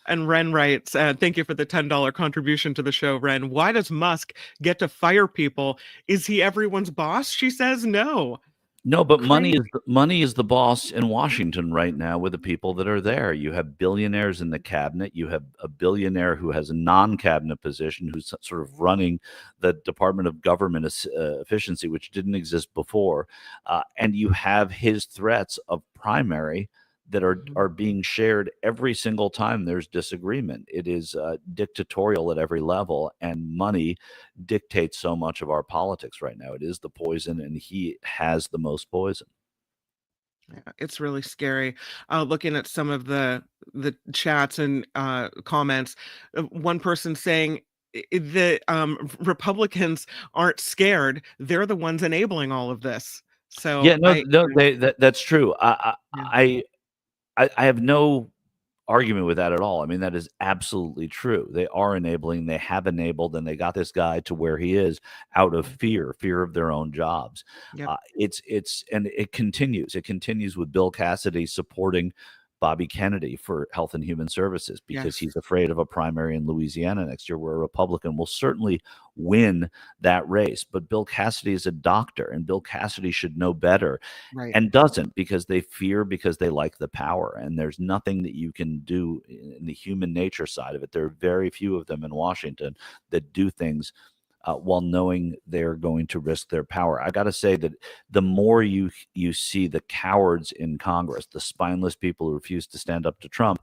And Ren writes, thank you for the $10 contribution to the show, Ren. Why does Musk get to fire people? Is he everyone's boss? She says no. No, but money is the boss in Washington right now with the people that are there. You have billionaires in the cabinet. You have a billionaire who has a non-cabinet position who's sort of running the Department of Government Efficiency, which didn't exist before. And you have his threats of primary that are being shared every single time there's disagreement. It is dictatorial at every level, and money dictates so much of our politics right now. It is the poison, and he has the most poison. Yeah, it's really scary. Looking at some of the chats and comments, one person saying the Republicans aren't scared; they're the ones enabling all of this. So yeah, that's true. I have no argument with that at all. I mean, that is absolutely true. They are enabling, they have enabled, and they got this guy to where he is out of fear of their own jobs. Yep. And it continues. It continues with Bill Cassidy supporting Bobby Kennedy for Health and Human Services because he's afraid of a primary in Louisiana next year where a Republican will certainly win that race. But Bill Cassidy is a doctor, and Bill Cassidy should know better and doesn't, because they like the power. And there's nothing that you can do in the human nature side of it. There are very few of them in Washington that do things while knowing they're going to risk their power. I got to say that the more you see the cowards in Congress, the spineless people who refuse to stand up to Trump,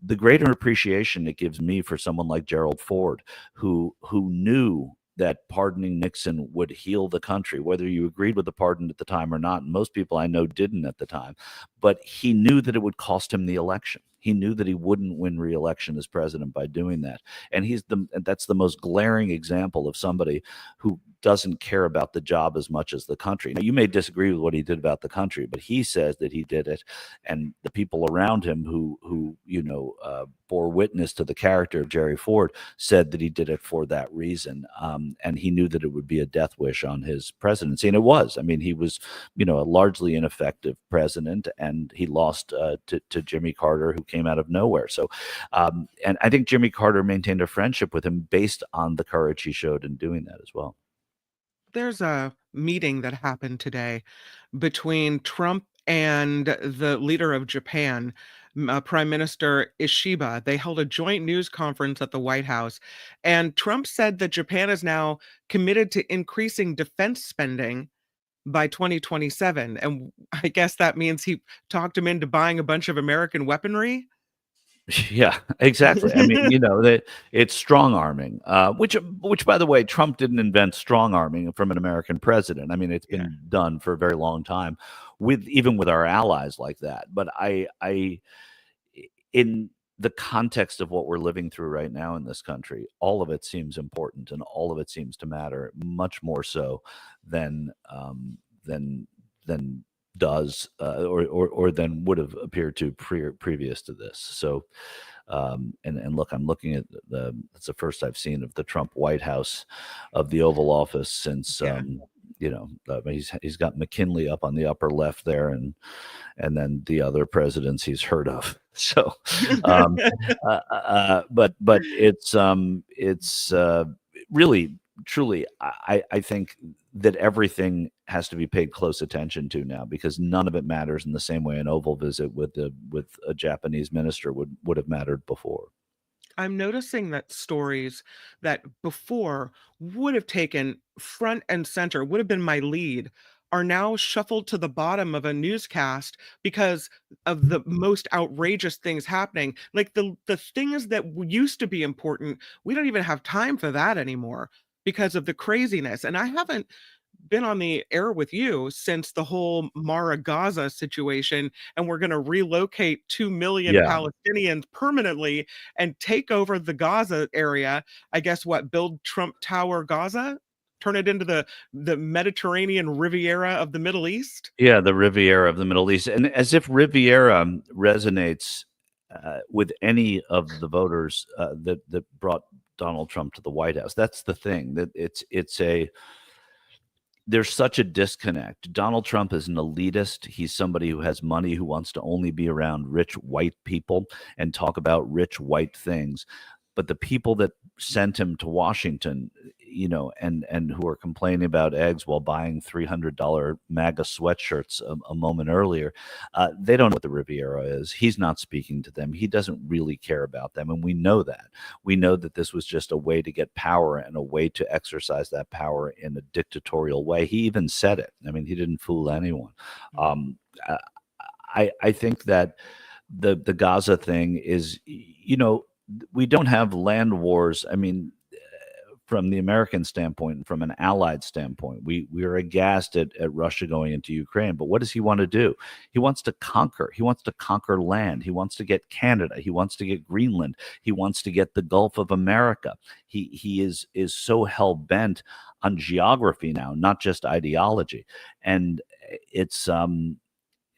the greater appreciation it gives me for someone like Gerald Ford, who knew that pardoning Nixon would heal the country, whether you agreed with the pardon at the time or not. And most people I know didn't at the time, but he knew that it would cost him the election. He knew that he wouldn't win re-election as president by doing that. And that's the most glaring example of somebody who doesn't care about the job as much as the country. Now, you may disagree with what he did about the country, but he says that he did it. And the people around him who bore witness to the character of Jerry Ford said that he did it for that reason. And he knew that it would be a death wish on his presidency. And it was. I mean, he was, a largely ineffective president, and he lost to Jimmy Carter, who came out of nowhere. So, and I think Jimmy Carter maintained a friendship with him based on the courage he showed in doing that as well. There's a meeting that happened today between Trump and the leader of Japan, Prime Minister Ishiba. They held a joint news conference at the White House, and Trump said that Japan is now committed to increasing defense spending by 2027. And I guess that means he talked him into buying a bunch of American weaponry. Yeah, exactly. I mean, it's strong arming, which, by the way, Trump didn't invent strong arming from an American president. I mean, it's been done for a very long time even with our allies like that. But I, in the context of what we're living through right now in this country, all of it seems important, and all of it seems to matter much more so than does, or than would have appeared to previous to this. So, and look, I'm looking at it's the first I've seen of the Trump White House, of the Oval Office since he's got McKinley up on the upper left there, and then the other presidents he's heard of. So, but it's really truly, I think that everything has to be paid close attention to now, because none of it matters in the same way an Oval visit with a Japanese minister would have mattered before. I'm noticing that stories that before would have taken front and center, would have been my lead, are now shuffled to the bottom of a newscast because of the most outrageous things happening. Like the things that used to be important, we don't even have time for that anymore because of the craziness. And I haven't been on the air with you since the whole Mara Gaza situation, and we're going to relocate 2 million Palestinians permanently and take over the Gaza area. I guess build Trump Tower Gaza, turn it into the Mediterranean Riviera of the Middle East. Yeah, the Riviera of the Middle East, and as if Riviera resonates with any of the voters that brought Donald Trump to the White House. That's the thing, that there's such a disconnect. Donald Trump is an elitist. He's somebody who has money, who wants to only be around rich white people and talk about rich white things. But the people that sent him to Washington, and who are complaining about eggs while buying $300 MAGA sweatshirts a moment earlier, they don't know what the Riviera is. He's not speaking to them. He doesn't really care about them. And we know that. We know that this was just a way to get power and a way to exercise that power in a dictatorial way. He even said it. I mean, he didn't fool anyone. I think that the Gaza thing is, we don't have land wars. I mean, from the American standpoint, from an allied standpoint, we are aghast at Russia going into Ukraine. But what does he want to do? He wants to conquer. He wants to conquer land. He wants to get Canada. He wants to get Greenland. He wants to get the Gulf of America. He is so hell bent on geography now, not just ideology. And it's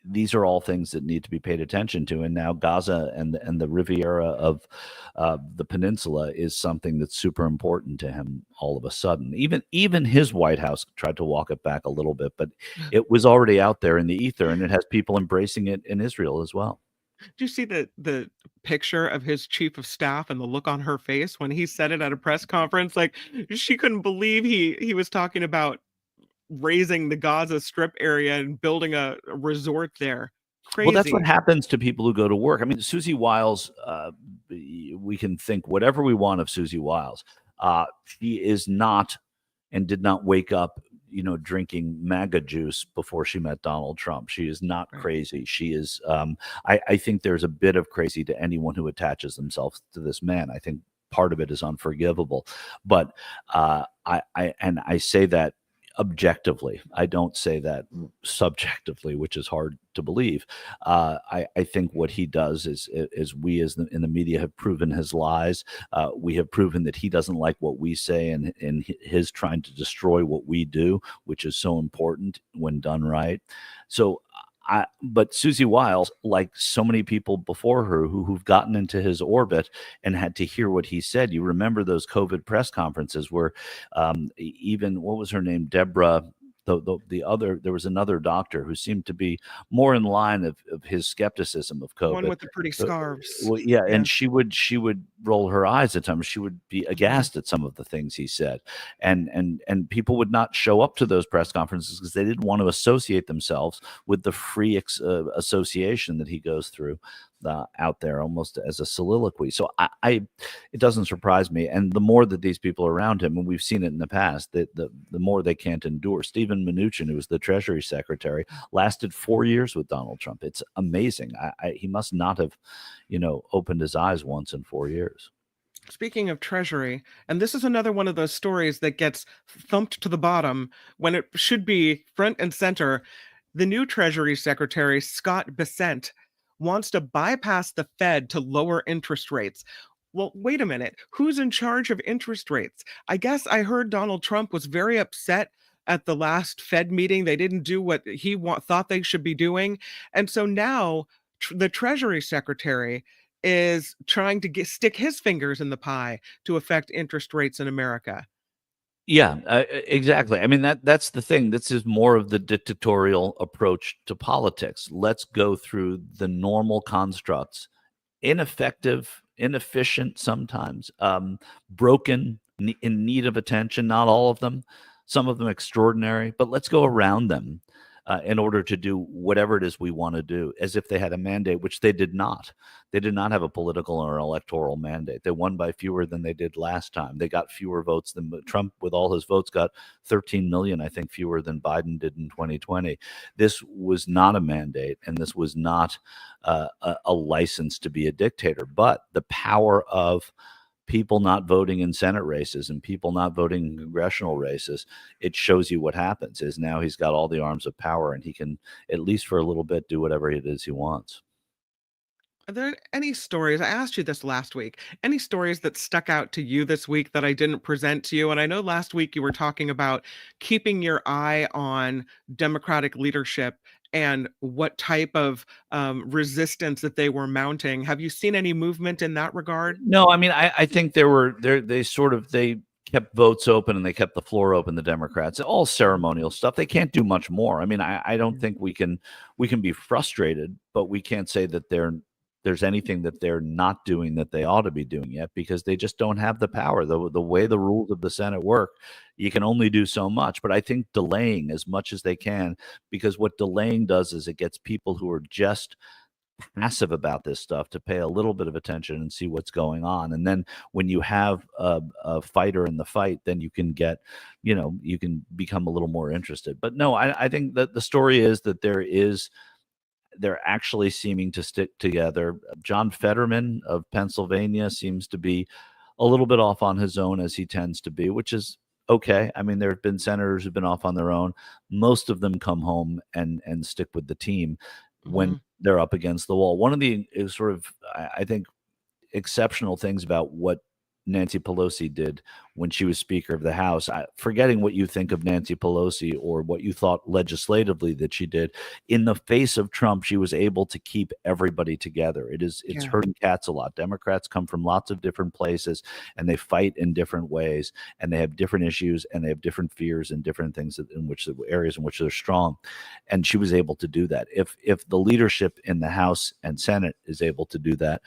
these are all things that need to be paid attention to. And now Gaza and the Riviera of the peninsula is something that's super important to him all of a sudden. Even his White House tried to walk it back a little bit, but it was already out there in the ether, and it has people embracing it in Israel as well. Do you see the picture of his chief of staff and the look on her face when he said it at a press conference? Like, she couldn't believe he was talking about raising the Gaza Strip area and building a resort there. Crazy. Well, that's what happens to people who go to work. I mean, Susie Wiles, we can think whatever we want of Susie Wiles. She is not, and did not wake up, drinking MAGA juice before she met Donald Trump. She is not crazy. She is, I think there's a bit of crazy to anyone who attaches themselves to this man. I think part of it is unforgivable. But I say that objectively. I don't say that subjectively, which is hard to believe. I think what he does is we in the media have proven his lies. We have proven that he doesn't like what we say, and his trying to destroy what we do, which is so important when done right. So but Susie Wiles, like so many people before her who've gotten into his orbit and had to hear what he said. You remember those COVID press conferences where even, what was her name? Deborah, the other, there was another doctor who seemed to be more in line of his skepticism of COVID. One with the pretty scarves. Well, yeah, and she would roll her eyes at times. She would be aghast at some of the things he said, and people would not show up to those press conferences because they didn't want to associate themselves with the free association that he goes through out there, almost as a soliloquy. So it doesn't surprise me. And the more that these people are around him, and we've seen it in the past, that the more they can't endure. Stephen Mnuchin, who was the Treasury Secretary, lasted 4 years with Donald Trump. It's amazing. He must not have, opened his eyes once in 4 years. Speaking of Treasury, and this is another one of those stories that gets thumped to the bottom when it should be front and center. The new Treasury Secretary, Scott Bessent, wants to bypass the Fed to lower interest rates. Well, wait a minute. Who's in charge of interest rates? I guess I heard Donald Trump was very upset at the last Fed meeting. They didn't do what he thought they should be doing. And so now the Treasury Secretary is trying to stick his fingers in the pie to affect interest rates in America. Yeah, exactly. I mean, that's the thing. This is more of the dictatorial approach to politics. Let's go through the normal constructs, ineffective, inefficient sometimes, broken, in need of attention. Not all of them, some of them extraordinary, but let's go around them in order to do whatever it is we want to do, as if they had a mandate, which they did not. They did not have a political or electoral mandate. They won by fewer than they did last time. They got fewer votes than Trump, with all his votes, got 13 million, I think, fewer than Biden did in 2020. This was not a mandate, and this was not a license to be a dictator. But the power of people not voting in Senate races and people not voting in congressional races, it shows you what happens. Is now he's got all the arms of power, and he can, at least for a little bit, do whatever it is he wants. Are there any stories? I asked you this last week. Any stories that stuck out to you this week that I didn't present to you? And I know last week you were talking about keeping your eye on Democratic leadership and what type of resistance that they were mounting. Have you seen any movement in that regard? No, I mean, I think they kept votes open and they kept the floor open, the Democrats. All ceremonial stuff. They can't do much more. I mean, I don't think we can be frustrated, but we can't say that there's anything that they're not doing that they ought to be doing yet, because they just don't have the power. The way the rules of the Senate work, you can only do so much. But I think delaying as much as they can, because what delaying does is it gets people who are just passive about this stuff to pay a little bit of attention and see what's going on. And then when you have a fighter in the fight, then you can get, you can become a little more interested. But no, I think that the story is that they're actually seeming to stick together. John Fetterman of Pennsylvania seems to be a little bit off on his own, as he tends to be, which is okay. I mean, there have been senators who've been off on their own. Most of them come home and stick with the team when they're up against the wall. One of the sort of, I think, exceptional things about what Nancy Pelosi did when she was Speaker of the House, forgetting what you think of Nancy Pelosi or what you thought legislatively that she did, in the face of Trump, she was able to keep everybody together. It's herding cats a lot. Democrats come from lots of different places and they fight in different ways, and they have different issues and they have different fears and different things areas in which they're strong. And she was able to do that. If the leadership in the House and Senate is able to do that,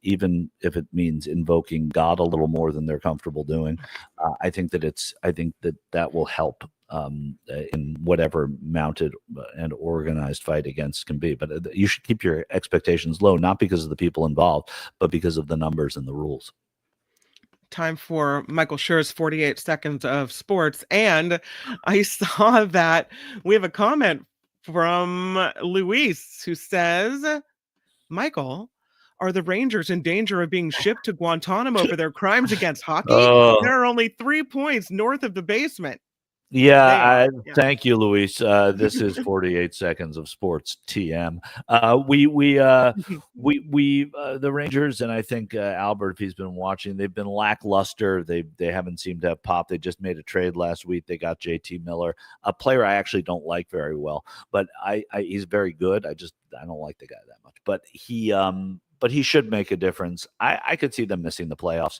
even if it means invoking God a little more than they're comfortable doing, I think that will help in whatever mounted and organized fight against can be. But you should keep your expectations low, not because of the people involved, but because of the numbers and the rules. Time for Michael Shure's 48 seconds of sports. And I saw that we have a comment from Luis who says, Michael, are the Rangers in danger of being shipped to Guantanamo for their crimes against hockey? There are only 3 points north of the basement. Thank you, Luis. This is 48 seconds of sports TM. The Rangers, and I think Albert, if he's been watching, they've been lackluster. They haven't seemed to have pop. They just made a trade last week. They got JT Miller, a player I actually don't like very well, but he's very good. I don't like the guy that much, but he should make a difference. I could see them missing the playoffs.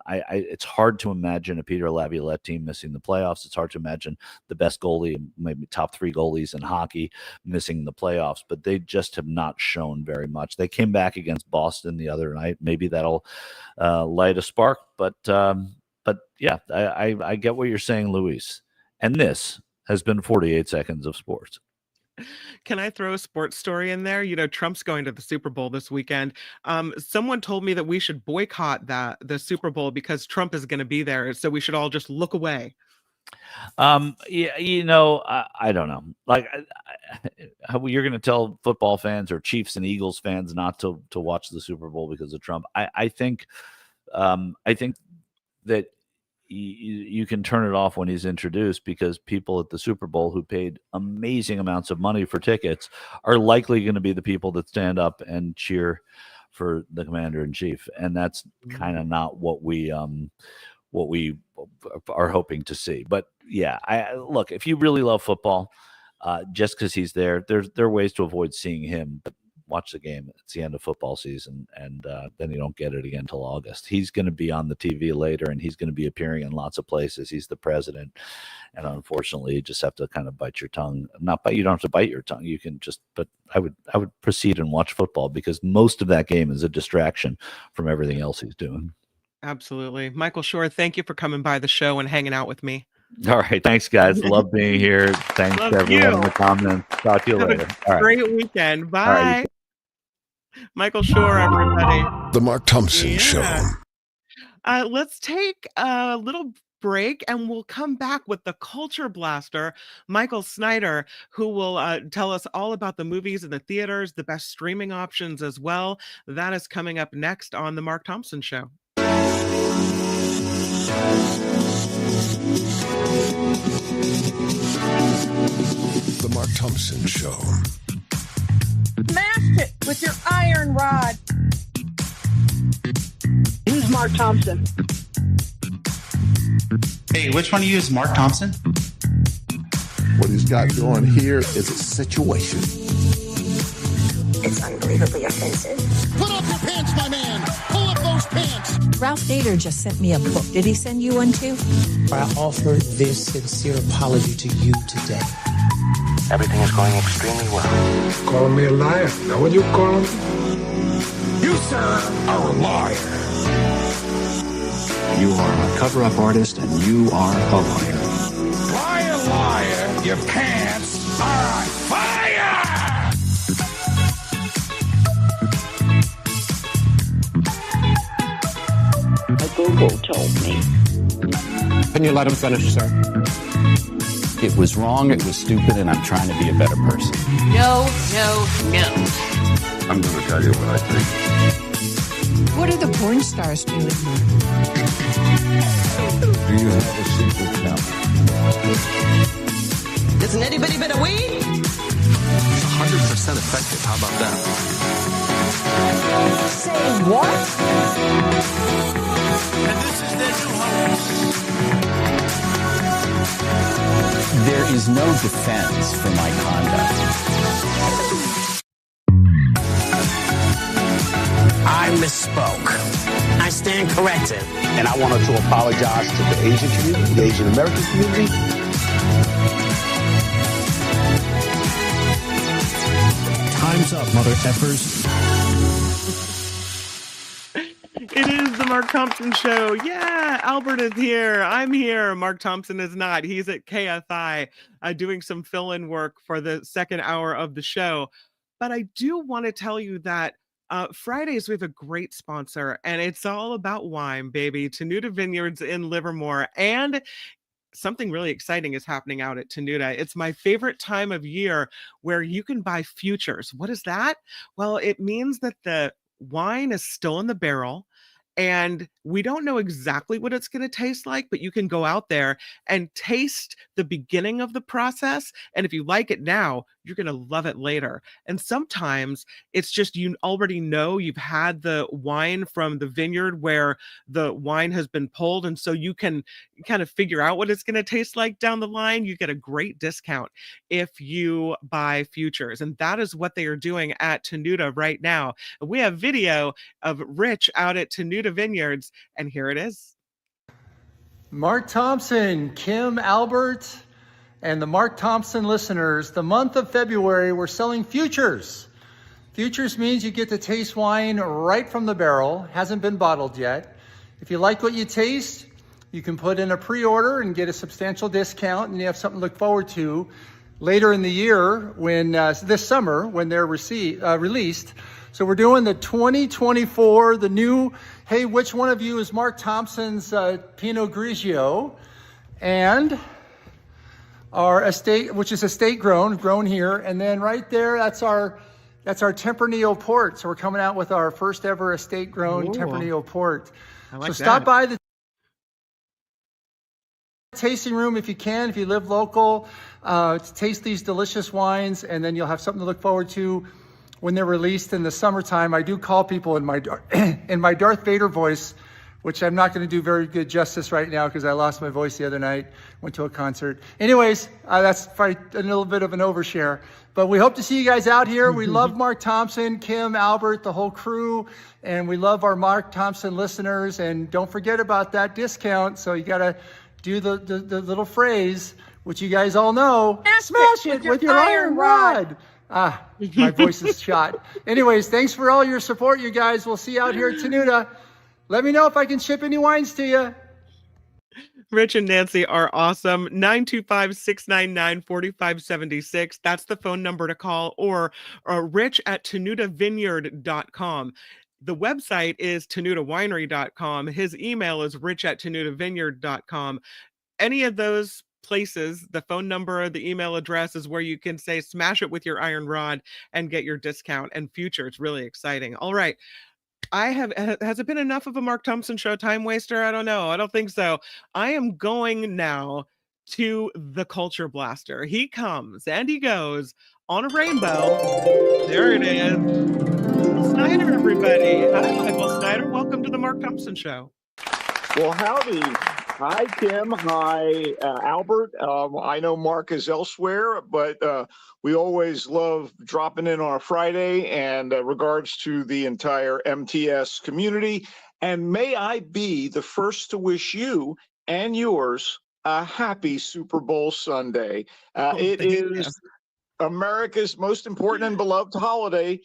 It's hard to imagine a Peter Laviolette team missing the playoffs. It's hard to imagine the best goalie, maybe top 3 goalies in hockey, missing the playoffs, but they just have not shown very much. They came back against Boston the other night. Maybe that'll light a spark, but yeah, I get what you're saying, Luis. And this has been 48 seconds of sports. Can I throw a sports story in there? Trump's going to the Super Bowl this weekend. Someone told me that we should boycott the Super Bowl because Trump is going to be there. So we should all just look away. Yeah, I don't know. Like, how you're going to tell football fans or Chiefs and Eagles fans not to watch the Super Bowl because of Trump? I think that you can turn it off when he's introduced, because people at the Super Bowl who paid amazing amounts of money for tickets are likely going to be the people that stand up and cheer for the commander in chief. And that's kind of not what we what we are hoping to see. But yeah, look, if you really love football, just because he's there are ways to avoid seeing him. But watch the game. It's the end of football season, and then you don't get it again until August. He's going to be on the TV later, and he's going to be appearing in lots of places. He's the president, and unfortunately, you just have to kind of bite your tongue. You don't have to bite your tongue. You can just. But I would proceed and watch football, because most of that game is a distraction from everything else he's doing. Absolutely. Michael Shure, thank you for coming by the show and hanging out with me. All right. Thanks, guys. Love being here. Thanks to everyone in the comments. Talk to you later. All right. Great weekend. Bye. Right. Michael Shure, everybody. The Mark Thompson Show. Let's take a little break, and we'll come back with the culture blaster, Michael Snyder, who will tell us all about the movies in the theaters, the best streaming options as well. That is coming up next on The Mark Thompson Show. The Mark Thompson Show. Smash it with your iron rod. Who's Mark Thompson? Hey, which one of you is Mark Thompson? What he's got going here is a situation. It's unbelievably offensive. Put up your pants, my man. Pull up those pants. Ralph Nader just sent me a book. Did he send you one too? I offer this sincere apology to you today. Everything is going extremely well. Call me a liar. Know what you call him? You, sir, are a liar. You are a cover-up artist, and you are a liar. Liar, your pants are on fire! Google told me. Can you let him finish, sir? It was wrong, it was stupid, and I'm trying to be a better person. No. I'm going to tell you what I think. What are the porn stars doing? Do you have a secret now? Doesn't anybody better weed? 100% effective, how about that? Say what? And this is their new host. There is no defense for my conduct. I misspoke. I stand corrected. And I wanted to apologize to the Asian community, the Asian American community. Time's up, mother effers. It is the Mark Thompson Show. Yeah, Albert is here. I'm here. Mark Thompson is not. He's at KFI doing some fill-in work for the second hour of the show. But I do want to tell you that Fridays, we have a great sponsor, and it's all about wine, baby. Tenuta Vineyards in Livermore. And something really exciting is happening out at Tenuta. It's my favorite time of year where you can buy futures. What is that? Well, it means that the wine is still in the barrel, and we don't know exactly what it's going to taste like, but you can go out there and taste the beginning of the process. And if you like it now, you're going to love it later. And sometimes it's just, you already know you've had the wine from the vineyard where the wine has been pulled. And so you can kind of figure out what it's going to taste like down the line. You get a great discount if you buy futures. And that is what they are doing at Tenuta right now. We have video of Rich out at Tenuta Vineyards, and here it is. Mark Thompson, Kim, Albert, and the Mark Thompson listeners, the month of February, we're selling futures. Futures means you get to taste wine right from the barrel, hasn't been bottled yet. If you like what you taste, you can put in a pre-order and get a substantial discount, and you have something to look forward to later in the year, when this summer, when they're released. So we're doing the 2024, the new, hey, which one of you is Mark Thompson's Pinot Grigio? And our estate, which is estate grown here. And then right there, that's our Tempranillo port. So we're coming out with our first ever estate grown Tempranillo port. So stop by the tasting room if you can, if you live local, to taste these delicious wines, and then you'll have something to look forward to when they're released in the summertime. I do call people in my Darth Vader voice which I'm not going to do very good justice right now because I lost my voice the other night, went to a concert. Anyways, that's probably a little bit of an overshare. But we hope to see you guys out here. We love Mark Thompson, Kim, Albert, the whole crew, and we love our Mark Thompson listeners. And don't forget about that discount. So you got to do the little phrase, which you guys all know, smash it with your iron rod. My voice is shot. Anyways, thanks for all your support, you guys. We'll see you out here at Tenuta. Let me know if I can ship any wines to you. Rich and Nancy are awesome. 925-699-4576. That's the phone number to call, or rich@tenutavineyard.com. The website is tenutawinery.com. His email is rich@tenutavineyard.com. Any of those places, the phone number, the email address is where you can say smash it with your iron rod and get your discount and future. It's really exciting. All right. Has it been enough of a Mark Thompson show time waster? I don't know. I don't think so. I am going now to the Culture Blaster. He comes and he goes on a rainbow. There it is. Snyder, everybody. Hi, Michael Snyder. Welcome to the Mark Thompson show. Well, howdy. Hi, Kim. Hi, Albert. I know Mark is elsewhere, but we always love dropping in on a Friday, and regards to the entire MTS community. And may I be the first to wish you and yours a happy Super Bowl Sunday. It is America's most important and beloved holiday.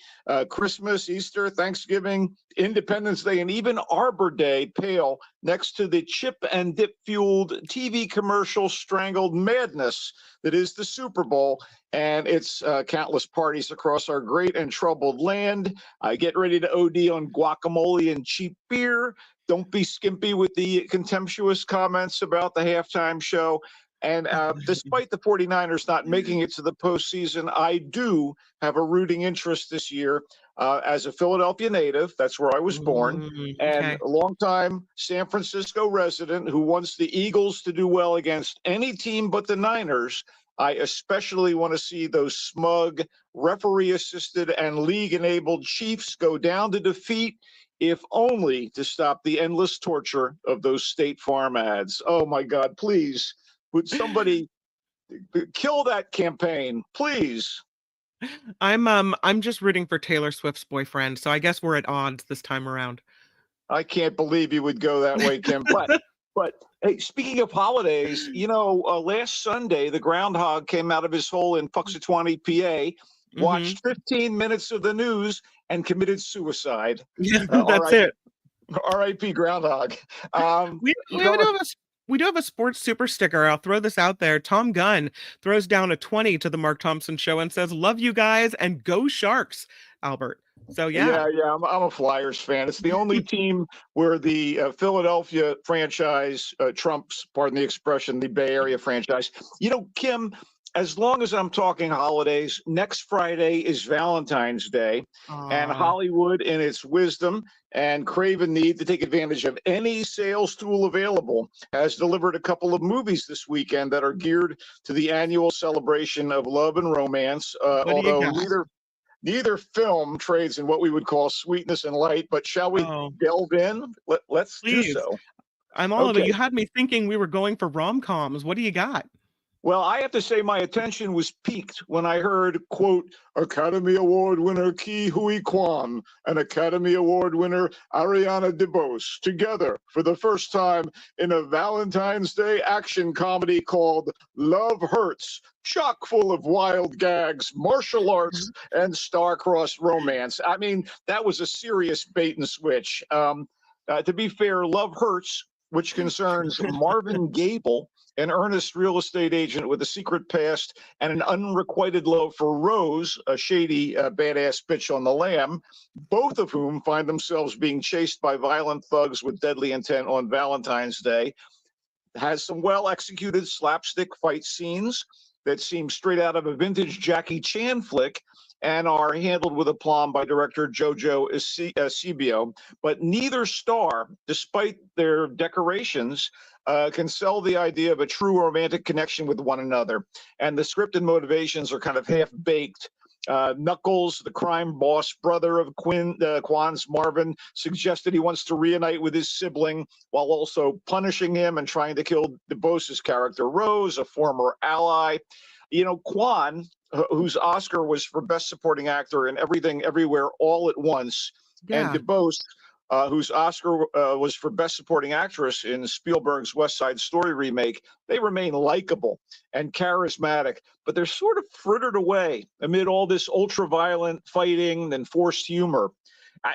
Christmas, Easter, Thanksgiving, Independence Day, and even Arbor Day pale next to the chip and dip fueled TV commercial strangled madness that is the Super Bowl and its countless parties across our great and troubled land. Get ready to OD on guacamole and cheap beer. Don't be skimpy with the contemptuous comments about the halftime show. And despite the 49ers not making it to the postseason, I do have a rooting interest this year as a Philadelphia native. That's where I was born. And a longtime San Francisco resident who wants the Eagles to do well against any team but the Niners. I especially want to see those smug, referee-assisted and league-enabled Chiefs go down to defeat, if only to stop the endless torture of those State Farm ads. Oh, my God, please. Would somebody kill that campaign, please? I'm just rooting for Taylor Swift's boyfriend, so I guess we're at odds this time around. I can't believe you would go that way, Kim. But hey, speaking of holidays, you know, last Sunday the groundhog came out of his hole in Puxatawny, PA, watched 15 minutes of the news, and committed suicide. Yeah, that's it. R.I.P. Groundhog. We do have a sports super sticker. I'll throw this out there. Tom Gunn throws down a 20 to the Mark Thompson show and says, "Love you guys and go Sharks," Albert. So yeah, I'm a Flyers fan. It's the only team where the Philadelphia franchise trumps, pardon the expression, the Bay Area franchise. You know, Kim, as long as I'm talking holidays, next Friday is Valentine's Day, and Hollywood, in its wisdom and craven need to take advantage of any sales tool available, has delivered a couple of movies this weekend that are geared to the annual celebration of love and romance, although neither film trades in what we would call sweetness and light. But shall we delve in? Let's do so. I'm all of it. You had me thinking we were going for rom-coms. What do you got? Well, I have to say my attention was piqued when I heard, quote, Academy Award winner Ke Huy Quan and Academy Award winner Ariana DeBose together for the first time in a Valentine's Day action comedy called Love Hurts, chock full of wild gags, martial arts, and star-crossed romance. I mean, that was a serious bait and switch. To be fair, Love Hurts, which concerns Marvin Gable, an earnest real estate agent with a secret past and an unrequited love for Rose, a shady, badass bitch on the lam, both of whom find themselves being chased by violent thugs with deadly intent on Valentine's Day, has some well-executed slapstick fight scenes that seem straight out of a vintage Jackie Chan flick and are handled with aplomb by director Jojo Eusebio. But neither star, despite their decorations, can sell the idea of a true romantic connection with one another. And the script and motivations are kind of half-baked. Knuckles, the crime boss brother of Quan's Marvin, suggested he wants to reunite with his sibling while also punishing him and trying to kill DeBose's character Rose, a former ally. Quan, whose Oscar was for Best Supporting Actor in Everything Everywhere All at Once, and DeBose, whose Oscar was for Best Supporting Actress in Spielberg's West Side Story remake, they remain likable and charismatic, but they're sort of frittered away amid all this ultra-violent fighting and forced humor.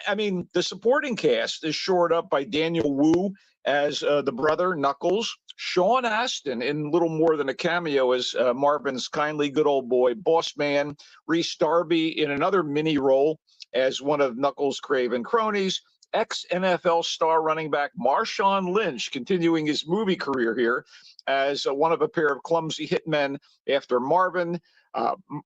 I mean, the supporting cast is shored up by Daniel Wu as the brother, Knuckles, Sean Astin in little more than a cameo as Marvin's kindly good old boy, Boss Man, Rhys Darby in another mini role as one of Knuckles' craven cronies, ex-NFL star running back Marshawn Lynch continuing his movie career here as one of a pair of clumsy hitmen after Marvin,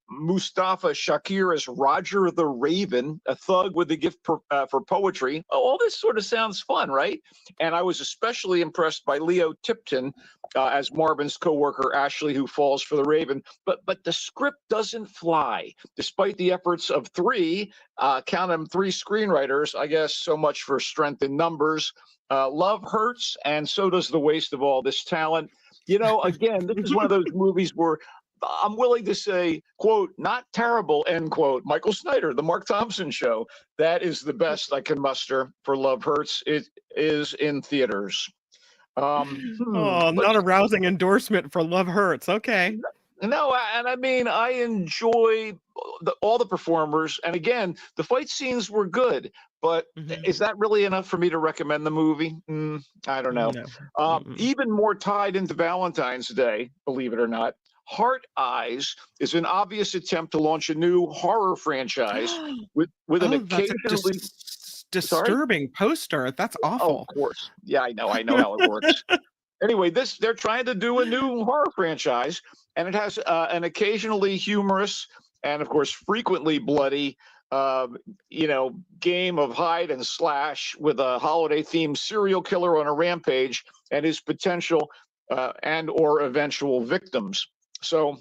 Mustafa Shakir as Roger the Raven, a thug with a gift for poetry. All this sort of sounds fun, right? And I was especially impressed by Leo Tipton as Marvin's coworker Ashley, who falls for the Raven. But the script doesn't fly, despite the efforts of three screenwriters. I guess so much for strength in numbers. Love hurts, and so does the waste of all this talent. Again, this is one of those movies where I'm willing to say, quote, not terrible, end quote. Michael Snyder, The Mark Thompson Show. That is the best I can muster for Love Hurts. It is in theaters. Not a rousing endorsement for Love Hurts. Okay. No, and I mean, I enjoy all the performers. And again, the fight scenes were good. But is that really enough for me to recommend the movie? I don't know. No. Even more tied into Valentine's Day, believe it or not, Heart Eyes is an obvious attempt to launch a new horror franchise with an occasionally disturbing poster. That's awful. Oh, of course. Yeah, I know how it works. Anyway, they're trying to do a new horror franchise, and it has an occasionally humorous and, of course, frequently bloody game of hide and slash with a holiday-themed serial killer on a rampage and his potential and or eventual victims. So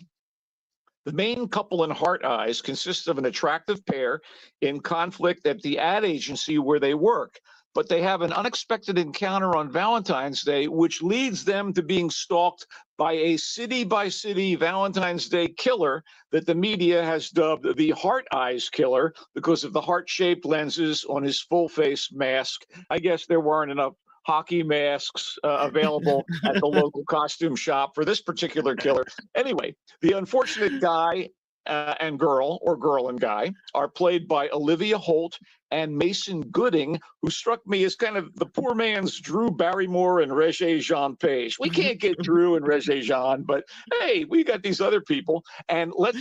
the main couple in Heart Eyes consists of an attractive pair in conflict at the ad agency where they work, but they have an unexpected encounter on Valentine's Day, which leads them to being stalked by a city-by-city Valentine's Day killer that the media has dubbed the Heart Eyes Killer because of the heart-shaped lenses on his full-face mask. I guess there weren't enough hockey masks available at the local costume shop for this particular killer. Anyway, the unfortunate guy and girl, or girl and guy, are played by Olivia Holt and Mason Gooding, who struck me as kind of the poor man's Drew Barrymore and Regé-Jean Page. We can't get Drew and Regé-Jean, but hey, we got these other people. And let's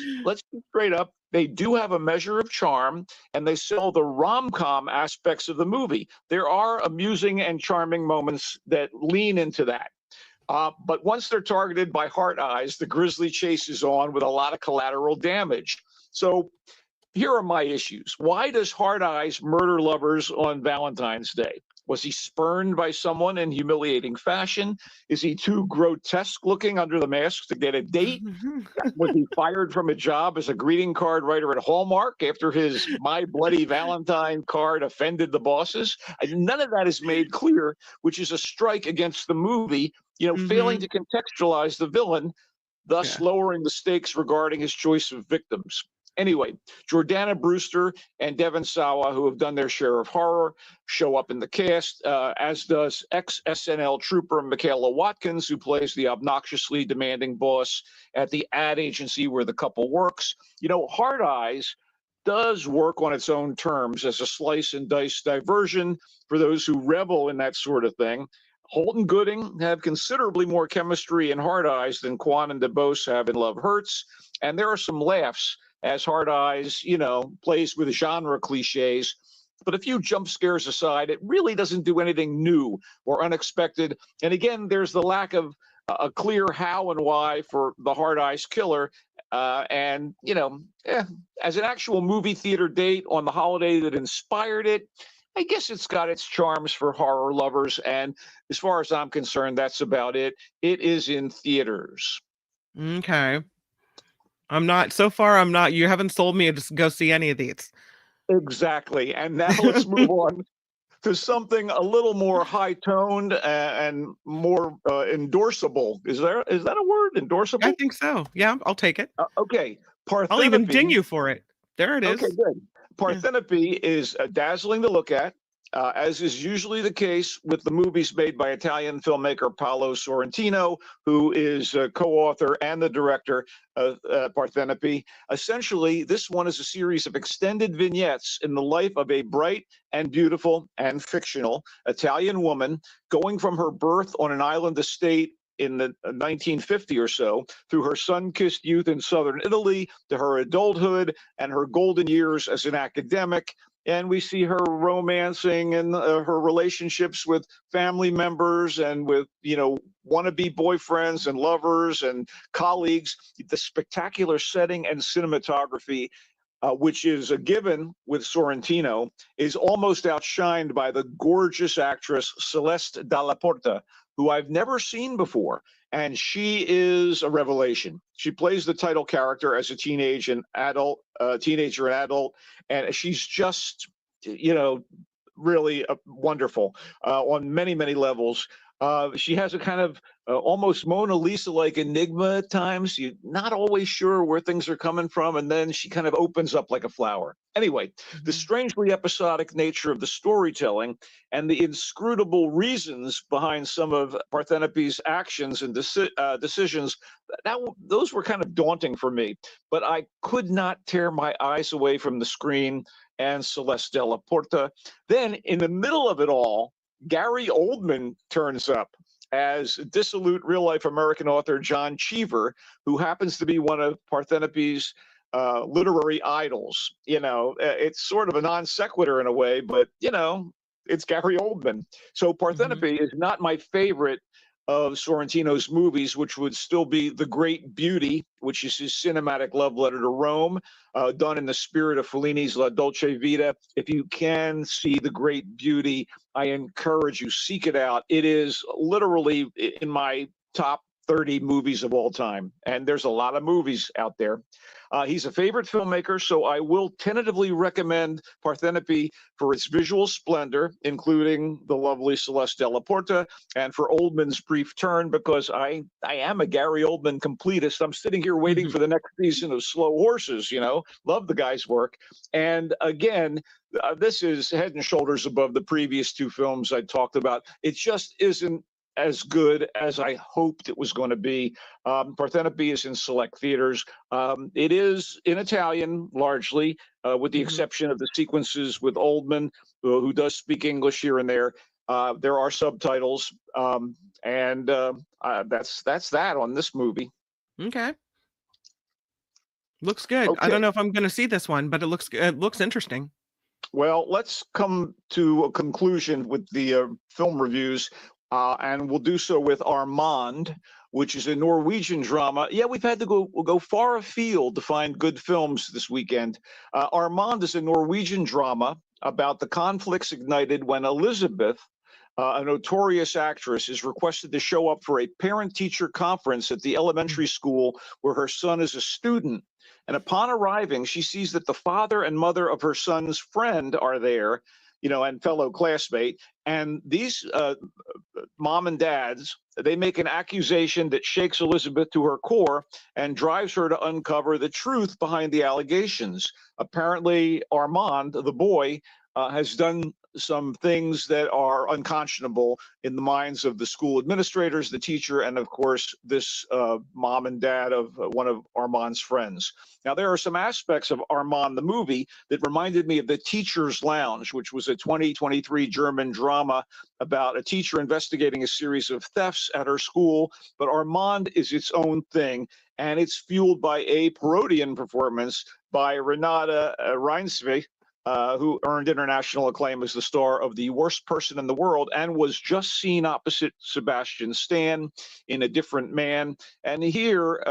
be straight up. They do have a measure of charm, and they sell the rom-com aspects of the movie. There are amusing and charming moments that lean into that. But once they're targeted by Heart Eyes, the grisly chase is on with a lot of collateral damage. So here are my issues. Why does Heart Eyes murder lovers on Valentine's Day? Was he spurned by someone in humiliating fashion? Is he too grotesque looking under the mask to get a date? Was he fired from a job as a greeting card writer at Hallmark after his My Bloody Valentine card offended the bosses? None of that is made clear, which is a strike against the movie, failing to contextualize the villain, thus lowering the stakes regarding his choice of victims. Anyway, Jordana Brewster and Devon Sawa, who have done their share of horror, show up in the cast, as does ex-SNL trooper Michaela Watkins, who plays the obnoxiously demanding boss at the ad agency where the couple works. Heart Eyes does work on its own terms as a slice and dice diversion for those who revel in that sort of thing. Holt and Gooding have considerably more chemistry in Heart Eyes than Quan and DeBose have in Love Hurts, and there are some laughs as Heart Eyes, plays with genre cliches. But a few jump scares aside, it really doesn't do anything new or unexpected. And again, there's the lack of a clear how and why for the Heart Eyes Killer. As an actual movie theater date on the holiday that inspired it, I guess it's got its charms for horror lovers. And as far as I'm concerned, that's about it. It is in theaters. Okay. I'm not. So far, I'm not. You haven't sold me to go see any of these. Exactly. And now let's move on to something a little more high-toned and more endorsable. Is that a word? Endorsable? I think so. Yeah, I'll take it. Okay. Parthenopy. I'll even ding you for it. There it is. Okay, good. Parthenopy is dazzling to look at, as is usually the case with the movies made by Italian filmmaker Paolo Sorrentino, who is a co-author and the director of Parthenopy. Essentially, this one is a series of extended vignettes in the life of a bright and beautiful and fictional Italian woman going from her birth on an island estate in the 1950 or so, through her sun-kissed youth in southern Italy, to her adulthood and her golden years as an academic. And we see her romancing and her relationships with family members and with, wannabe boyfriends and lovers and colleagues. The spectacular setting and cinematography, which is a given with Sorrentino, is almost outshined by the gorgeous actress Celeste Dalla Porta, who I've never seen before. And she is a revelation. She plays the title character as a teenager and adult, and she's just, really wonderful on many, many levels. She has a kind of almost Mona Lisa-like enigma at times. You're not always sure where things are coming from, and then she kind of opens up like a flower. Anyway, the strangely episodic nature of the storytelling and the inscrutable reasons behind some of Parthenopy's actions and decisions, those were kind of daunting for me. But I could not tear my eyes away from the screen and Celeste Dalla Porta. Then, in the middle of it all, Gary Oldman turns up as dissolute real-life American author John Cheever, who happens to be one of Parthenopy's literary idols. It's sort of a non sequitur in a way, but, it's Gary Oldman. So Parthenopy is not my favorite of Sorrentino's movies, which would still be The Great Beauty, which is his cinematic love letter to Rome, done in the spirit of Fellini's La Dolce Vita. If you can see The Great Beauty, I encourage you, seek it out. It is literally in my top 30 movies of all time, and there's a lot of movies out there. He's a favorite filmmaker, so I will tentatively recommend Parthenopy for its visual splendor, including the lovely Celeste Dalla Porta, and for Oldman's brief turn, because I am a Gary Oldman completist. I'm sitting here waiting for the next season of Slow Horses, love the guy's work. And again, this is head and shoulders above the previous two films I talked about. It just isn't as good as I hoped it was going to be. Parthenopy is in select theaters. It is in Italian, largely, with the exception of the sequences with Oldman, who does speak English here and there. There are subtitles, and that's that on this movie. Okay. Looks good. Okay. I don't know if I'm going to see this one, but it looks interesting. Well, let's come to a conclusion with the film reviews. And we'll do so with Armand, which is a Norwegian drama. Yeah, we've had to go far afield to find good films this weekend. Armand is a Norwegian drama about the conflicts ignited when Elizabeth, a notorious actress, is requested to show up for a parent-teacher conference at the elementary school where her son is a student. And upon arriving, she sees that the father and mother of her son's friend are there, and fellow classmate. And these mom and dads, they make an accusation that shakes Elizabeth to her core and drives her to uncover the truth behind the allegations. Apparently, Armand, the boy, has done some things that are unconscionable in the minds of the school administrators, the teacher, and of course, this mom and dad of one of Armand's friends. Now, there are some aspects of Armand, the movie, that reminded me of The Teacher's Lounge, which was a 2023 German drama about a teacher investigating a series of thefts at her school. But Armand is its own thing, and it's fueled by a parodian performance by Renata Reinsve, who earned international acclaim as the star of The Worst Person in the World and was just seen opposite Sebastian Stan in A Different Man. And here,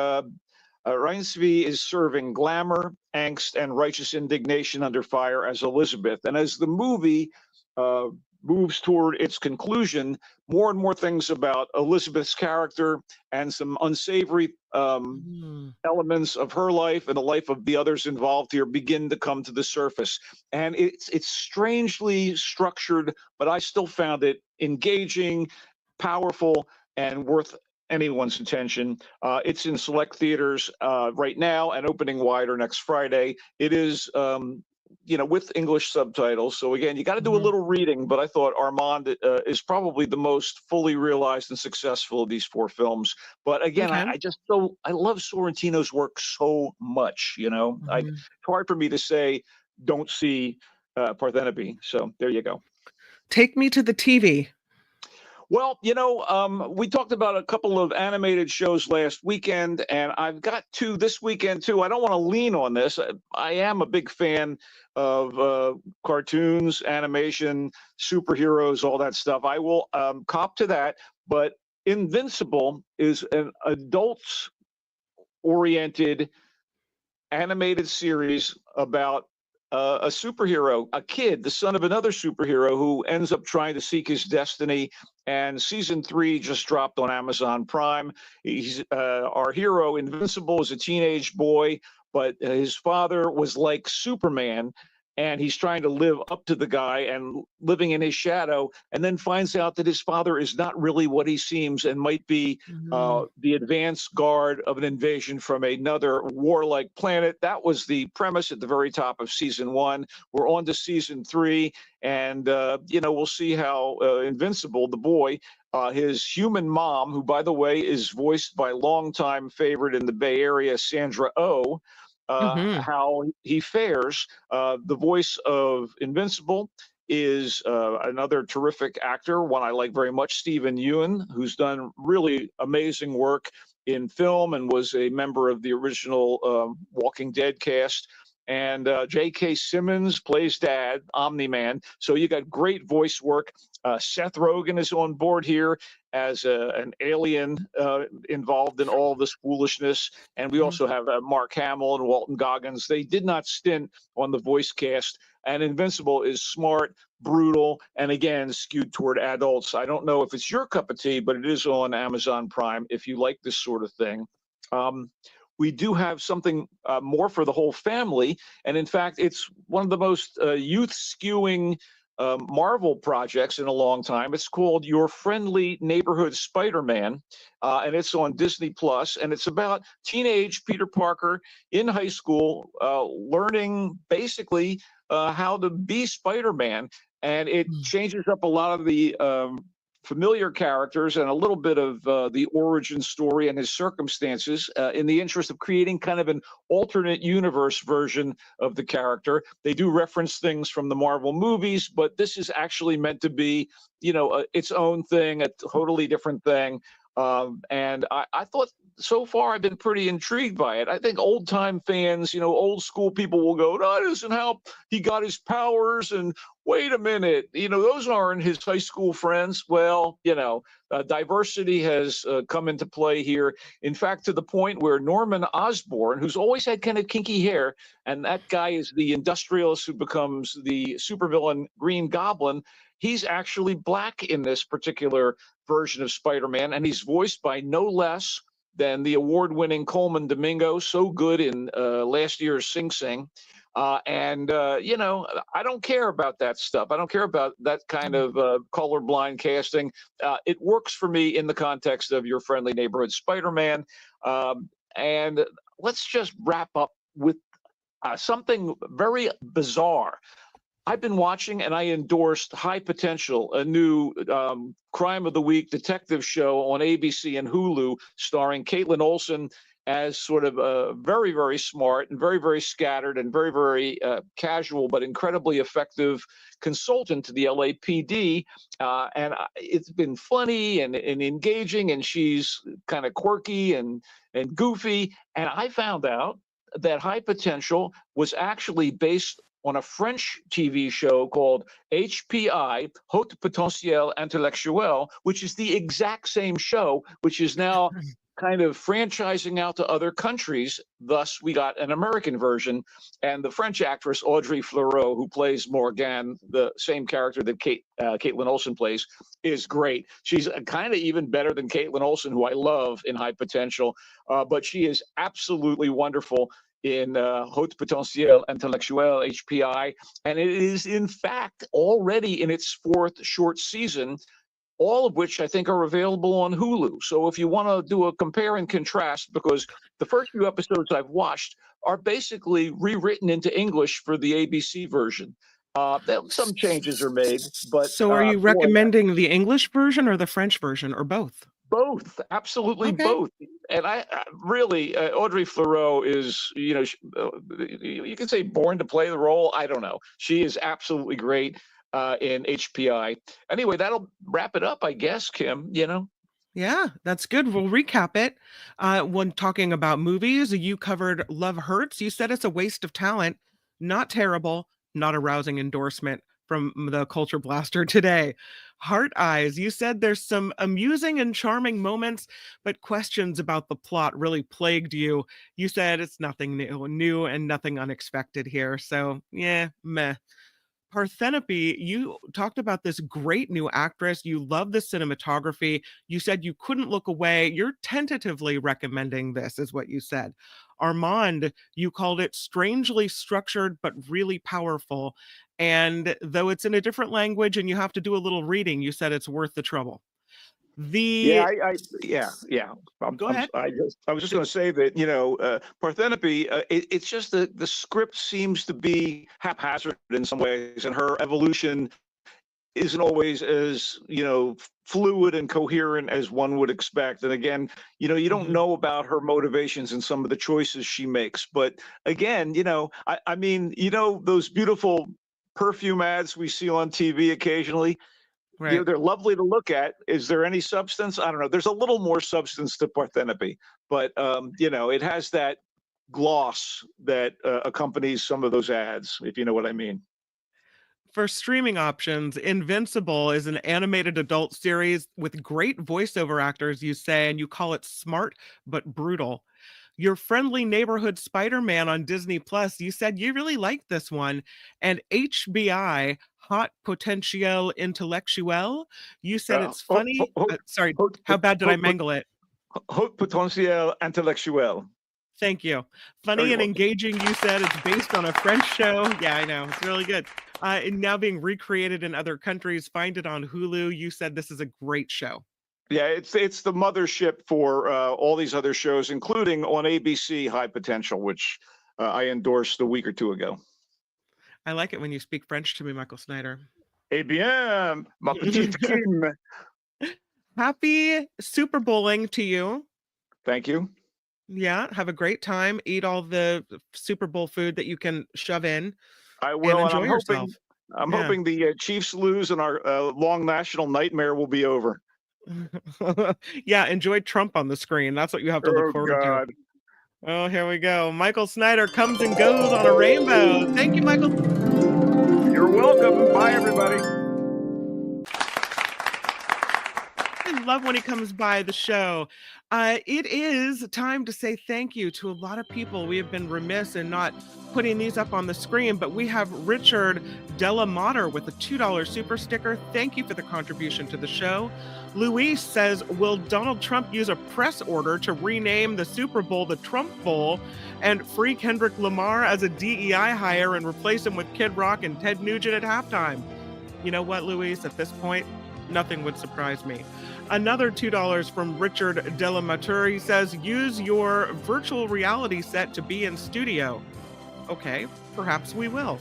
Reinsve is serving glamour, angst, and righteous indignation under fire as Elizabeth. And as the movie moves toward its conclusion, more and more things about Elizabeth's character and some unsavory elements of her life and the life of the others involved here begin to come to the surface. And it's strangely structured, but I still found it engaging, powerful, and worth anyone's attention. It's in select theaters right now and opening wider next Friday. It is with English subtitles. So again, you got to do a little reading, but I thought Armand is probably the most fully realized and successful of these 4 films. But again, I love Sorrentino's work so much, it's hard for me to say, don't see Parthenope. So there you go. Take me to the TV. Well, we talked about a couple of animated shows last weekend, and I've got 2 this weekend, too. I don't want to lean on this. I am a big fan of cartoons, animation, superheroes, all that stuff. I will cop to that. But Invincible is an adults-oriented animated series about a superhero, a kid, the son of another superhero who ends up trying to seek his destiny. And season 3 just dropped on Amazon Prime. He's our hero, Invincible, is a teenage boy, but his father was like Superman, and he's trying to live up to the guy and living in his shadow, and then finds out that his father is not really what he seems and might be the advance guard of an invasion from another warlike planet. That was the premise at the very top of season 1. We're on to season 3, and we'll see how Invincible, the boy, his human mom, who, by the way, is voiced by longtime favorite in the Bay Area, Sandra Oh, how he fares. The voice of Invincible is another terrific actor, one I like very much, Stephen Ewan, who's done really amazing work in film and was a member of the original Walking Dead cast. And J.K. Simmons plays Dad, Omni-Man. So you got great voice work. Seth Rogen is on board here as an alien involved in all this foolishness. And we also have Mark Hamill and Walton Goggins. They did not stint on the voice cast. And Invincible is smart, brutal, and again, skewed toward adults. I don't know if it's your cup of tea, but it is on Amazon Prime if you like this sort of thing. We do have something more for the whole family. And in fact, it's one of the most youth-skewing Marvel projects in a long time. It's called Your Friendly Neighborhood Spider-Man, and it's on Disney+. And it's about teenage Peter Parker in high school learning basically how to be Spider-Man. And it changes up a lot of the familiar characters and a little bit of the origin story and his circumstances in the interest of creating kind of an alternate universe version of the character. They do reference things from the Marvel movies, but this is actually meant to be, its own thing, a totally different thing. And I thought so far I've been pretty intrigued by it. I think old time fans, old school people will go, no, that isn't how he got his powers. And wait a minute, those aren't his high school friends. Well, diversity has come into play here. In fact, to the point where Norman Osborn, who's always had kind of kinky hair, and that guy is the industrialist who becomes the supervillain Green Goblin, he's actually black in this particular version of Spider-Man, and he's voiced by no less than the award-winning Coleman Domingo, so good in last year's Sing Sing. I don't care about that stuff. I don't care about that kind of colorblind casting. It works for me in the context of Your Friendly Neighborhood Spider-Man. And let's just wrap up with something very bizarre. I've been watching, and I endorsed High Potential, a new crime of the week detective show on ABC and Hulu, starring Caitlin Olsen as sort of very, very smart and very, very scattered and very, very casual but incredibly effective consultant to the LAPD. And it's been funny and engaging, and she's kind of quirky and goofy. And I found out that High Potential was actually based on a French TV show called HPI, Haute Potentiel Intellectuel, which is the exact same show, which is now kind of franchising out to other countries. Thus, we got an American version. And the French actress, Audrey Fleurot, who plays Morgane, the same character that Caitlin Olsen plays, is great. She's kind of even better than Caitlin Olsen, who I love in High Potential. But she is absolutely wonderful in Haute Potentiel Intellectuel, HPI. And it is, in fact, already in its 4th short season, all of which I think are available on Hulu. So if you want to do a compare and contrast, because the first few episodes I've watched are basically rewritten into English for the ABC version. Some changes are made, but so are you recommending the English version or the French version, or both? Both, absolutely both. And I really, Audrey Fleurot is, you can say born to play the role. I don't know. She is absolutely great in HPI. Anyway, that'll wrap it up, I guess, Kim, Yeah, that's good. We'll recap it. When talking about movies, you covered Love Hurts. You said it's a waste of talent. Not terrible, not a rousing endorsement from the Culture Blaster today. Heart Eyes, you said there's some amusing and charming moments, but questions about the plot really plagued you. You said it's nothing new and nothing unexpected here. So yeah, meh. Parthenope, you talked about this great new actress. You love the cinematography. You said you couldn't look away. You're tentatively recommending this, is what you said. Armand, you called it strangely structured, but really powerful. And though it's in a different language and you have to do a little reading, you said it's worth the trouble. Go ahead. I was just going to say that Parthenope. It's just that the script seems to be haphazard in some ways, and her evolution isn't always as fluid and coherent as one would expect. And again, you don't know about her motivations and some of the choices she makes. But again, I mean, those beautiful perfume ads we see on TV occasionally. Right. They're lovely to look at. Is there any substance? I don't know. There's a little more substance to Parthenope, but it has that gloss that accompanies some of those ads, if you know what I mean. For streaming options, Invincible is an animated adult series with great voiceover actors, you say, and you call it smart but brutal. Your Friendly Neighborhood Spider-Man on Disney Plus, you said you really liked this one. And HBI, Hot Potentiel Intellectuel, you said it's funny. Sorry, how bad did I mangle it? Haute Potentiel Intellectuel. Thank you. Funny and engaging, you said. It's based on a French show. Yeah, I know. It's really good. And now being recreated in other countries. Find it on Hulu. You said this is a great show. Yeah, it's the mothership for all these other shows, including on ABC High Potential, which I endorsed a week or two ago. I like it when you speak French to me, Michael Snyder. Eh bien, ma petite Kim. Happy Super Bowling to you. Thank you. Yeah, have a great time. Eat all the Super Bowl food that you can shove in. I will. And enjoy yourself. I'm hoping the Chiefs lose and our long national nightmare will be over. Yeah, enjoy Trump on the screen. That's what you have to look forward to. Oh, here we go. Michael Snyder comes and goes on a rainbow. Thank you, Michael. You're welcome. Bye, everybody. I love when he comes by the show. It is time to say thank you to a lot of people. We have been remiss in not putting these up on the screen, but we have Richard Delamater with a $2 super sticker. Thank you for the contribution to the show. Luis says, will Donald Trump use a press order to rename the Super Bowl the Trump Bowl and free Kendrick Lamar as a DEI hire and replace him with Kid Rock and Ted Nugent at halftime? You know what, Luis? At this point, nothing would surprise me. Another $2 from Richard Delamater. He says, use your virtual reality set to be in studio. Okay, perhaps we will.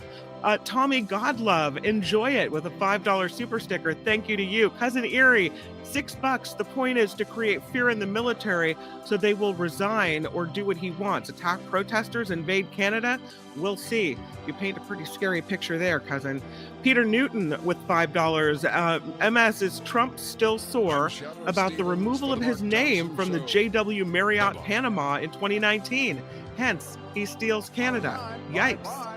Tommy Godlove, enjoy it with a $5 super sticker. Thank you to you. Cousin Erie, $6. The point is to create fear in the military so they will resign or do what he wants. Attack protesters, invade Canada. We'll see. You paint a pretty scary picture there, cousin. Peter Newton with $5. MS, is Trump still sore about the removal of his name from the JW Marriott Panama in 2019? Hence, he steals Canada. Yikes.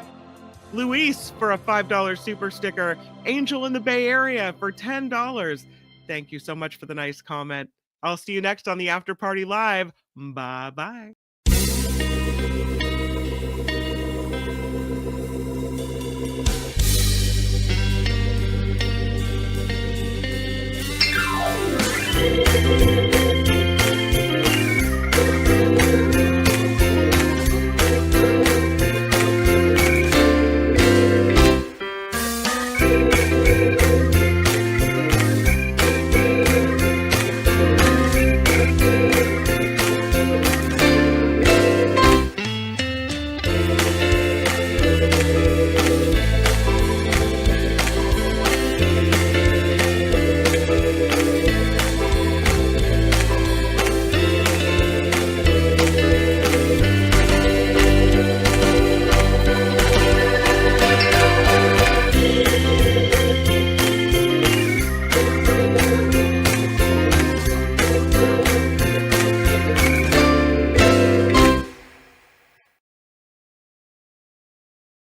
Luis for a $5 super sticker. Angel in the Bay Area for $10. Thank you so much for the nice comment. I'll see you next on the After Party Live. Bye-bye.